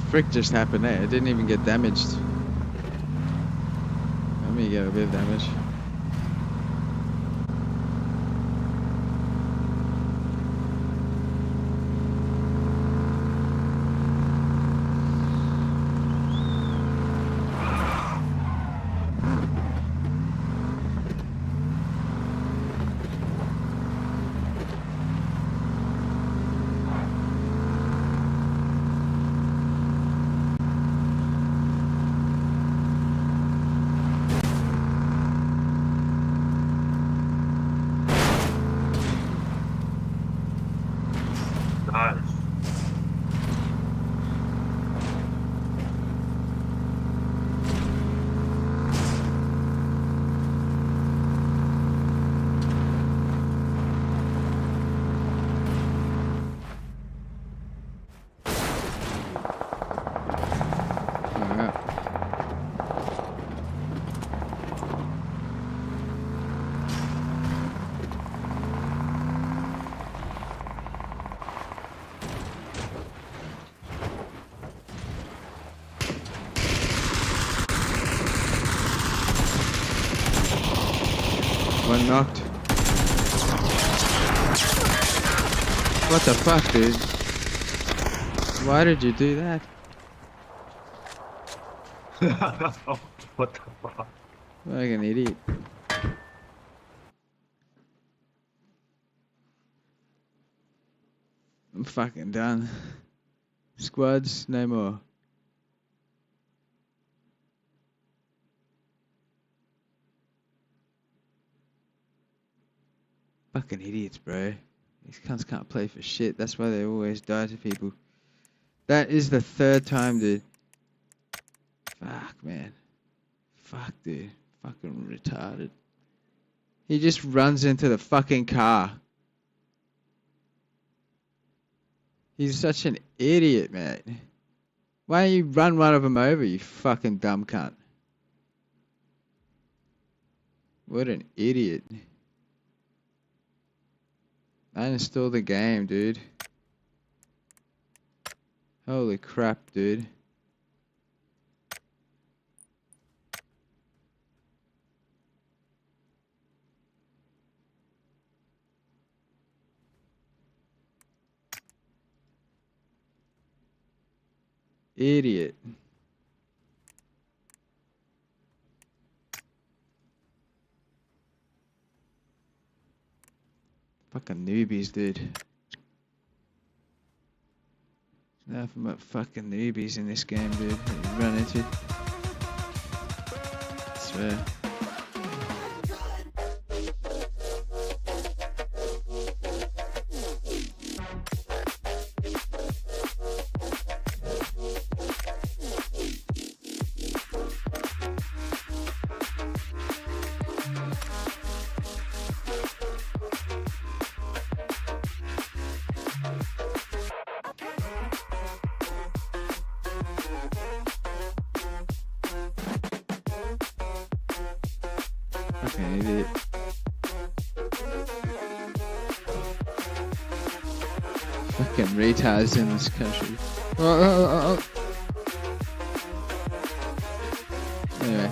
Frick just happened there. It didn't even get damaged. Let me get a bit of damage. Nice. Alright. One knocked. What the fuck, dude? Why did you do that? What the fuck? Like an idiot. I'm fucking done. Squads, no more. Fucking idiots, bro. These cunts can't play for shit. That's why they always die to people. That is the third time, dude. Fuck, man. Fuck, dude. Fucking retarded. He just runs into the fucking car. He's such an idiot, man. Why don't you run one of them over, you fucking dumb cunt? What an idiot. Uninstall the game, dude. Holy crap, dude. Idiot. Fucking newbies, dude. Nothing but fucking newbies in this game, dude. That you run into. I swear. Fucking idiot. Fucking retards in this country. Anyway.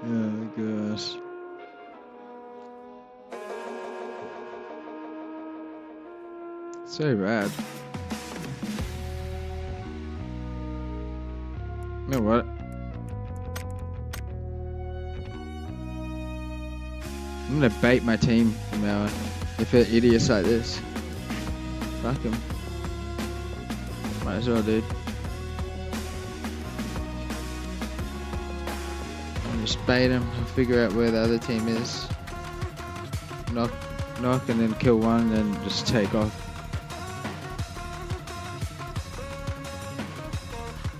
Oh gosh. So bad. You know what? I'm gonna bait my team from now on. If they're idiots like this. Fuck them. Might as well, dude. I'll just bait them. I'll figure out where the other team is. Knock, and then kill one, and then just take off.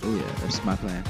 Oh yeah, that's my plan.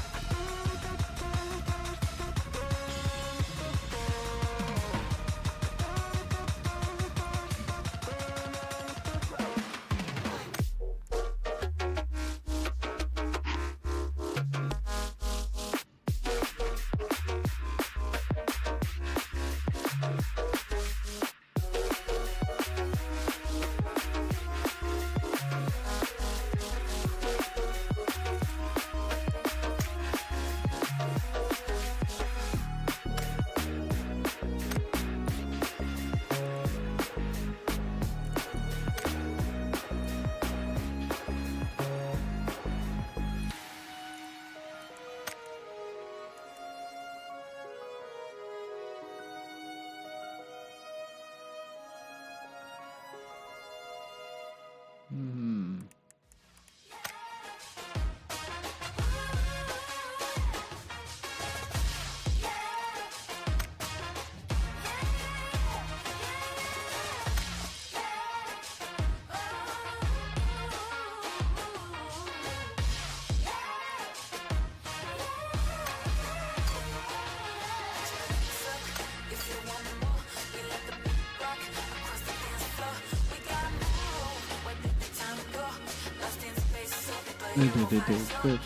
Good.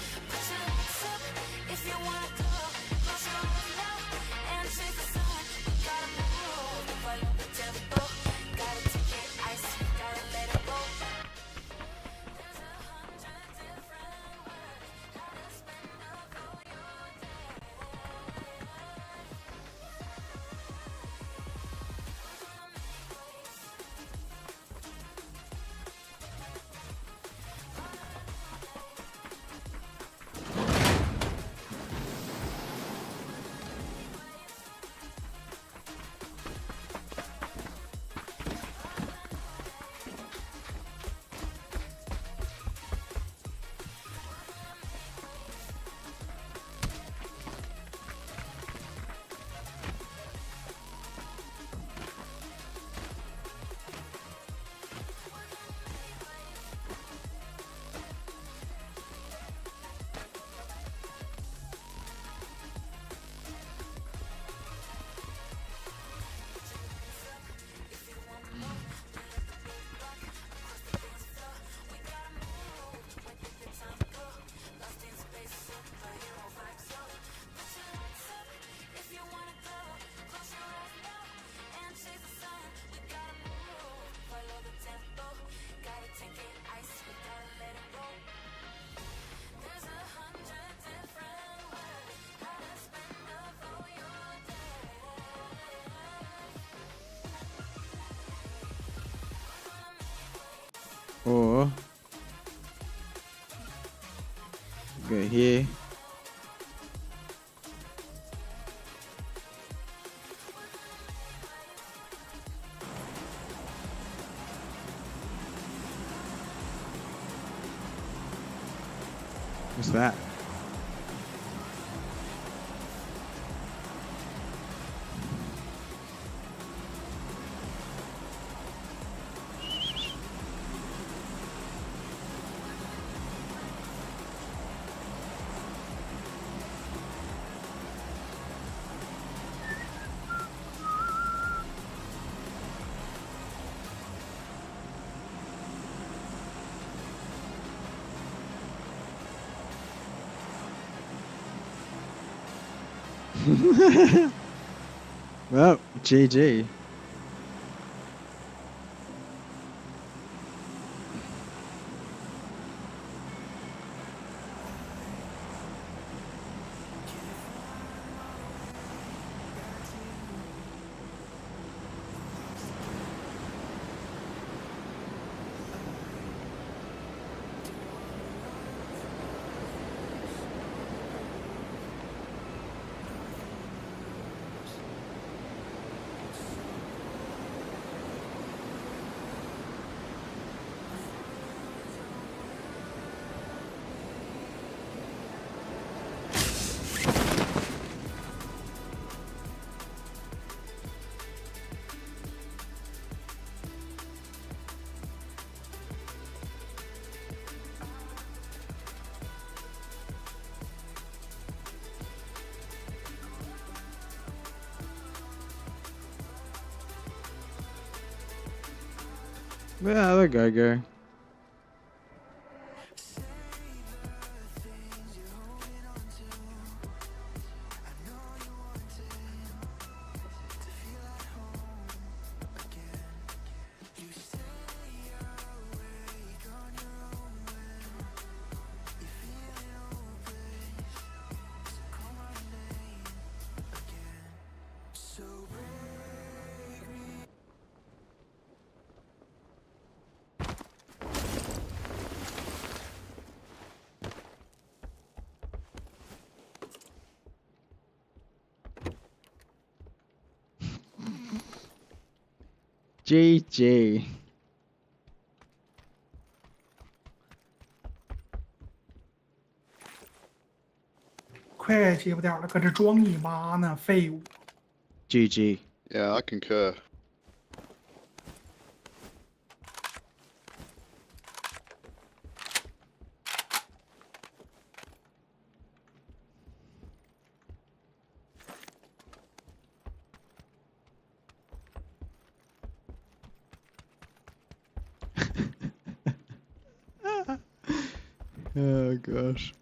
Or go here. What's that? Well, GG. Where'd the other guy go? GG. 快接不掉了，搁这装你妈呢，废物！ GG. Yeah, I concur. Oh gosh.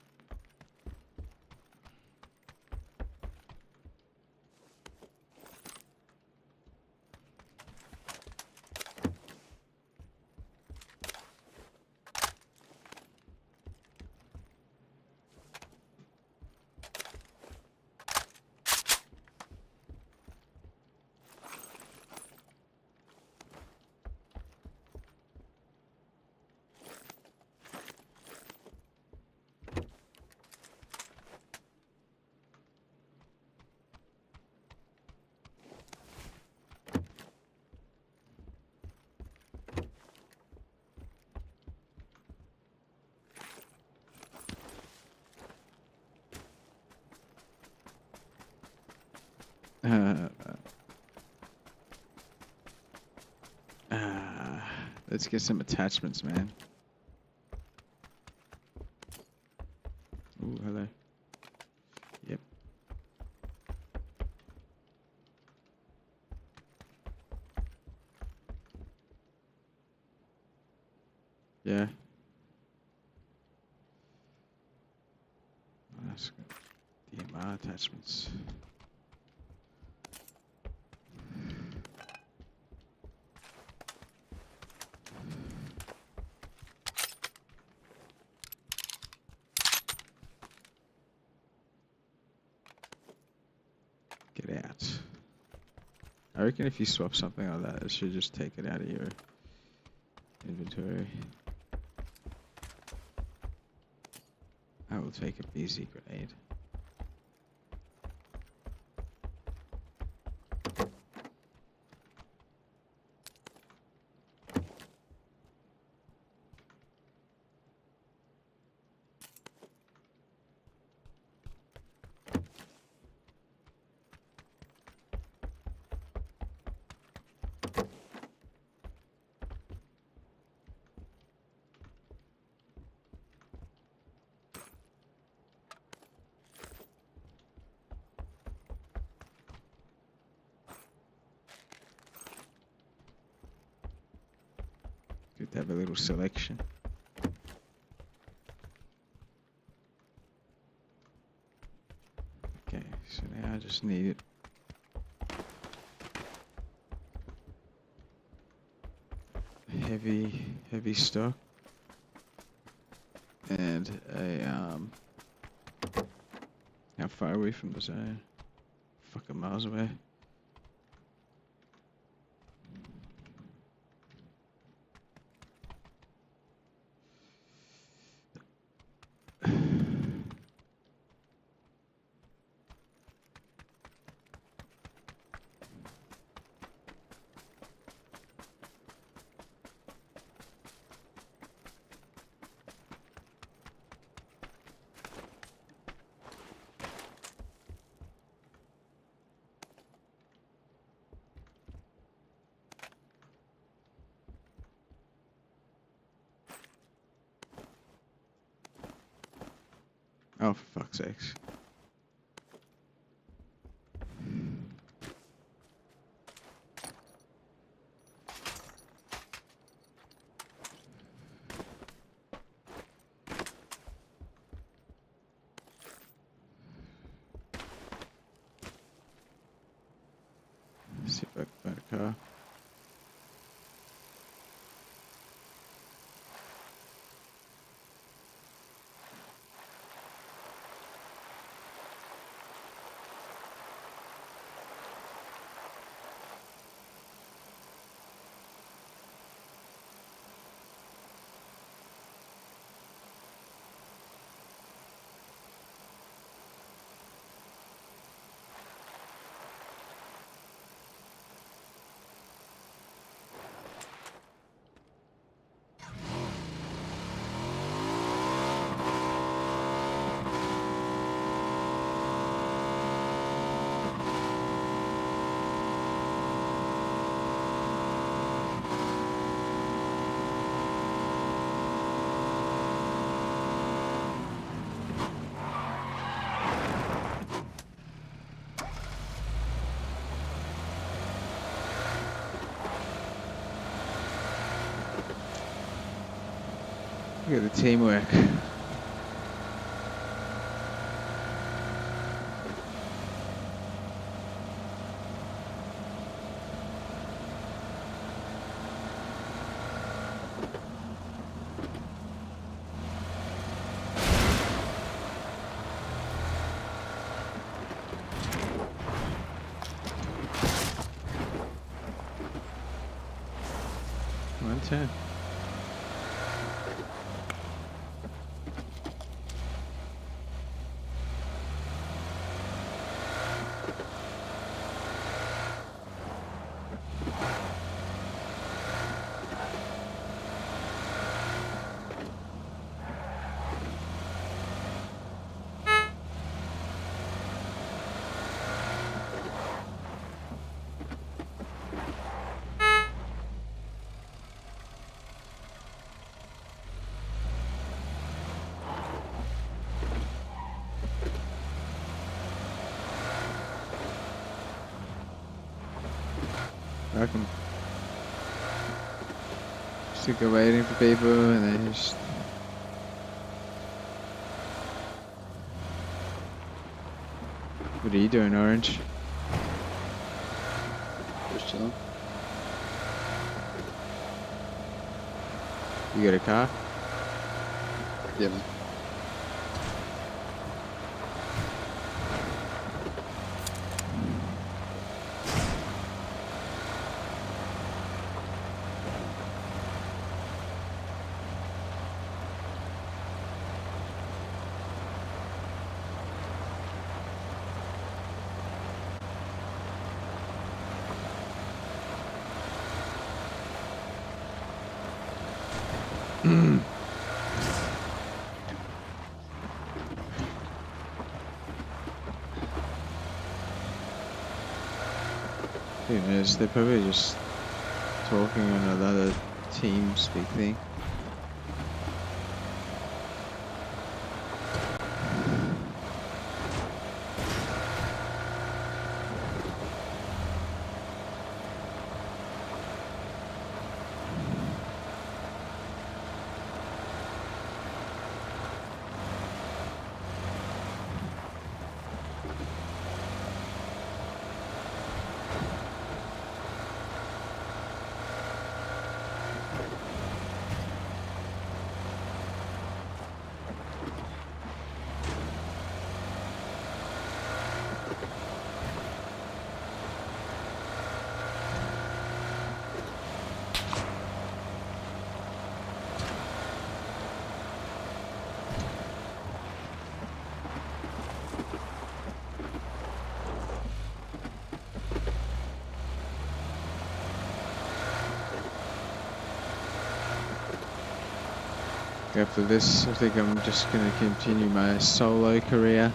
Let's get some attachments, man. Ooh, hello. Yep. Yeah. Oh, that's good. DMR attachments. Get out. I reckon if you swap something like that, it should just take it out of your inventory. I will take a BZ grenade. Good to have a little selection. Okay, so now I just need it. Heavy stock. And a how far away from the zone? Fucking miles away. Oh, for fuck's sakes. car. Look at the teamwork. One turn. I can stick waiting for people and then just what are you doing, Orange? Just chilling. You got a car? Yeah, man. Who knows? They're probably just talking on another team speak thing. After this, I think I'm just going to continue my solo career.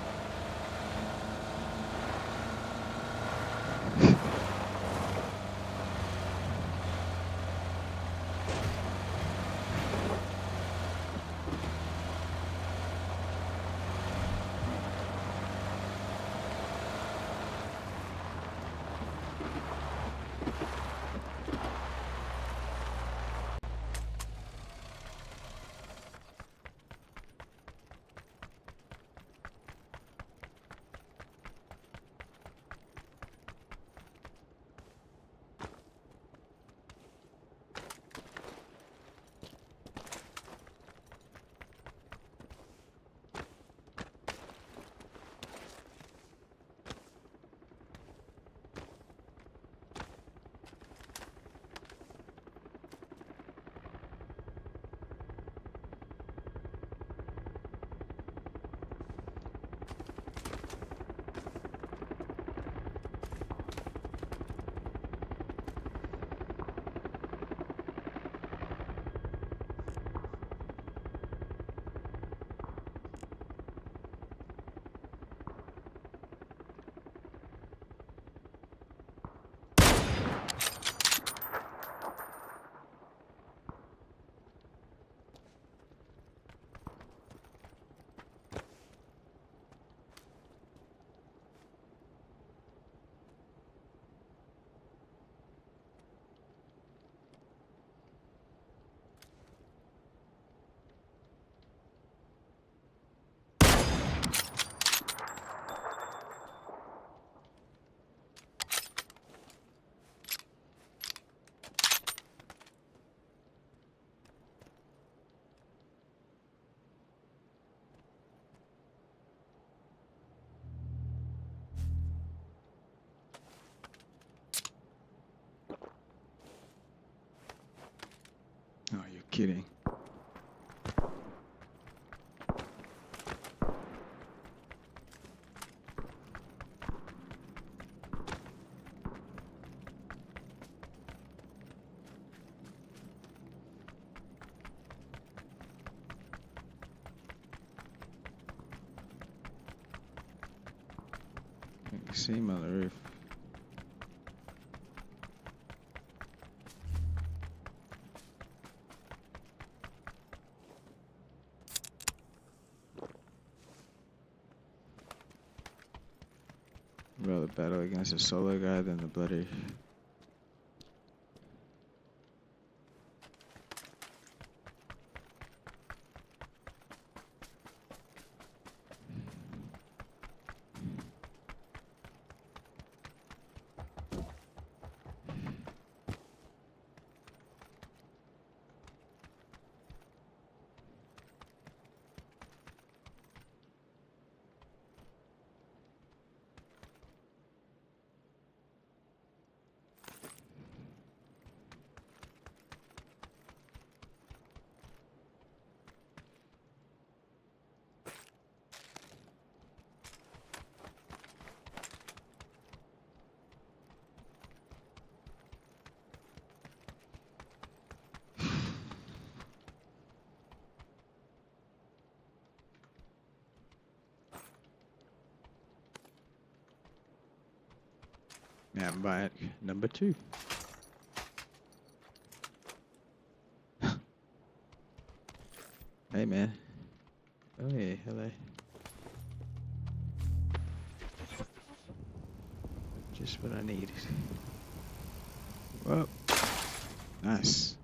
kidding. I can see him on the roof. Rather battle against a solo guy than the bloody. Mountain bike number 2. Hey man. Oh yeah, hello. Just what I needed. Whoa. Nice.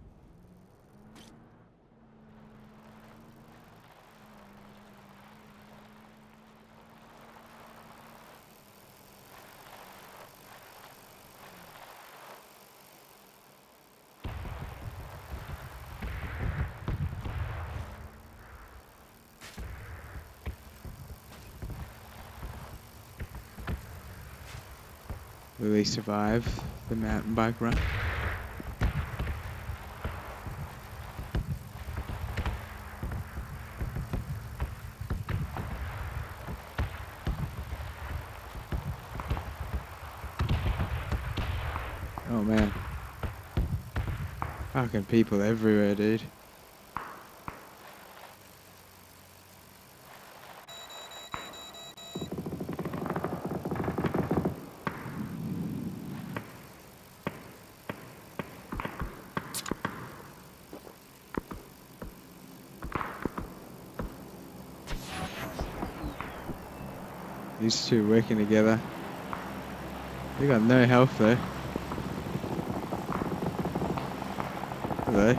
Will they survive the mountain bike run? Oh man. Fucking people everywhere, dude. These two working together. They got no health though. Hello.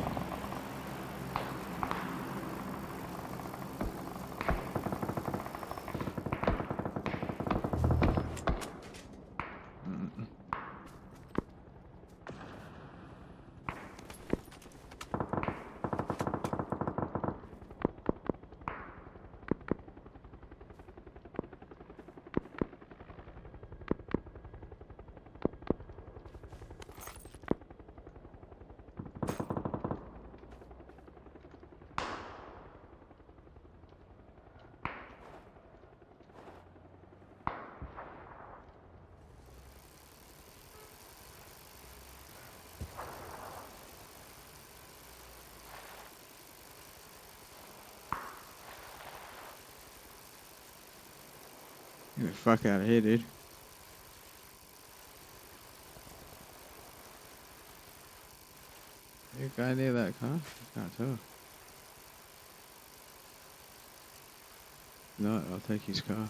Get the fuck out of here, dude. Is there a guy near that car? I can't tell. No, I'll take his car.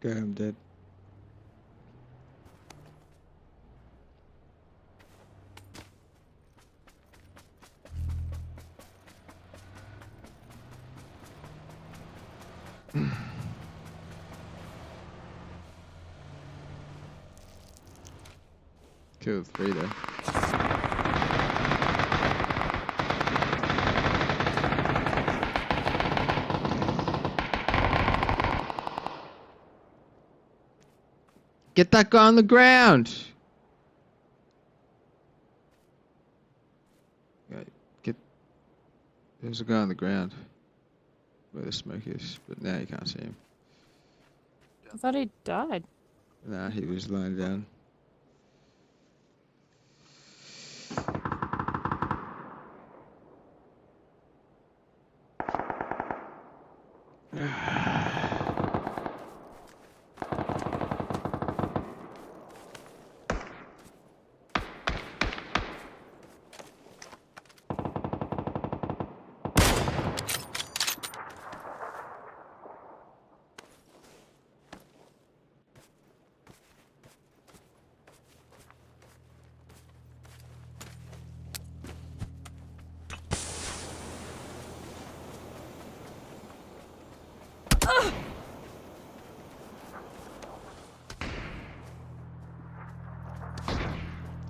Okay, I'm dead. Killed 3 though. Get that guy on the ground! Get. There's a guy on the ground. Where the smoke is, but now you can't see him. I thought he died. Nah, he was lying down.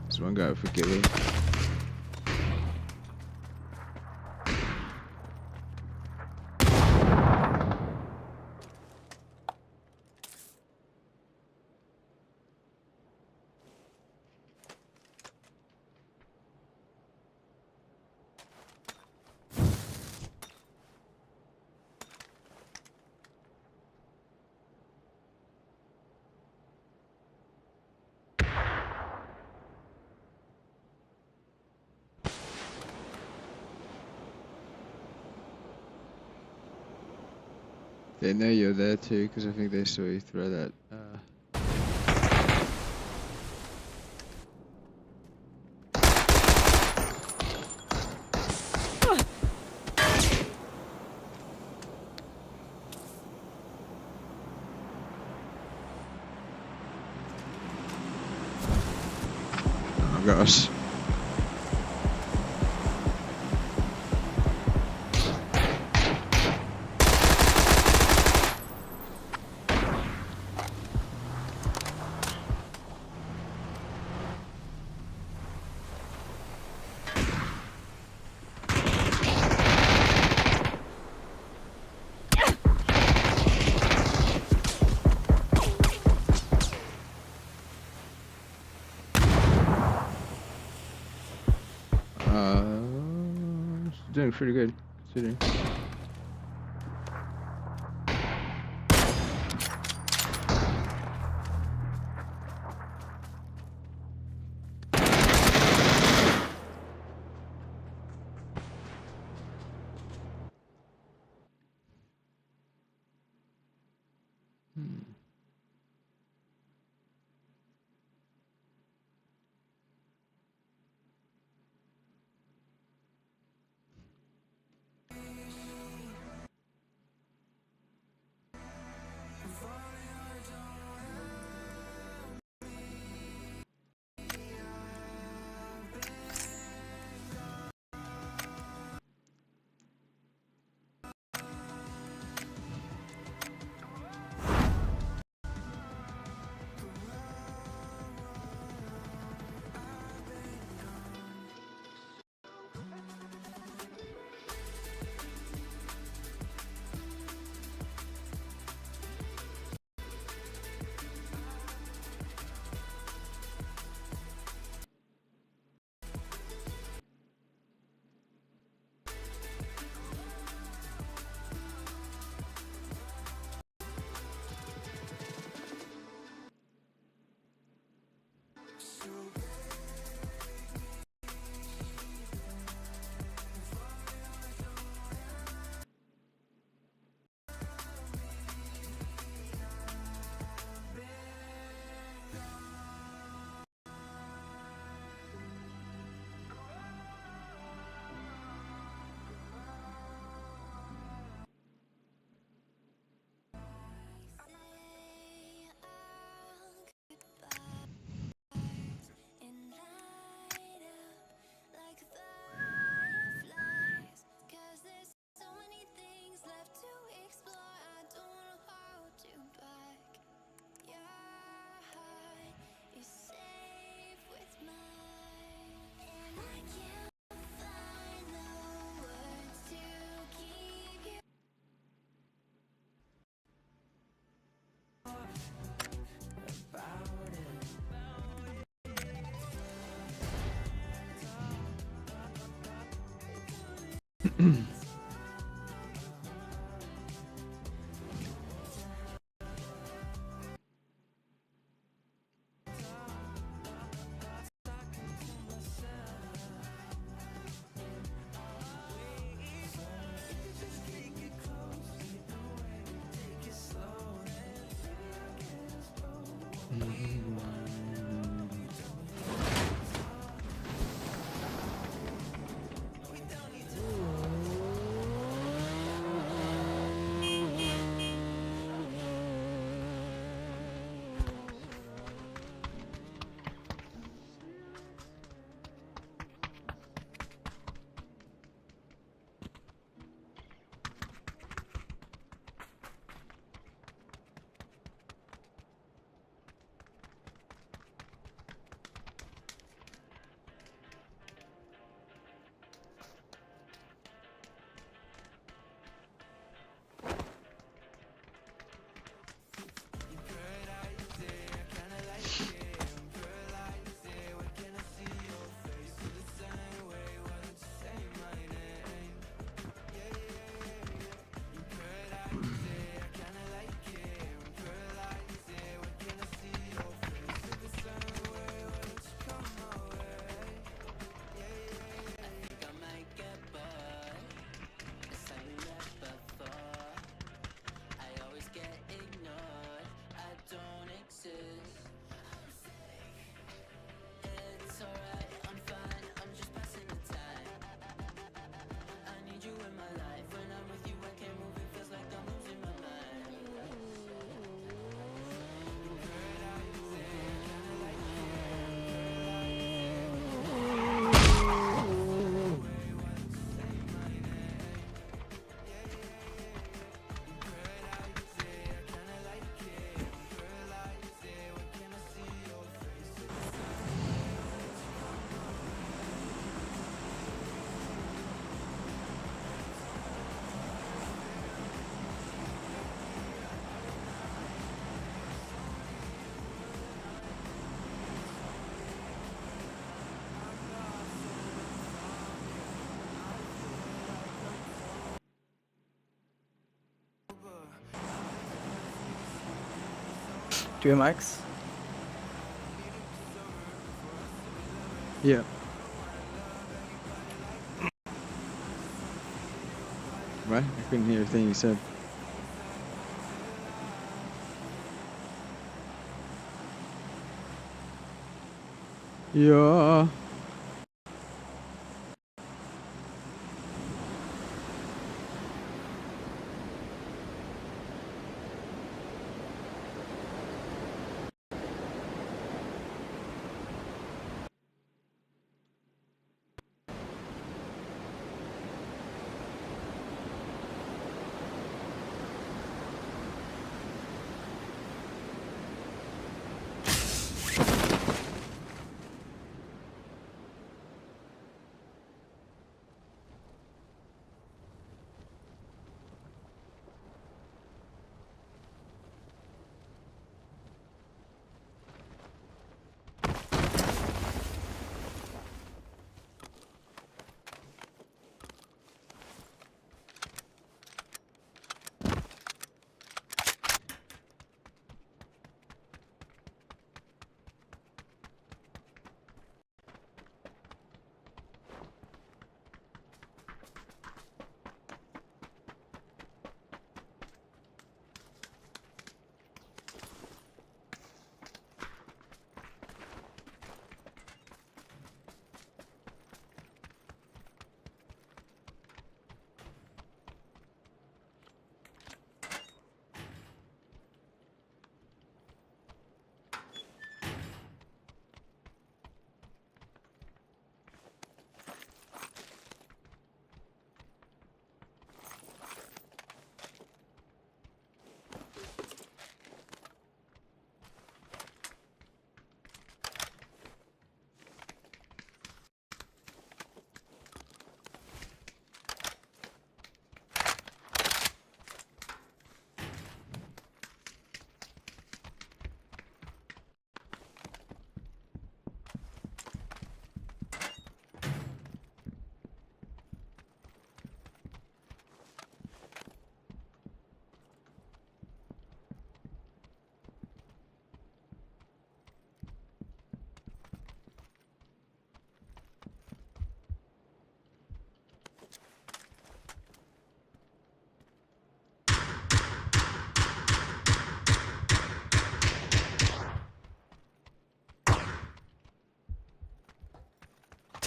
There's one guy for Gilly. They know you're there too, because I think they saw you throw that. Oh gosh. Doing pretty good, considering. Do you have mics? Yeah. Right? I couldn't hear everything you said. Yeah.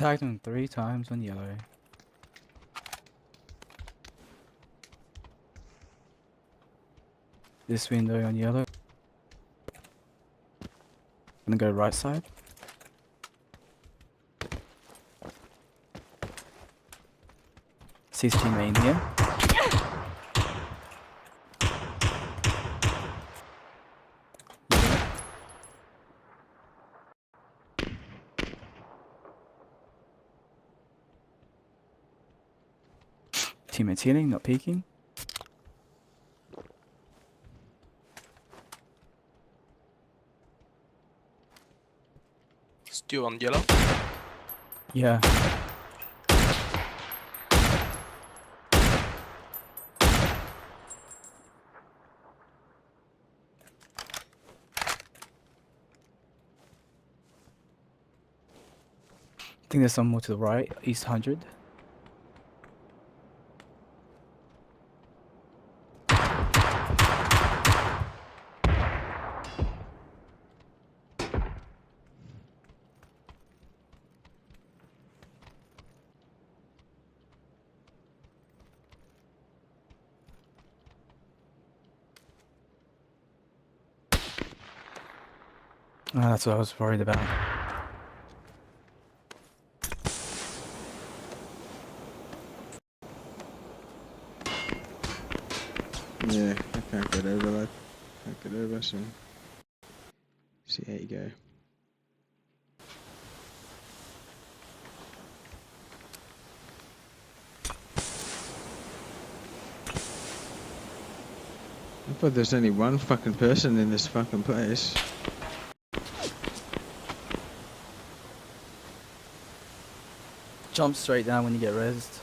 tagged him 3 times on yellow. This window on yellow. Gonna go right side. Sees teammate in here. Teammate's healing, not peeking. Still on yellow? Yeah. I think there's some more to the right, east 100. That's what I was worried about. Yeah, I can't get over, lad. Can't get over, so... See how you go. I thought there's only one fucking person in this fucking place. Jump straight down when you get rezzed.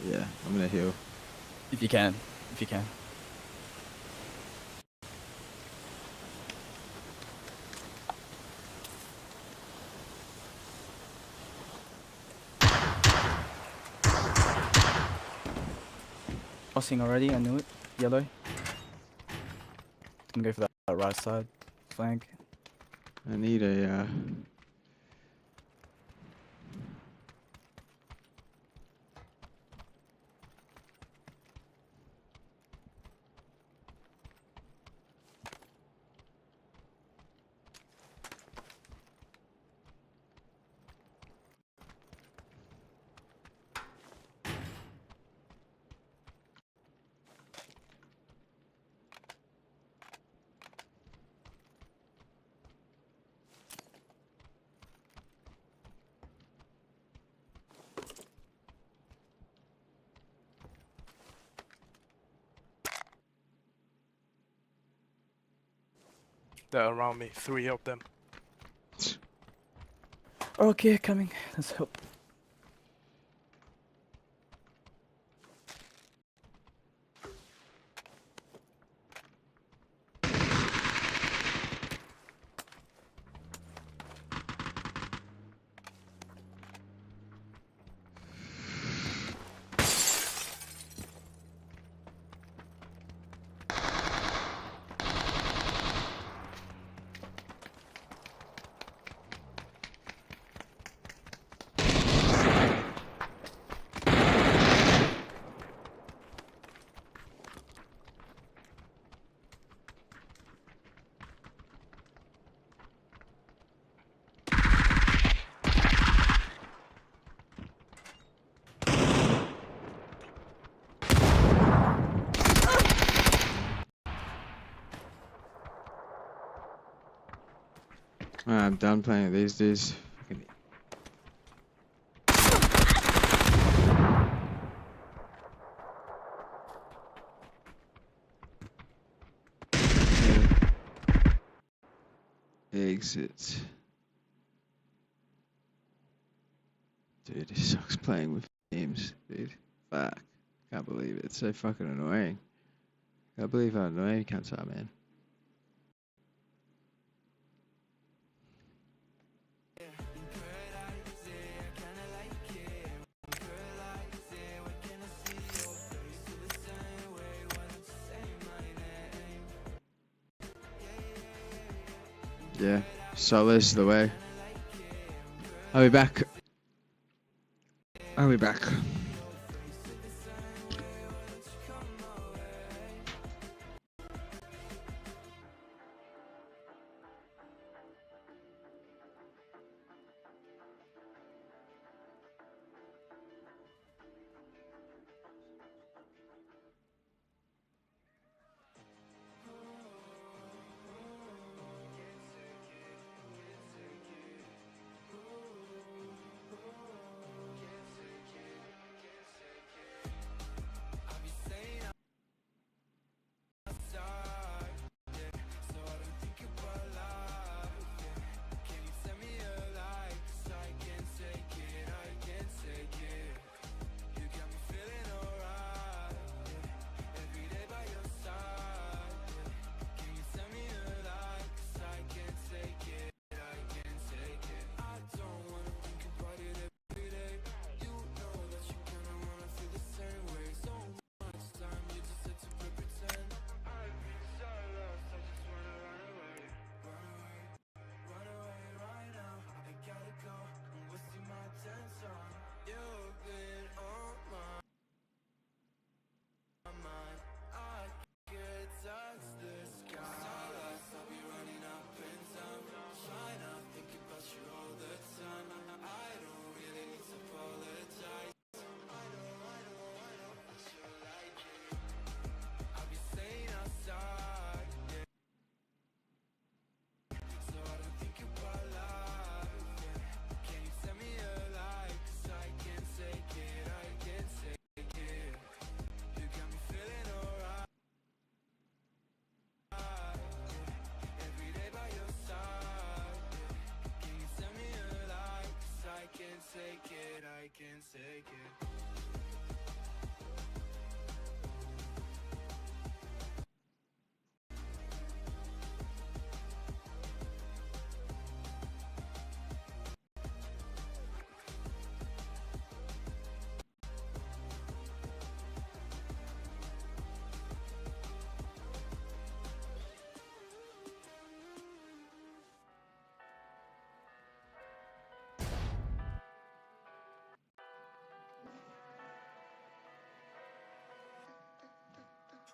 Yeah, I'm gonna heal. If you can. If you can. Crossing already, I knew it. Yellow. Gonna go for that right side flank. I need a They're around me, 3 of them. Okay, coming. Let's help. I'm done playing with these dudes. Fucking... Exit. Dude, it sucks playing with games, dude. Fuck. Can't believe it. It's so fucking annoying. Can't believe how annoying cunts are, man. Yeah, solo's the way. I'll be back. I'll be back.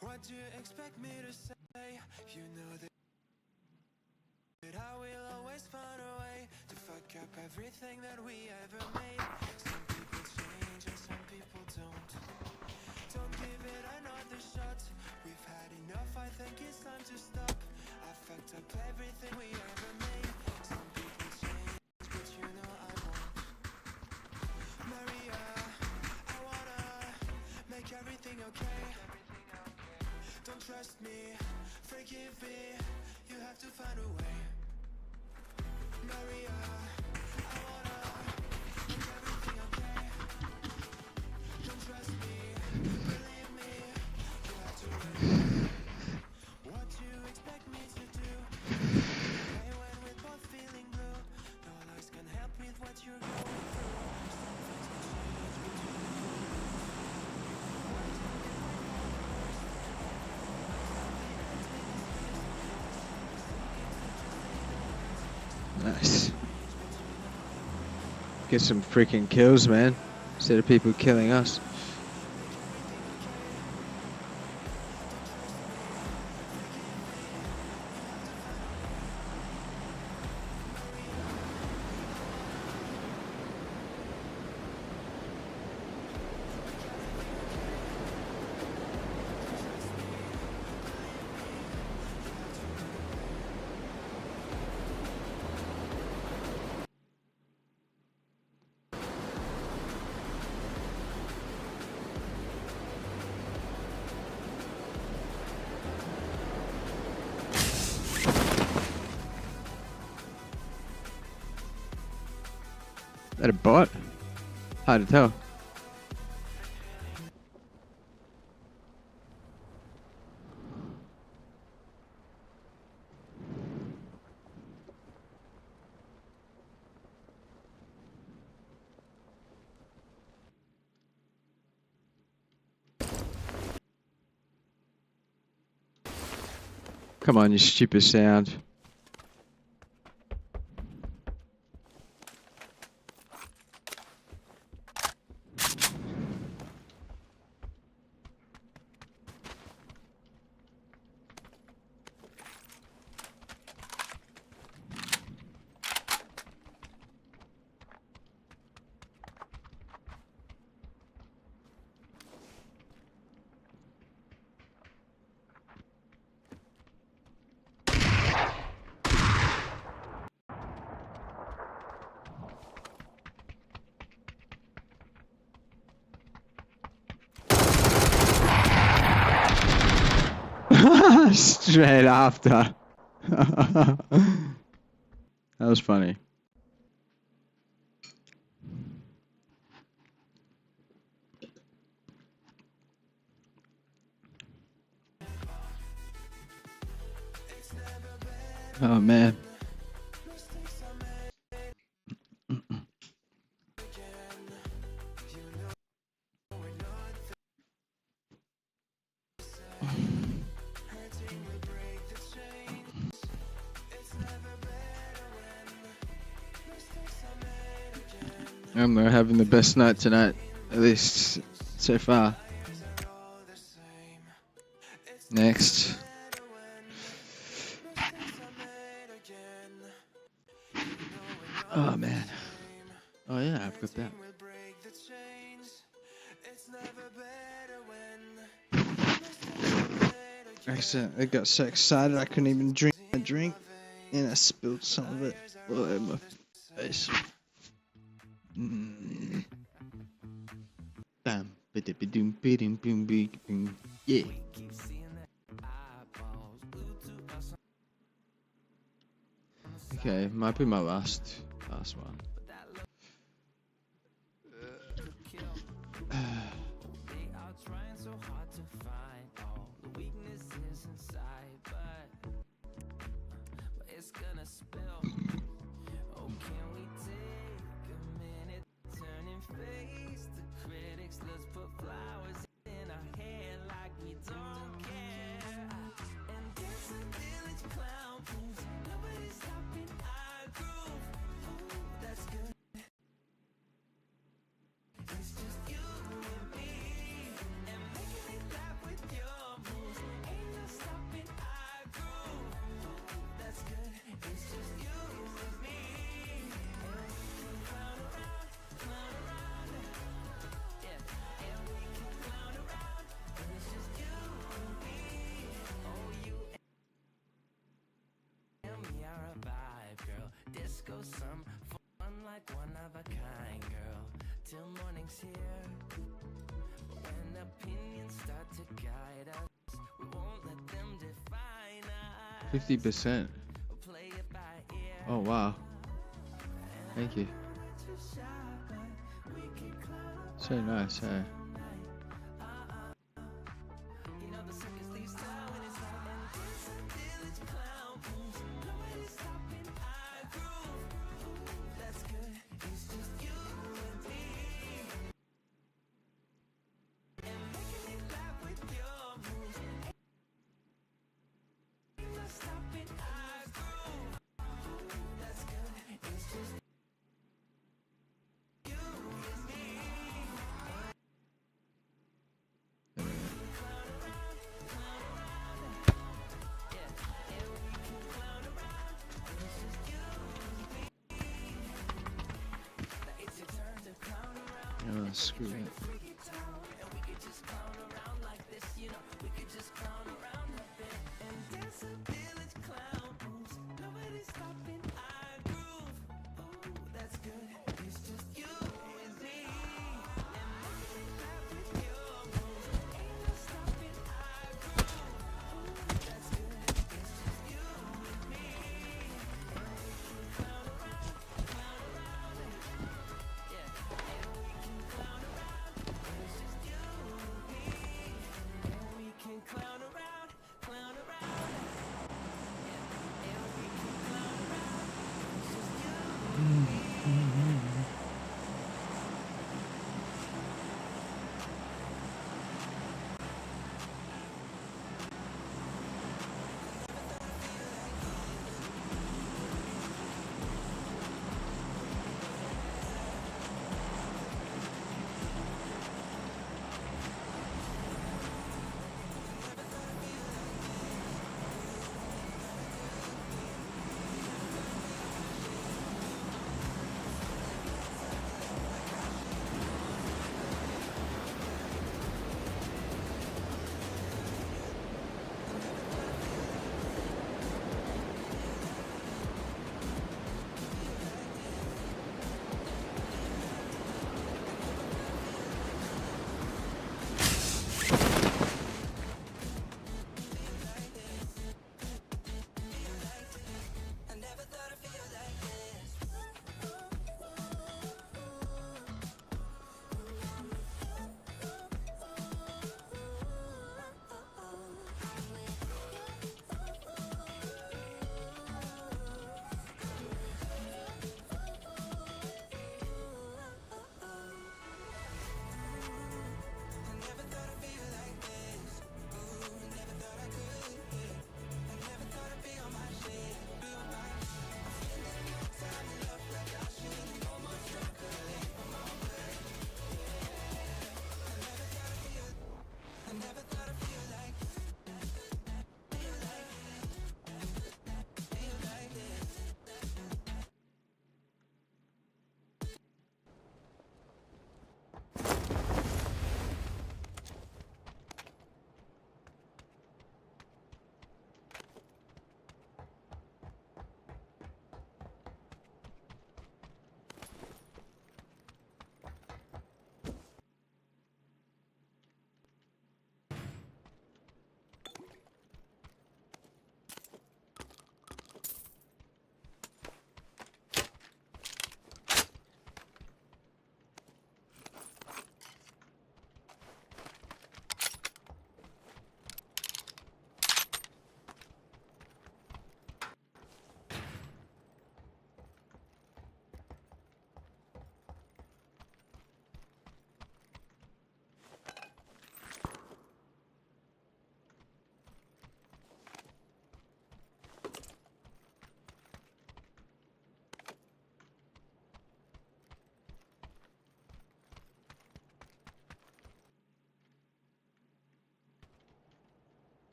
What do you expect me to say? You know that I will always find a way to fuck up everything that we ever made. Some people change and some people don't. Don't give it another shot. We've had enough, I think it's time to stop. I fucked up everything we ever made. Some people change, but you know I won't. Maria, I wanna make everything okay. Don't trust me, forgive me, you have to find a way. Maria, I wanna make everything okay. Don't trust me, believe me, you have to wait. What do you expect me to do? Okay, when we're both feeling blue, no lies can help with what you're going through. Some things can change between the two. Nice. Get some freaking kills, man. Instead of people killing us. That a bot? Hard to tell. Come on, you stupid sound. Straight after. That was funny. Oh man. I'm having the best night tonight, at least so far. Next. Oh man. Oh yeah, I've got that. I got so excited I couldn't even drink a drink, and I spilled some of it all over my face. Bam, ba-da-ba-doom, ba-doom, boom, boom, boom. Yeah. Okay, might be my last one. Till morning's here. When opinions start to guide us, we won't let them define us. 50%. Oh wow. Thank you. So nice, hey? Oh, screw it.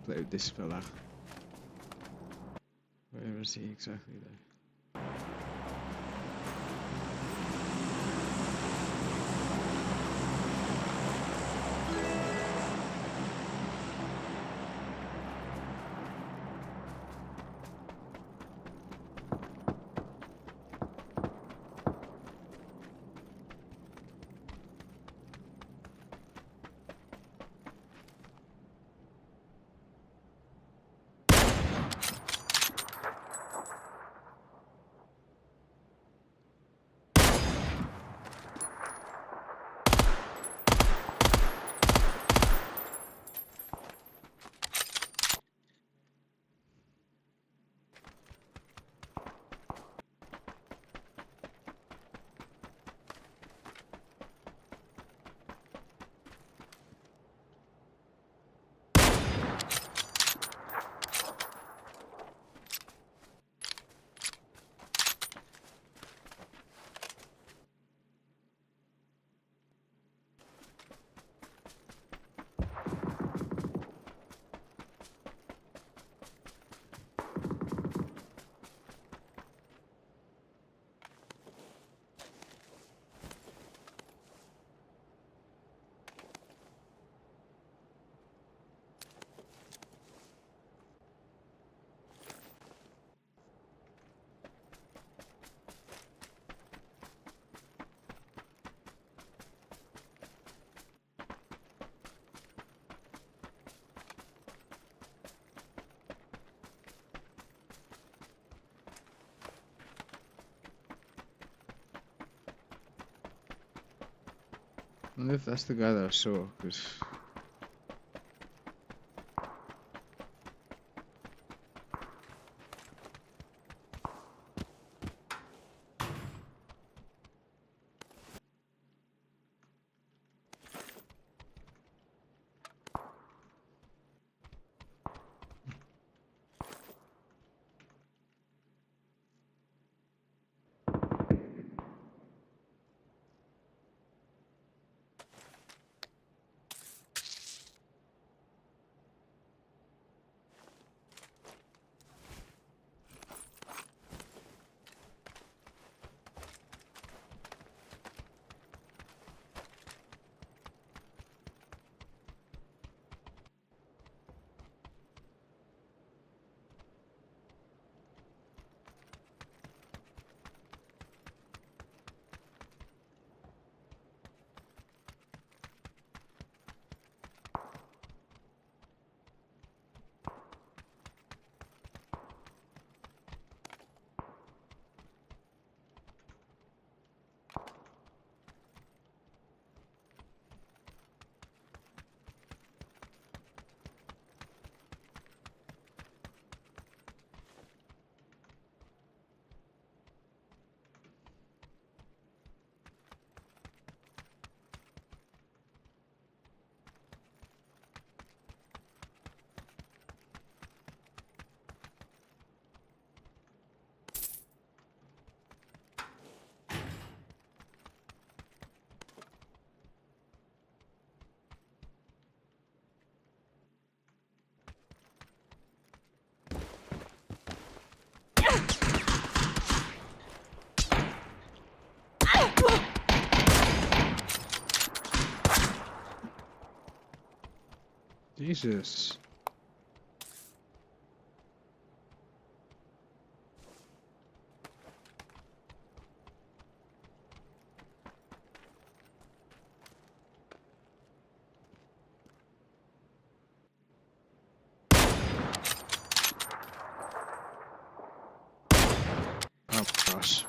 Play with this fella. Where is he exactly though? I wonder if that's the guy that I saw, because Jesus. Oh gosh.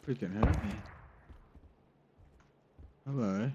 Freaking hurt me. Hello.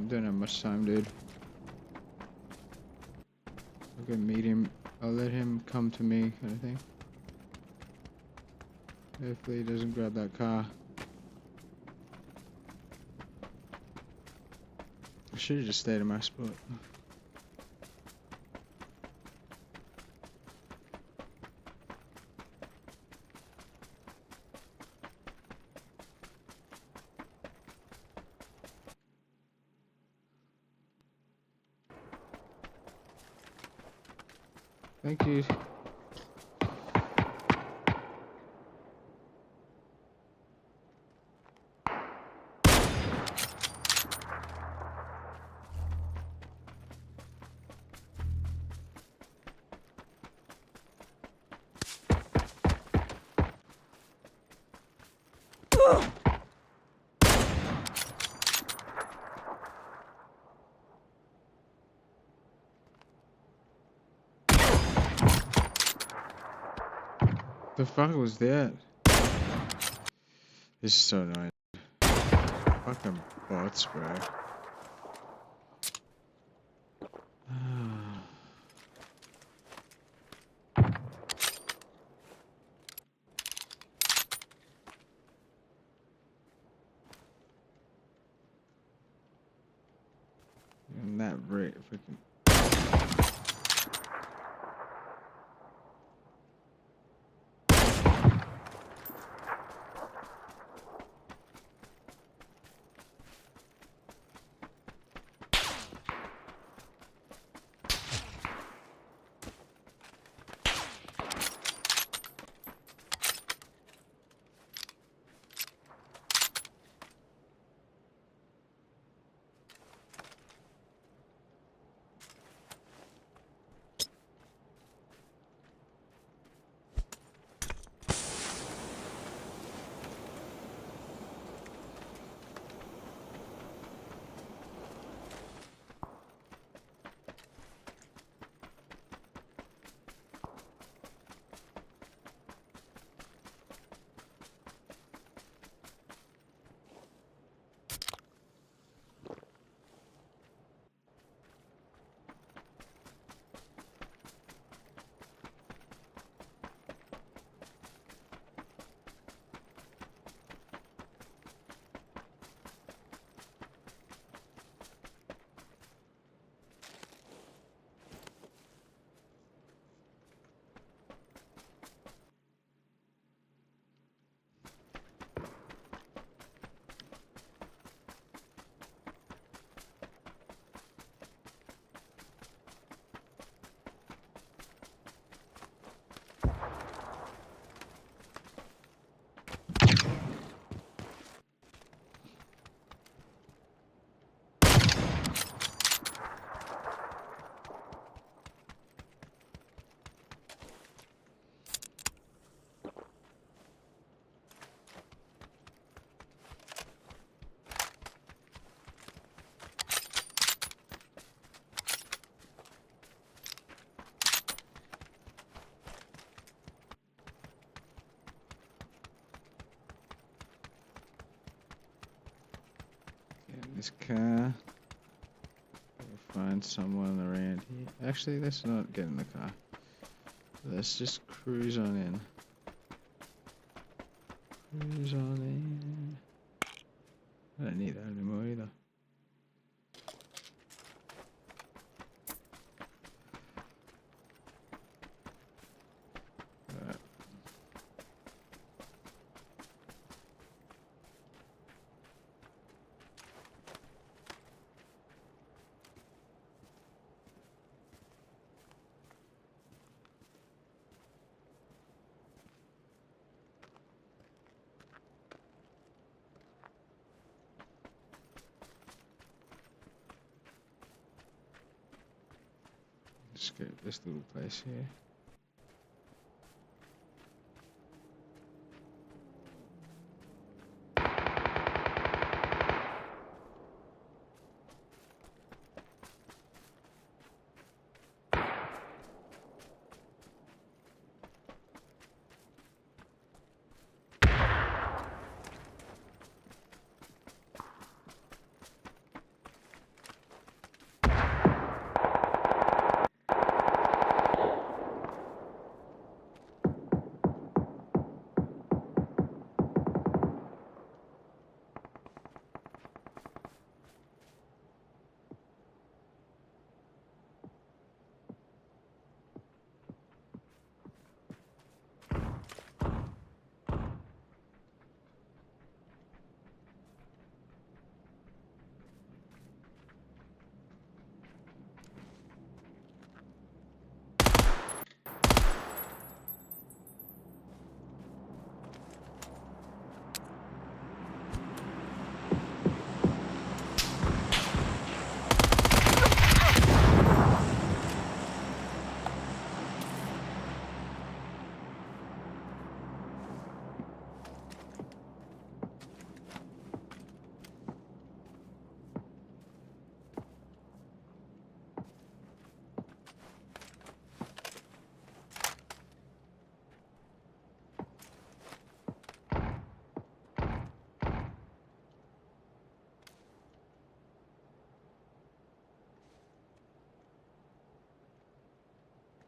Don't have much time, dude. I'll go meet him. I'll let him come to me, kind of thing. Hopefully he doesn't grab that car. I should have just stayed in my spot. Thank you. The fuck was that? This is so annoying. Fucking bots, bro. that freaking. This car. We'll find someone around here. Actually, let's not get in the car. Let's just cruise on in. Cruise on in. I don't need that anymore either. Alright. Escape this little place here.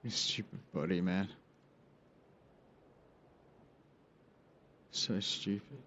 You stupid body, man. So stupid.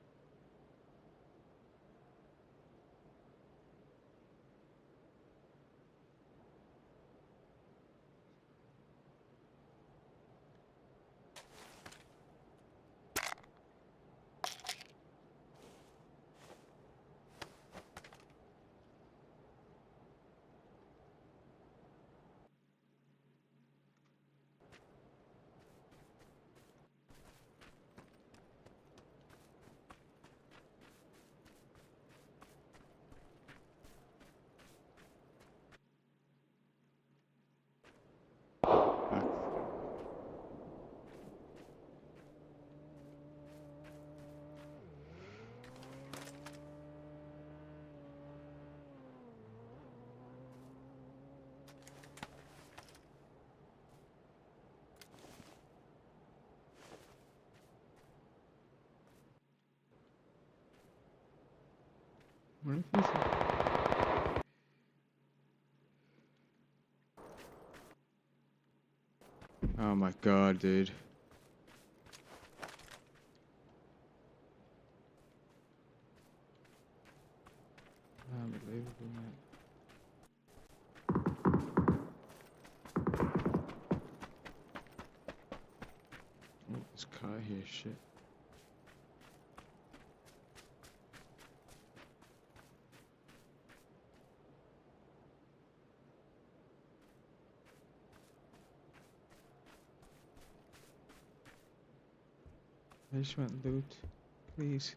Oh my god, dude. Unbelievable, man. Oh, this car here, shit. I just want loot, please.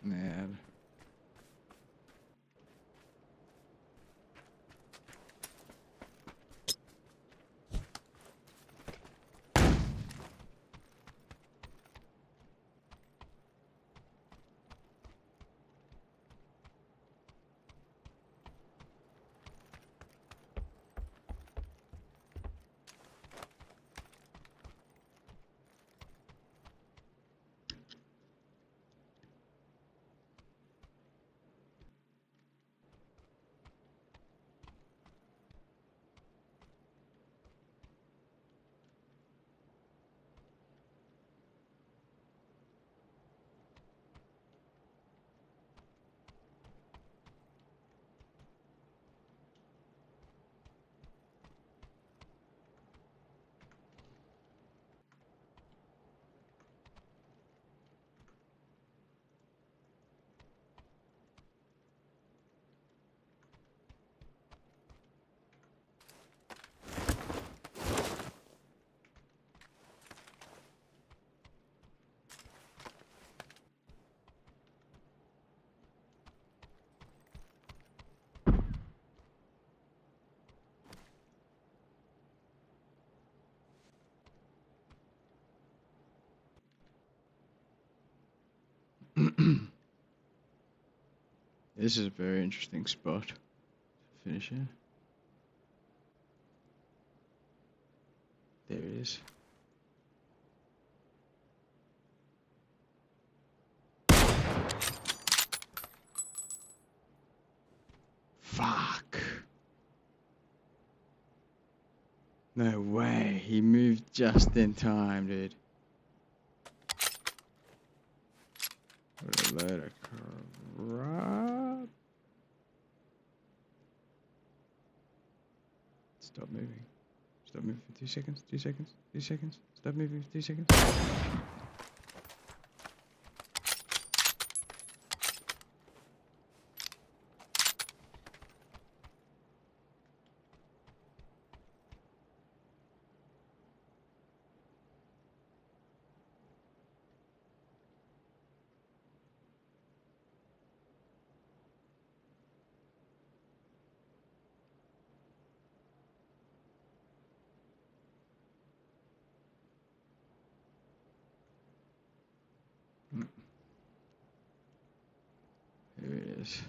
Man. This is a very interesting spot to finish in. There it is. Fuck. No way. He moved just in time, dude. What a load of crap. Stop moving. Stop moving for 2 seconds. 2 seconds. 2 seconds. Stop moving for 2 seconds. Here it is.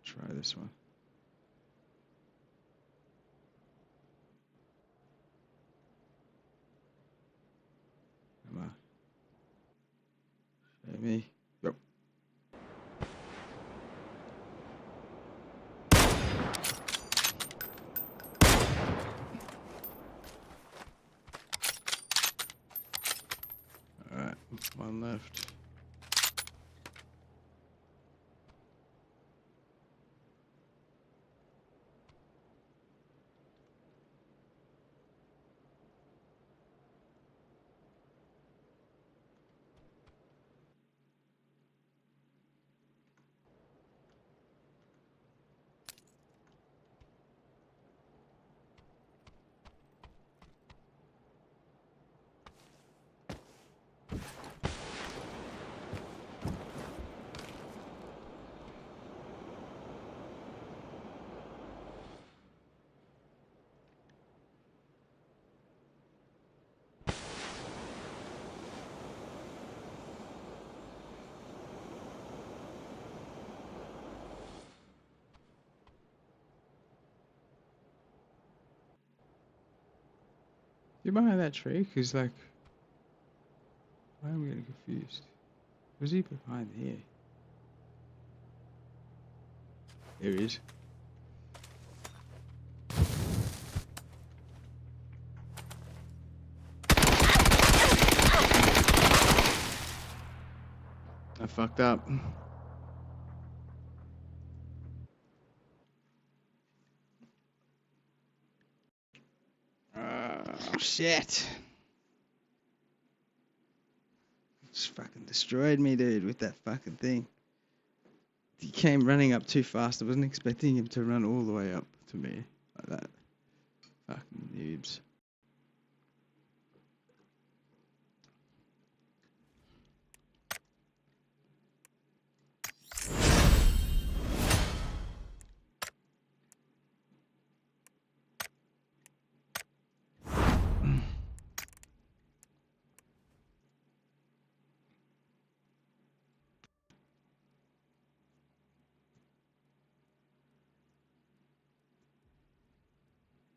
try this one. Come on. Show me. Go. Alright, one left. You behind that tree? Cause like, why am I getting confused? Was he behind here? There he is. I fucked up. Oh shit. Just fucking destroyed me, dude, with that fucking thing. He came running up too fast. I wasn't expecting him to run all the way up to me like that. Fucking noobs.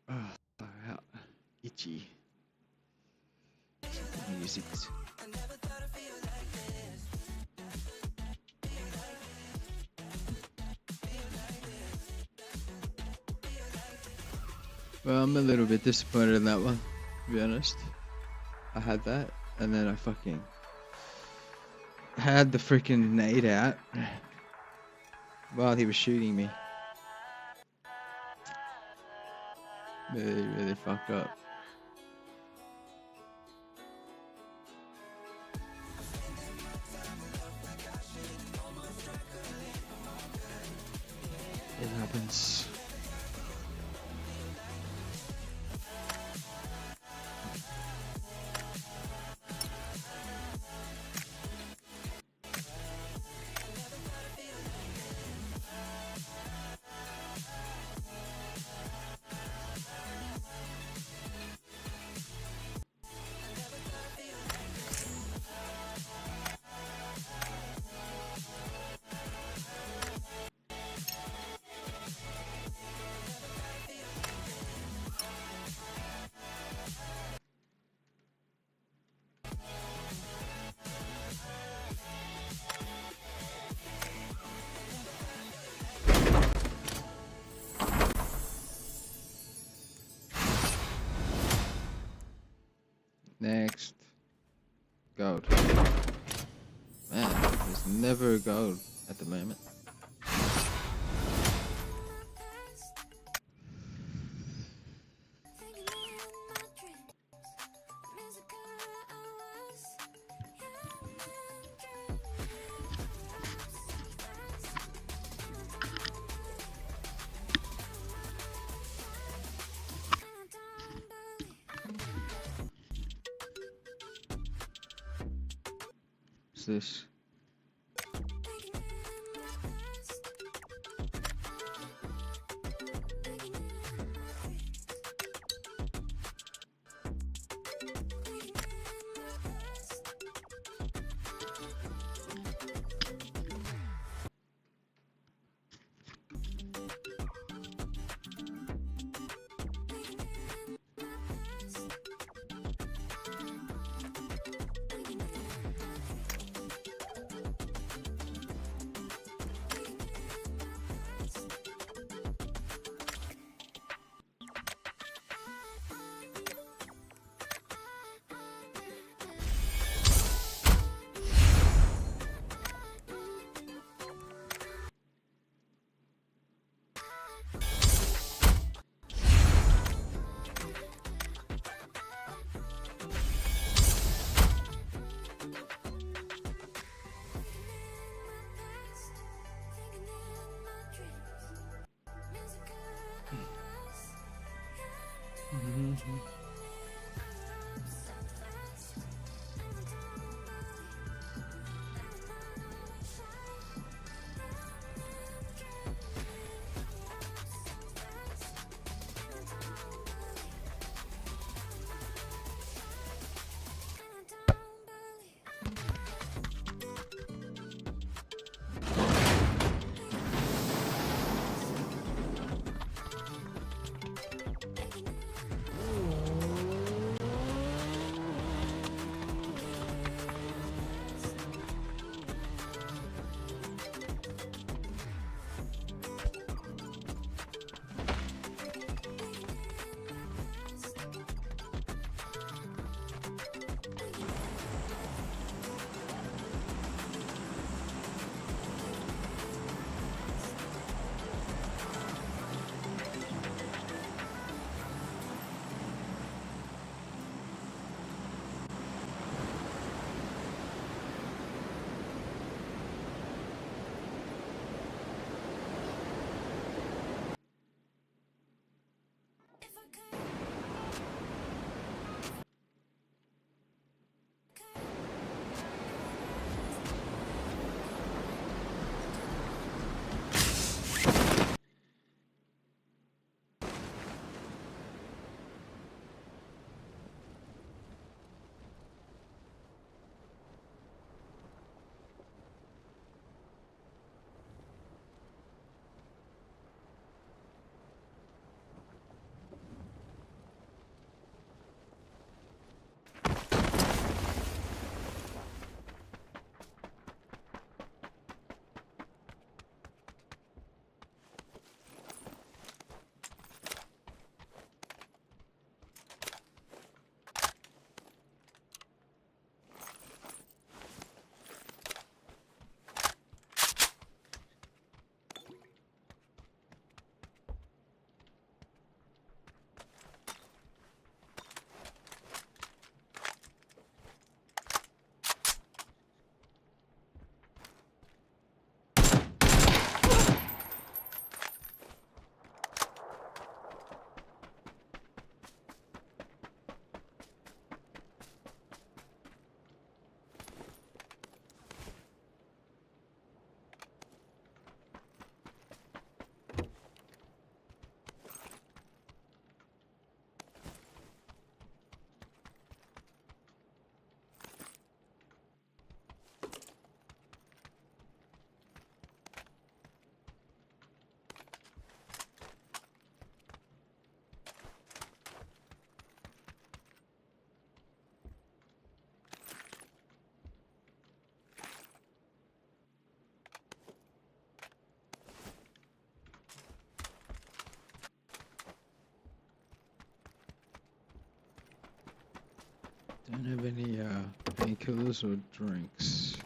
Oh, far out. Itchy. Music. Well, I'm a little bit disappointed in that one, to be honest. I had that, and then I fucking had the freaking nade out while he was shooting me. Really, really fucked up. It happens. Next. Gold. Man, there's never a gold at the moment. What's this? Don't have any painkillers or drinks.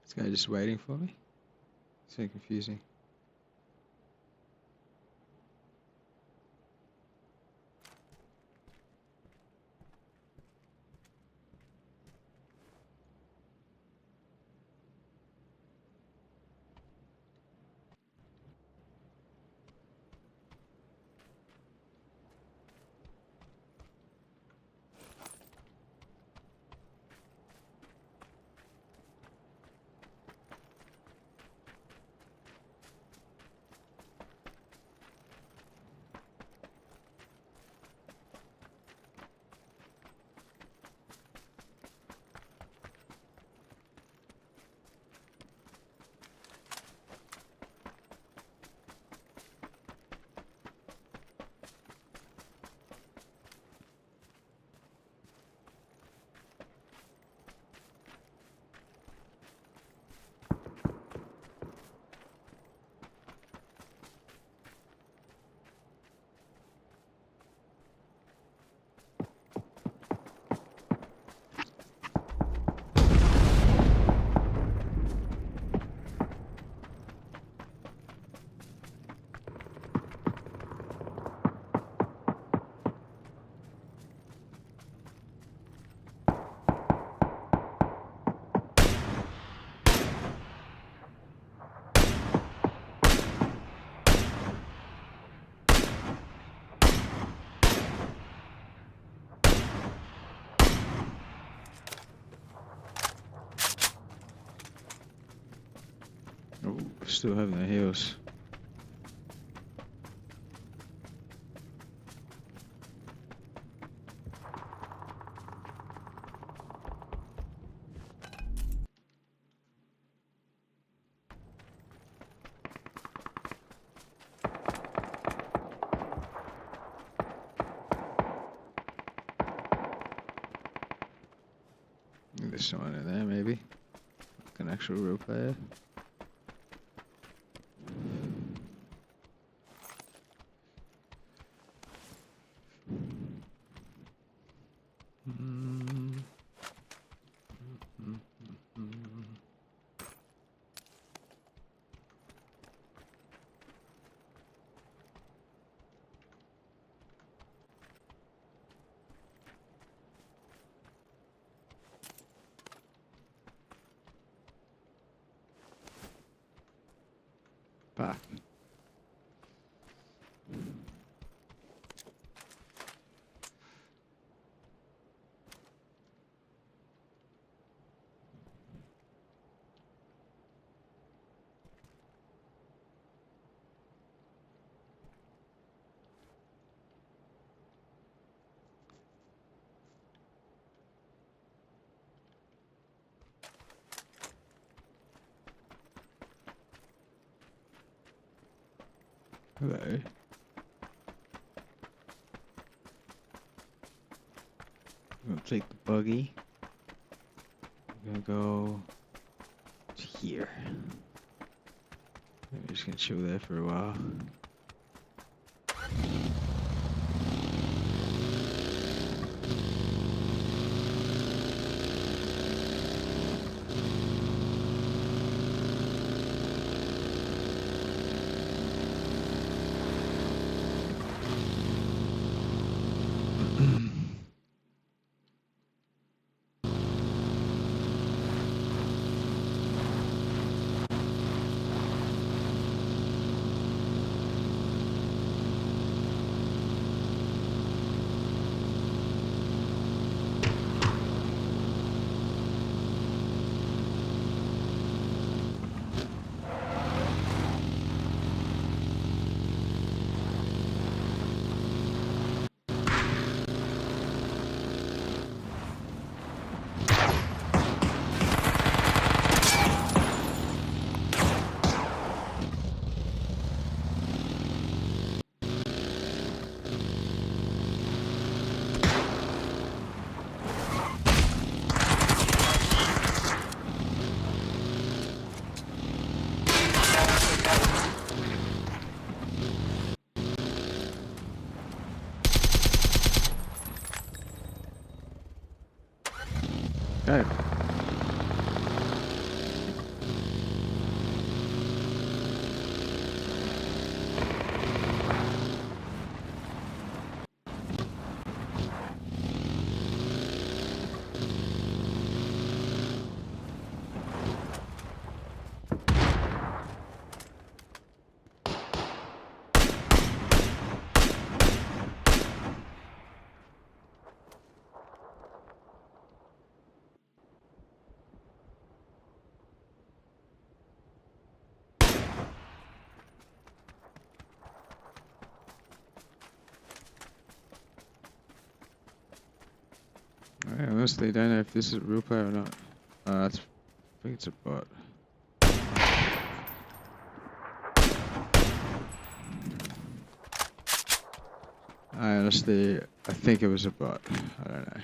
This guy just waiting for me? So confusing. still have no heals. There's someone in there, maybe. Like an actual real player. Back. Hello. I'm gonna take the buggy. I'm gonna go to here. I'm just gonna chill there for a while. Go. I honestly don't know if this is a real player or not. I think it's a bot. I think it was a bot. I don't know.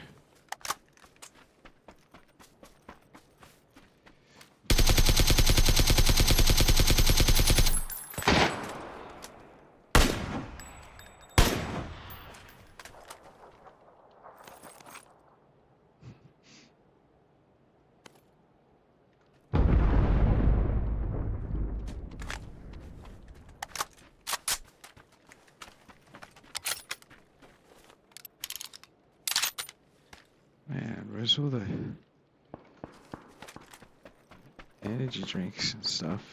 Man, where's all the energy drinks and stuff?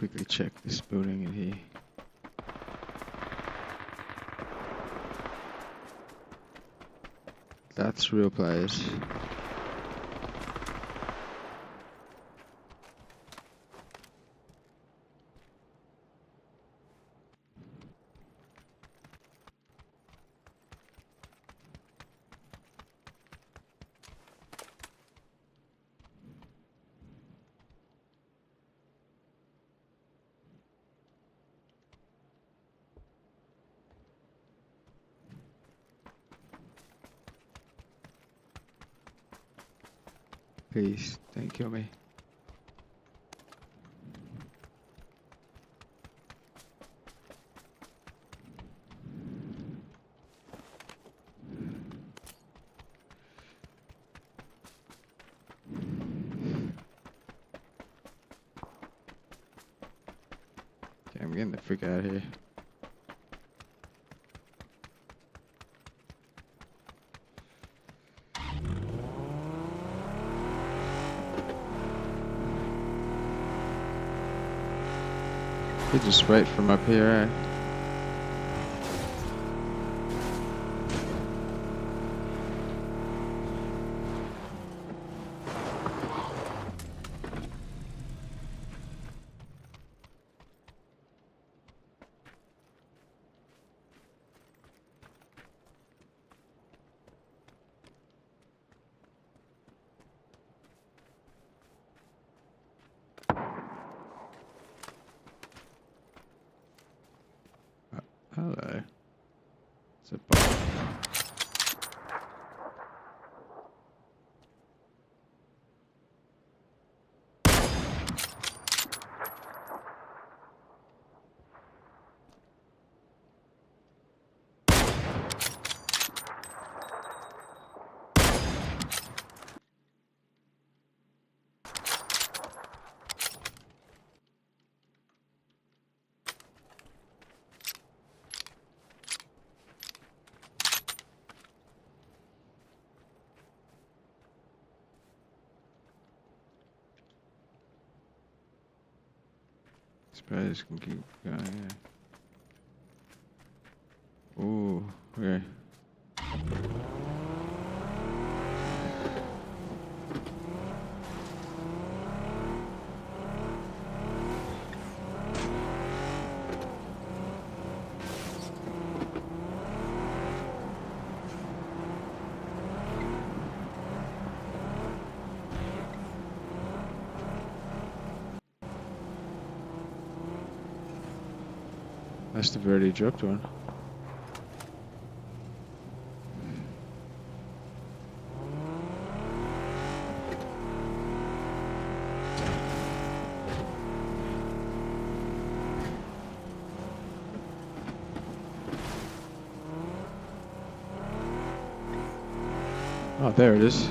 quickly check this building in here. That's real players. Please, don't kill me. Okay, I'm getting the frick out of here. They just wait from up here, eh? Hello. It's a bot. Suppose can keep going, yeah. Ooh, okay. Must have already dropped one. Oh, there it is.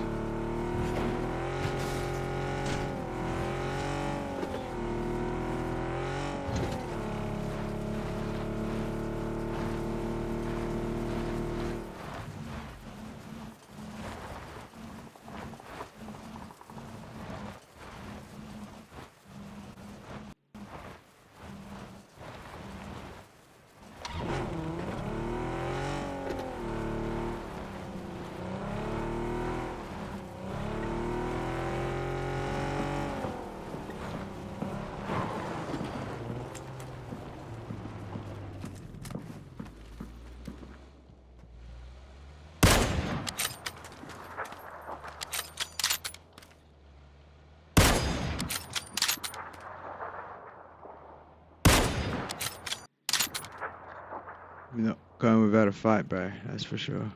You're not going without a fight, bro. That's for sure.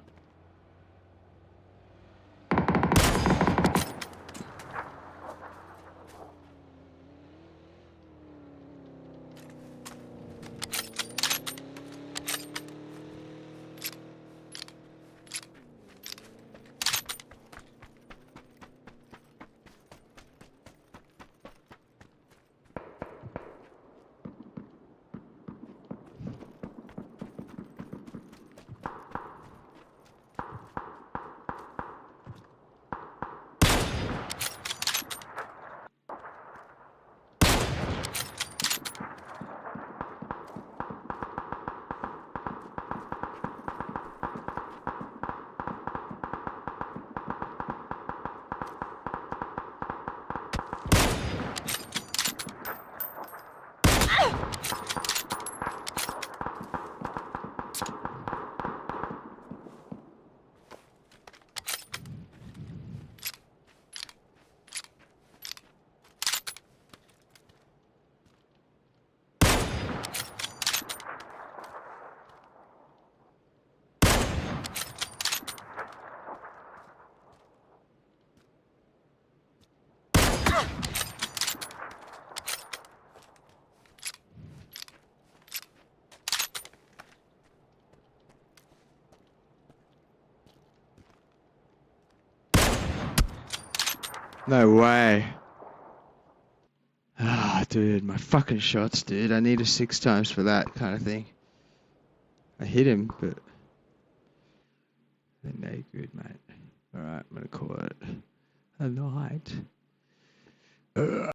No way. Ah, dude, my fucking shots, dude. I need a 6 times for that kind of thing. I hit him, but they're no good, mate. Alright, I'm gonna call it a night.